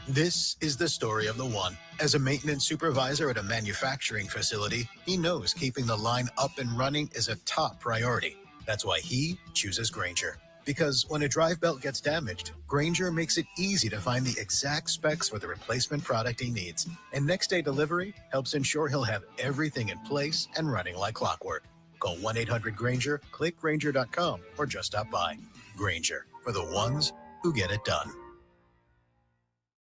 This is the story of the one. As a maintenance supervisor at a manufacturing facility, he knows keeping the line up and running is a top priority. That's why he chooses Grainger. Because when a drive belt gets damaged, Grainger makes it easy to find the exact specs for the replacement product he needs. And next day delivery helps ensure he'll have everything in place and running like clockwork. Call 1-800-GRAINGER, click Grainger.com, or just stop by. Grainger, for the ones who get it done.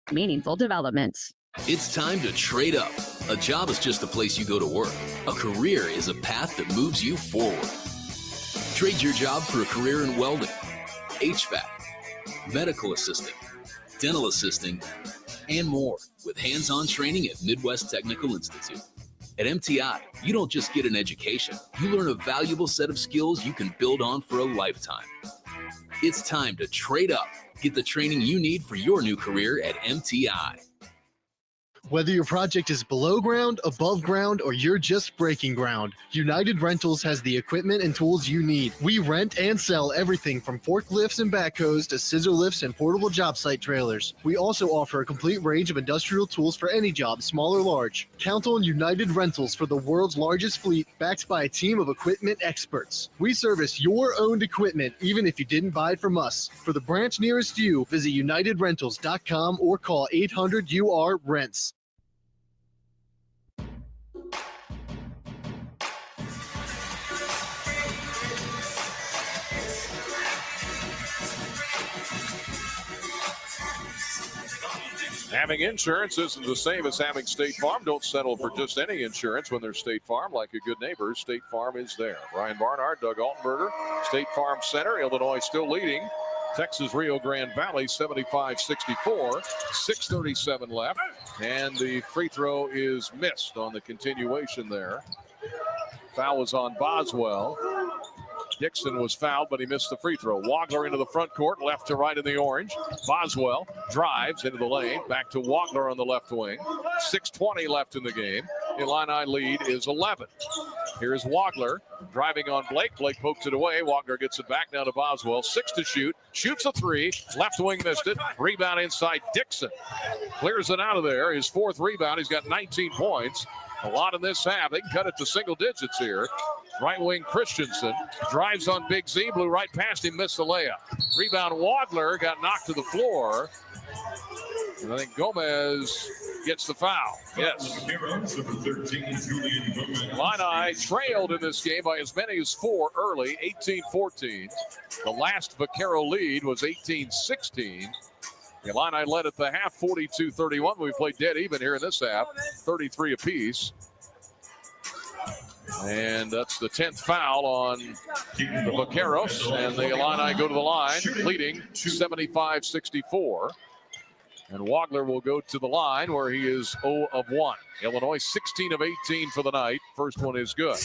Meaningful developments. It's time to trade up. A job is just a place you go to work. A career is a path that moves you forward. Trade your job for a career in welding, HVAC, medical assisting, dental assisting, and more with hands-on training at Midwest Technical Institute. At MTI, you don't just get an education, you learn a valuable set of skills you can build on for a lifetime. It's time to trade up. Get the training you need for your new career at MTI. Whether your project is below ground, above ground, or you're just breaking ground, United Rentals has the equipment and tools you need. We rent and sell everything from forklifts and backhoes to scissor lifts and portable job site trailers. We also offer a complete range of industrial tools for any job, small or large. Count on United Rentals for the world's largest fleet, backed by a team of equipment experts. We service your owned equipment, even if you didn't buy it from us. For the branch nearest you, visit UnitedRentals.com or call 800-UR-RENTS. Having insurance isn't the same as having State Farm. Don't settle for just any insurance when there's State Farm. Like a good neighbor, State Farm is there. Brian Barnhart, Doug Altenberger, State Farm Center. Illinois still leading. Texas Rio Grande Valley 75-64. 6:37 left. And the free throw is missed on the continuation there. Foul was on Boswell. Dixon was fouled, but he missed the free throw. Wagler into the front court, left to right in the orange. Boswell drives into the lane, back to Wagler on the left wing. 6:20 left in the game. The Illini lead is 11. Here's Wagler driving on Blake. Blake pokes it away. Wagler gets it back now to Boswell. 6 to shoot. Shoots a three. Left wing missed it. Rebound inside Dixon. Clears it out of there. His fourth rebound. He's got 19 points. A lot in this half. They can cut it to single digits here. Right wing Christensen drives on Big Z, blew right past him, missed the layup. Rebound Wagler got knocked to the floor. And I think Gomez gets the foul. Yes. Illini trailed in this game by as many as 4 early, 18-14. The last Vaquero lead was 18-16. The Illini led at the half, 42-31. We played dead even here in this half, 33 apiece. And that's the 10th foul on the Vaqueros. And the Illini go to the line, leading 75-64. And Wagler will go to the line where he is 0 of 1. Illinois 16 of 18 for the night. First one is good.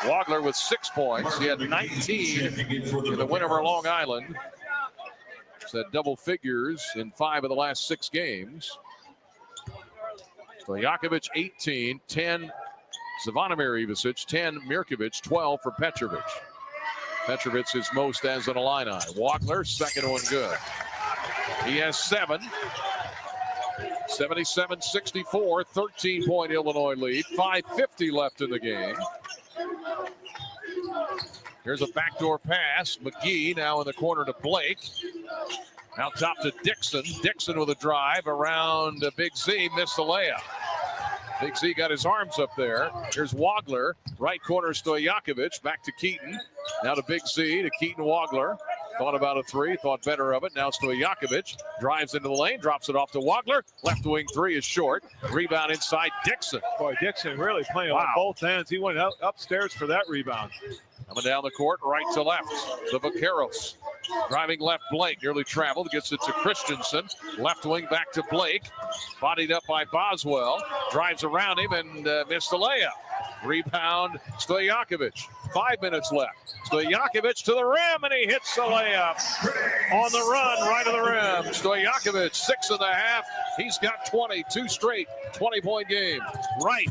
Wagler with 6 points. He had 19 in the win over Long Island. He's had double figures in 5 of the last 6 games. Stojakovic 18, 10 Zvonimir Ivicic, 10 Mirkovic, 12 for Petrovic. Petrovic is most as an Illini. Wagler, second one good. He has 7. 77-64, 13-point Illinois lead. 5:50 left in the game. Here's a backdoor pass. McGee now in the corner to Blake. Out top to Dixon. Dixon with a drive around Big Z. Missed the layup. Big Z got his arms up there. Here's Wagler. Right corner Stojakovic. Back to Keaton. Now to Big Z, to Keaton Wagler. Thought about a three. Thought better of it. Now Stojakovic drives into the lane. Drops it off to Wagler. Left wing three is short. Rebound inside Dixon. Boy, Dixon really playing on both ends. He went upstairs for that rebound. Coming down the court, right to left. The Vaqueros. Driving left, Blake nearly traveled. Gets it to Christensen. Left wing back to Blake. Bodied up by Boswell. Drives around him and missed the layup. Rebound, Stojakovic. 5 minutes left. Stojakovic to the rim, and he hits the layup. On the run, right of the rim. Stojakovic, 6.5. He's got 20, 2 straight, 20-point game. Right.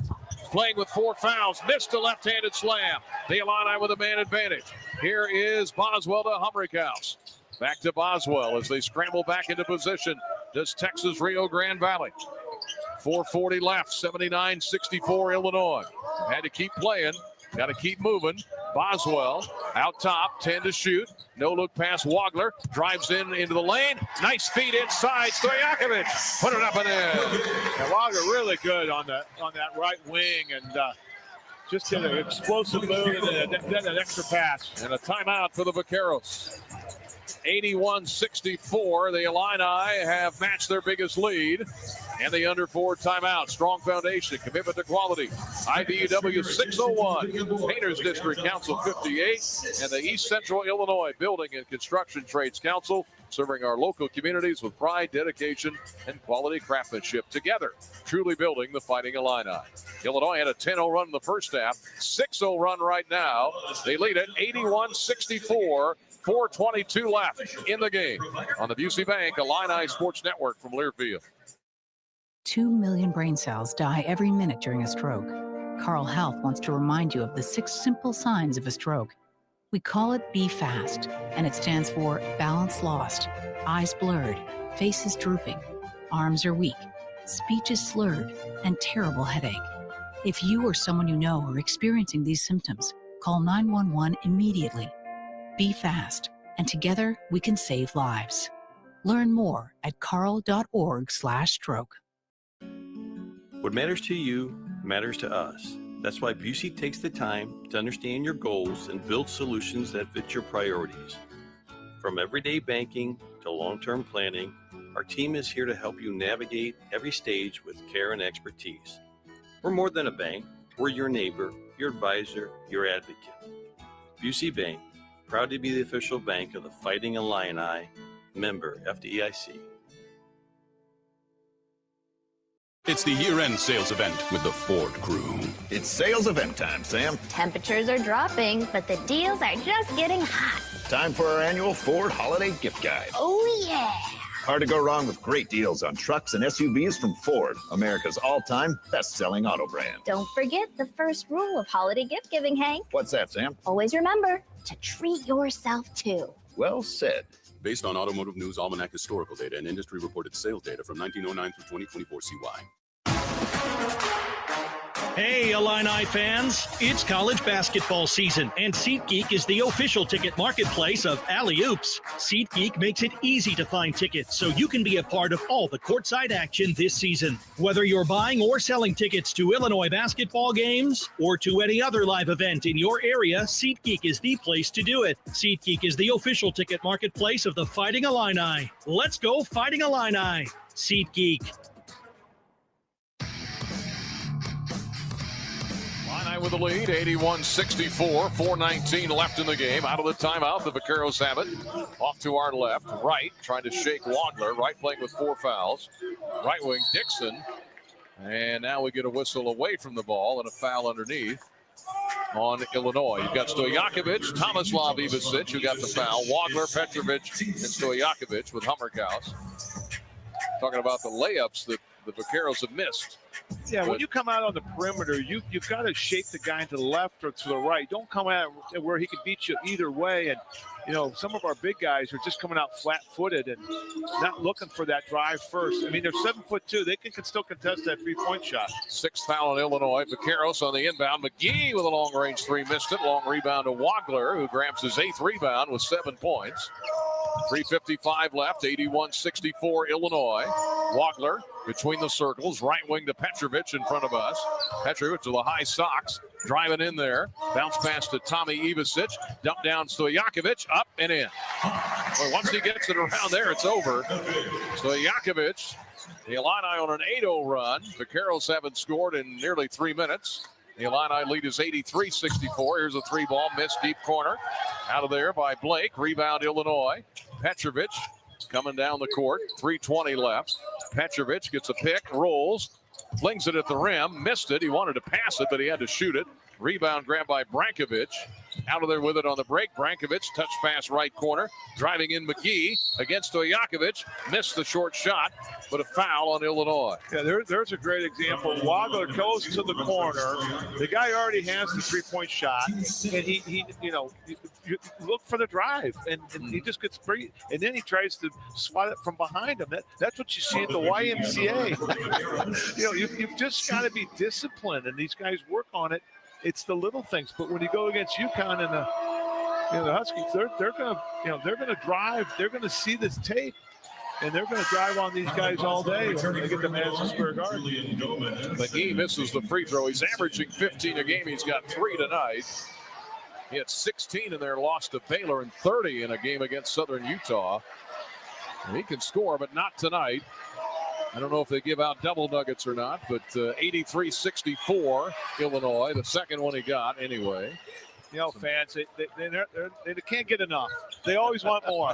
Playing with 4 fouls, missed a left-handed slam. The Illini with a man advantage. Here is Boswell to Humrichhouse. Back to Boswell as they scramble back into position. Does Texas Rio Grande Valley. 4:40 left, 79-64 Illinois. Had to keep playing, got to keep moving. Boswell out top, 10 to shoot. No look pass Wagler, drives into the lane. Nice feed inside, Stojakovic. Put it up and in. Yeah, Wagler really good on that right wing and just did an explosive move and then an extra pass. And a timeout for the Vaqueros. 81-64. The Illini have matched their biggest lead. And the under 4 timeout. Strong foundation, commitment to quality. IBEW 601, Painters District Council 58, and the East Central Illinois Building and Construction Trades Council, serving our local communities with pride, dedication, and quality craftsmanship. Together, truly building the Fighting Illini. Illinois had a 10-0 run in the first half, 6-0 run right now. They lead it 81-64. 4:22 left in the game on the Busey Bank Illini Sports Network from Learfield. 2 million brain cells die every minute during a stroke. Carle Health wants to remind you of the 6 simple signs of a stroke. We call it Be Fast, and it stands for balance lost, eyes blurred, faces drooping, arms are weak, speech is slurred, and terrible headache. If you or someone you know are experiencing these symptoms, call 911 immediately. Be fast, and together we can save lives. Learn more at carle.org/stroke. What matters to you matters to us. That's why Busey takes the time to understand your goals and build solutions that fit your priorities. From everyday banking to long-term planning, our team is here to help you navigate every stage with care and expertise. We're more than a bank. We're your neighbor, your advisor, your advocate. Busey Bank, proud to be the official bank of the Fighting Illini, member FDIC. It's the year-end sales event with the Ford crew. It's sales event time, Sam. Temperatures are dropping, but the deals are just getting hot. Time for our annual Ford Holiday Gift Guide. Oh, yeah. Hard to go wrong with great deals on trucks and SUVs from Ford, America's all-time best-selling auto brand. Don't forget the first rule of holiday gift giving, Hank. What's that, Sam? Always remember to treat yourself, too. Well said. Based on Automotive News Almanac historical data and industry reported sales data from 1909 through 2024 CY. Hey, Illini fans, it's college basketball season, and SeatGeek is the official ticket marketplace of Alley Oops. SeatGeek makes it easy to find tickets so you can be a part of all the courtside action this season. Whether you're buying or selling tickets to Illinois basketball games or to any other live event in your area, SeatGeek is the place to do it. SeatGeek is the official ticket marketplace of the Fighting Illini. Let's go Fighting Illini. SeatGeek. With the lead, 81-64, 4:19 left in the game. Out of the timeout, the Vaqueros have it. Off to our left, right, trying to shake Wadler. Right playing with 4 fouls. Right wing, Dixon. And now we get a whistle away from the ball and a foul underneath on Illinois. You've got Stojakovic, Tomislav Ivasic, who got the foul. Wadler, Petrovic, and Stojakovic with Hummerkaus. Talking about the layups that the Vaqueros have missed. Yeah, when you come out on the perimeter, you've got to shape the guy to the left or to the right. Don't come out where he can beat you either way. And, you know, some of our big guys are just coming out flat-footed and not looking for that drive first. I mean, they're 7'2". They can still contest that three-point shot. 6th foul on Illinois. Vaqueros on the inbound. McGee with a long-range 3, missed it. Long rebound to Wadler, who grabs his 8th rebound with 7 points. 3:55 left, 81-64 Illinois. Wadler between the circles, right wing to Petrovic in front of us. Petrovic to the high socks, driving in there. Bounce pass to Tommy Ivasic. Dump down Stojakovic, up and in. Boy, once he gets it around there, it's over. Stojakovic, the Illini on an 8-0 run. Vaqueros haven't scored in nearly 3 minutes. The Illini lead is 83-64. Here's a 3-ball, missed deep corner. Out of there by Blake. Rebound Illinois. Petrovic coming down the court. 3:20 left. Petrovic gets a pick, rolls, flings it at the rim, missed it. He wanted to pass it, but he had to shoot it. Rebound grabbed by Brankovic. Out of there with it on the break. Brankovic, touch pass right corner. Driving in McGee against Stojakovic. Missed the short shot, but a foul on Illinois. Yeah, there's a great example. Wadler goes to the corner. The guy already has the three-point shot, and he you look for the drive, and he just gets free, and then he tries to swat it from behind him. That's what you see at the YMCA. You've just got to be disciplined, and these guys work on it. It's the little things, but when you go against UConn and the Huskies, they're gonna drive. They're gonna see this tape, and they're gonna drive on these guys all day. They're gonna get the Madison Square Garden. McGee misses the free throw. He's averaging 15 a game. He's got 3 tonight. He had 16 in their loss to Baylor and 30 in a game against Southern Utah. And he can score, but not tonight. I don't know if they give out double nuggets or not, but 83-64 Illinois, the second one he got anyway. You know, fans, they can't get enough. They always want more.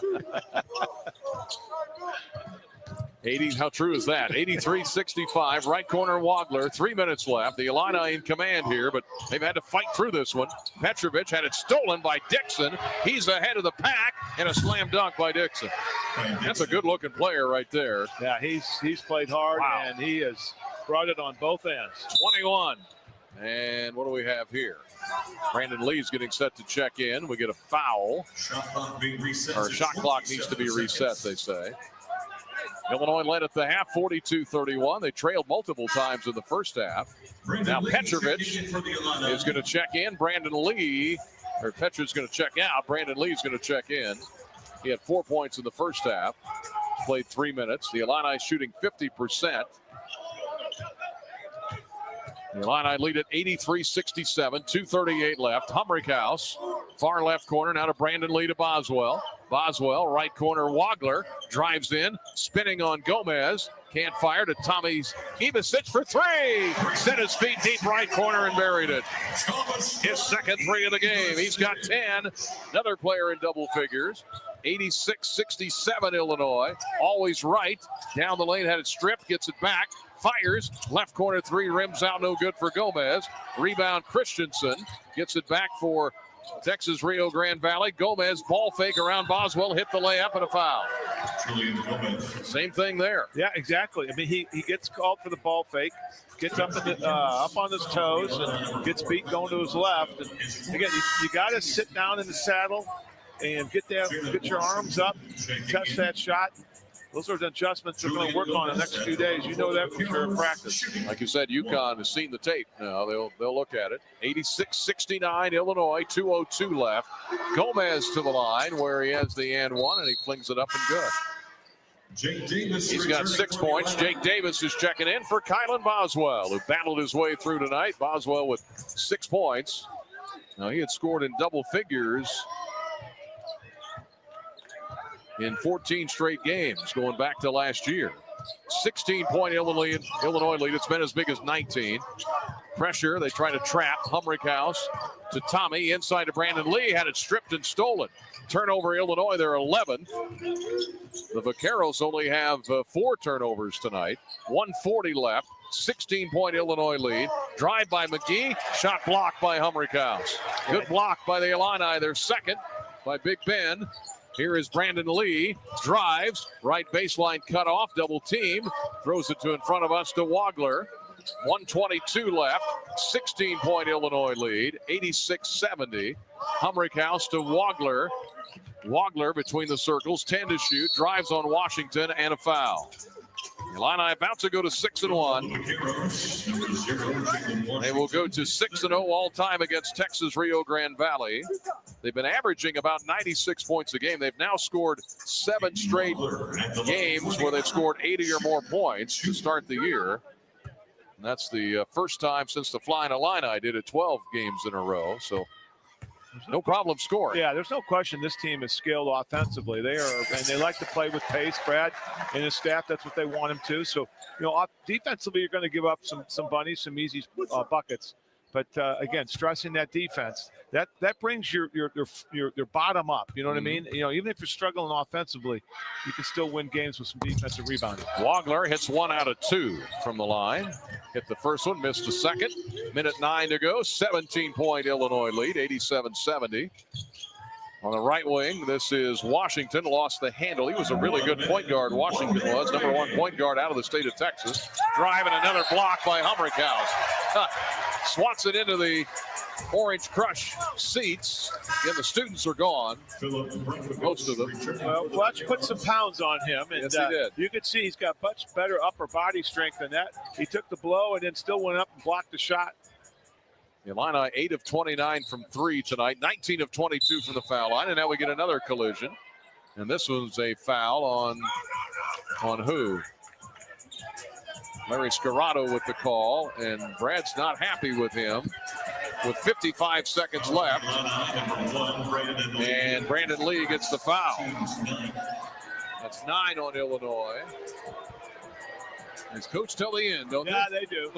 80, how true is that? 83-65, right corner Wagler, 3 minutes left. The Illini in command here, but they've had to fight through this one. Petrovic had it stolen by Dixon. He's ahead of the pack, and a slam dunk by Dixon. That's a good-looking player right there. Yeah, he's played hard, and he has brought it on both ends. 21. And what do we have here? Brandon Lee's getting set to check in. We get a foul. Shot clock needs to be reset, they say. Illinois led at the half, 42-31. They trailed multiple times in the first half. Now Petrovic is going to check in. Brandon Lee, or Petrovic's going to check out. Brandon Lee's going to check in. He had 4 points in the first half. Played 3 minutes. The Illini shooting 50%. The Illini lead at 83-67, 2:38 left. Humrickhouse, far left corner, now to Brandon Lee to Boswell. Boswell, right corner, Wagler, drives in, spinning on Gomez. Can't fire to Tommy Ivasic for three. Set his feet deep right corner and buried it. His second three of the game. He's got 10. Another player in double figures. 86-67 Illinois. Always right. Down the lane, had it stripped, gets it back. Fires, left corner three, rims out, no good for Gomez. Rebound Christensen, gets it back for Texas Rio Grande Valley. Gomez, ball fake around Boswell, hit the layup and a foul. Same thing there. Yeah, exactly. I mean, he gets called for the ball fake, gets up on his toes, and gets beat going to his left. And again, you got to sit down in the saddle and get your arms up, test that shot. Those are the adjustments they're going to work on the next few days. You know that for sure in practice. Like you said, UConn has seen the tape. Now they'll look at it. 86-69 Illinois, 2:02 left. Gomez to the line where he has the and one, and he flings it up and good. He's got 6 points. Jake Davis is checking in for Kylan Boswell, who battled his way through tonight. Boswell with 6 points. Now he had scored in double figures in 14 straight games going back to last year. 16-point Illinois lead. It's been as big as 19. Pressure, they try to trap. Humrickhouse to Tommy, inside to Brandon Lee, had it stripped and stolen. Turnover Illinois, they're 11th. The Vaqueros only have 4 turnovers tonight. 1:40 left. 16-point Illinois lead. Drive by McGee, shot blocked by Humrickhouse. Good block by the Illini, their second by Big Ben. Here is Brandon Lee, drives, right baseline cut off, double team, throws it to in front of us to Wagler. 1:22 left, 16-point Illinois lead, 86-70. Humrickhouse to Wagler. Wagler between the circles, 10 to shoot, drives on Washington, and a foul. Illini about to go to 6-1. They will go to 6-0 all time against Texas Rio Grande Valley. They've been averaging about 96 points a game. They've now scored 7 straight games where they've scored 80 or more points to start the year. And that's the first time since the Flying Illini did it 12 games in a row. So no problem scoring. Yeah, there's no question this team is skilled offensively. They are, and they like to play with pace. Brad and his staff, that's what they want him to. So, defensively, you're going to give up some bunnies, some easy buckets. But again, stressing that defense, that brings your bottom up. You know what I mean? Even if you're struggling offensively, you can still win games with some defensive rebounding. Wagler hits 1 out of 2 from the line. Hit the first one, missed the second. Minute 9 to go. 17-point Illinois lead, 87-70. On the right wing, this is Washington. Lost the handle. He was a really good point guard. Washington was number 1 point guard out of the state of Texas. Driving another block by Humrickhouse. Swats it into the Orange Crush seats. Again, the students are gone. Most of them. Well, Fletch put some pounds on him. And, yes, he did. You can see he's got much better upper body strength than that. He took the blow and then still went up and blocked the shot. Illini 8 of 29 from 3 tonight, 19 of 22 from the foul line, and now we get another collision. And this one's a foul on who? Larry Scarrato with the call, and Brad's not happy with him. with 55 seconds left. And Brandon Lee gets the foul. That's 9 on Illinois. He's coached till the end, don't they do.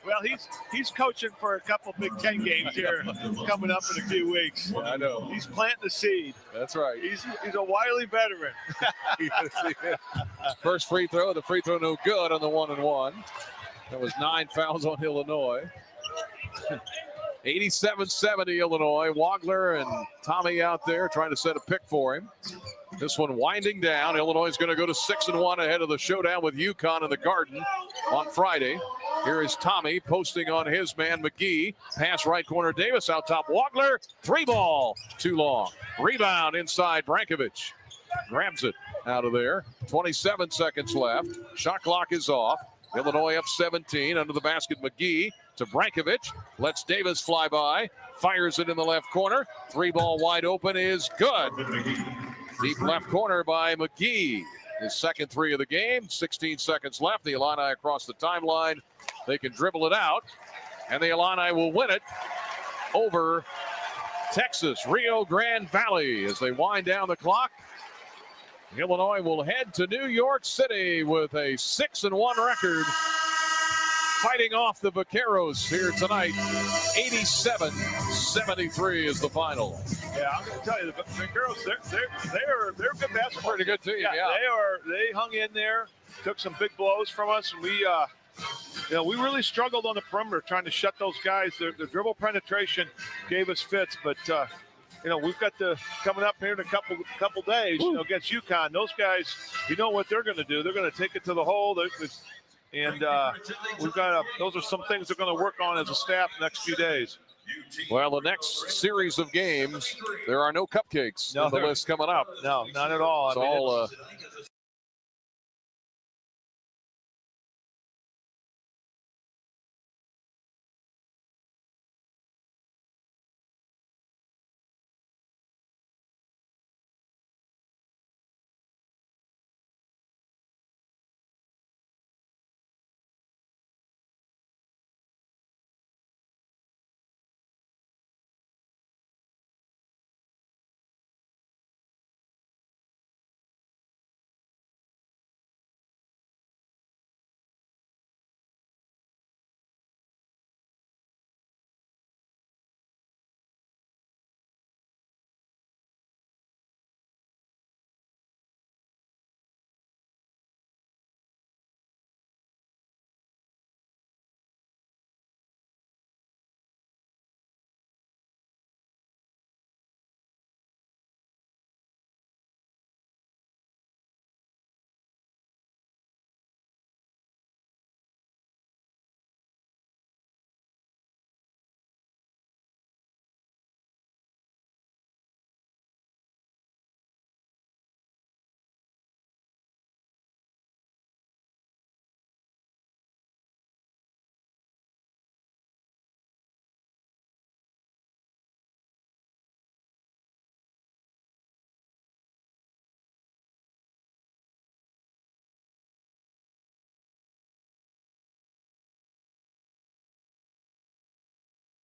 Well, he's coaching for a couple Big Ten games here coming up in a few weeks. I know. He's planting the seed. That's right. He's a wily veteran. First free throw, the free throw no good on the 1-and-1. That was 9 fouls on Illinois. 87-70 Illinois. Wagler and Tommy out there trying to set a pick for him. This one winding down. Illinois is going to go to 6-1 ahead of the showdown with UConn in the Garden on Friday. Here is Tommy posting on his man McGee. Pass right corner Davis out top. Wagler, 3-ball, too long. Rebound inside Brankovic. Grabs it out of there. 27 seconds left. Shot clock is off. Illinois up 17 under the basket. McGee to Brankovic. Lets Davis fly by. Fires it in the left corner. 3-ball wide open is good. Deep left corner by McGee. His second 3 of the game. 16 seconds left. The Illini across the timeline. They can dribble it out. And the Illini will win it over Texas. Rio Grande Valley as they wind down the clock. Illinois will head to New York City with a 6-1 record. Fighting off the Vaqueros here tonight. 87-73 is the final. Yeah, I'm going to tell you, the Vaqueros, they're a good basketball. Pretty good team, yeah. They hung in there, took some big blows from us, and we really struggled on the perimeter trying to shut those guys. The dribble penetration gave us fits, but we've got coming up here in a couple days, against UConn. Those guys, what they're going to do. They're going to take it to the hole. And we've got those are some things they're going to work on as a staff next few days. Well, the next series of games, there are no cupcakes on the list coming up. No, not at all. It's all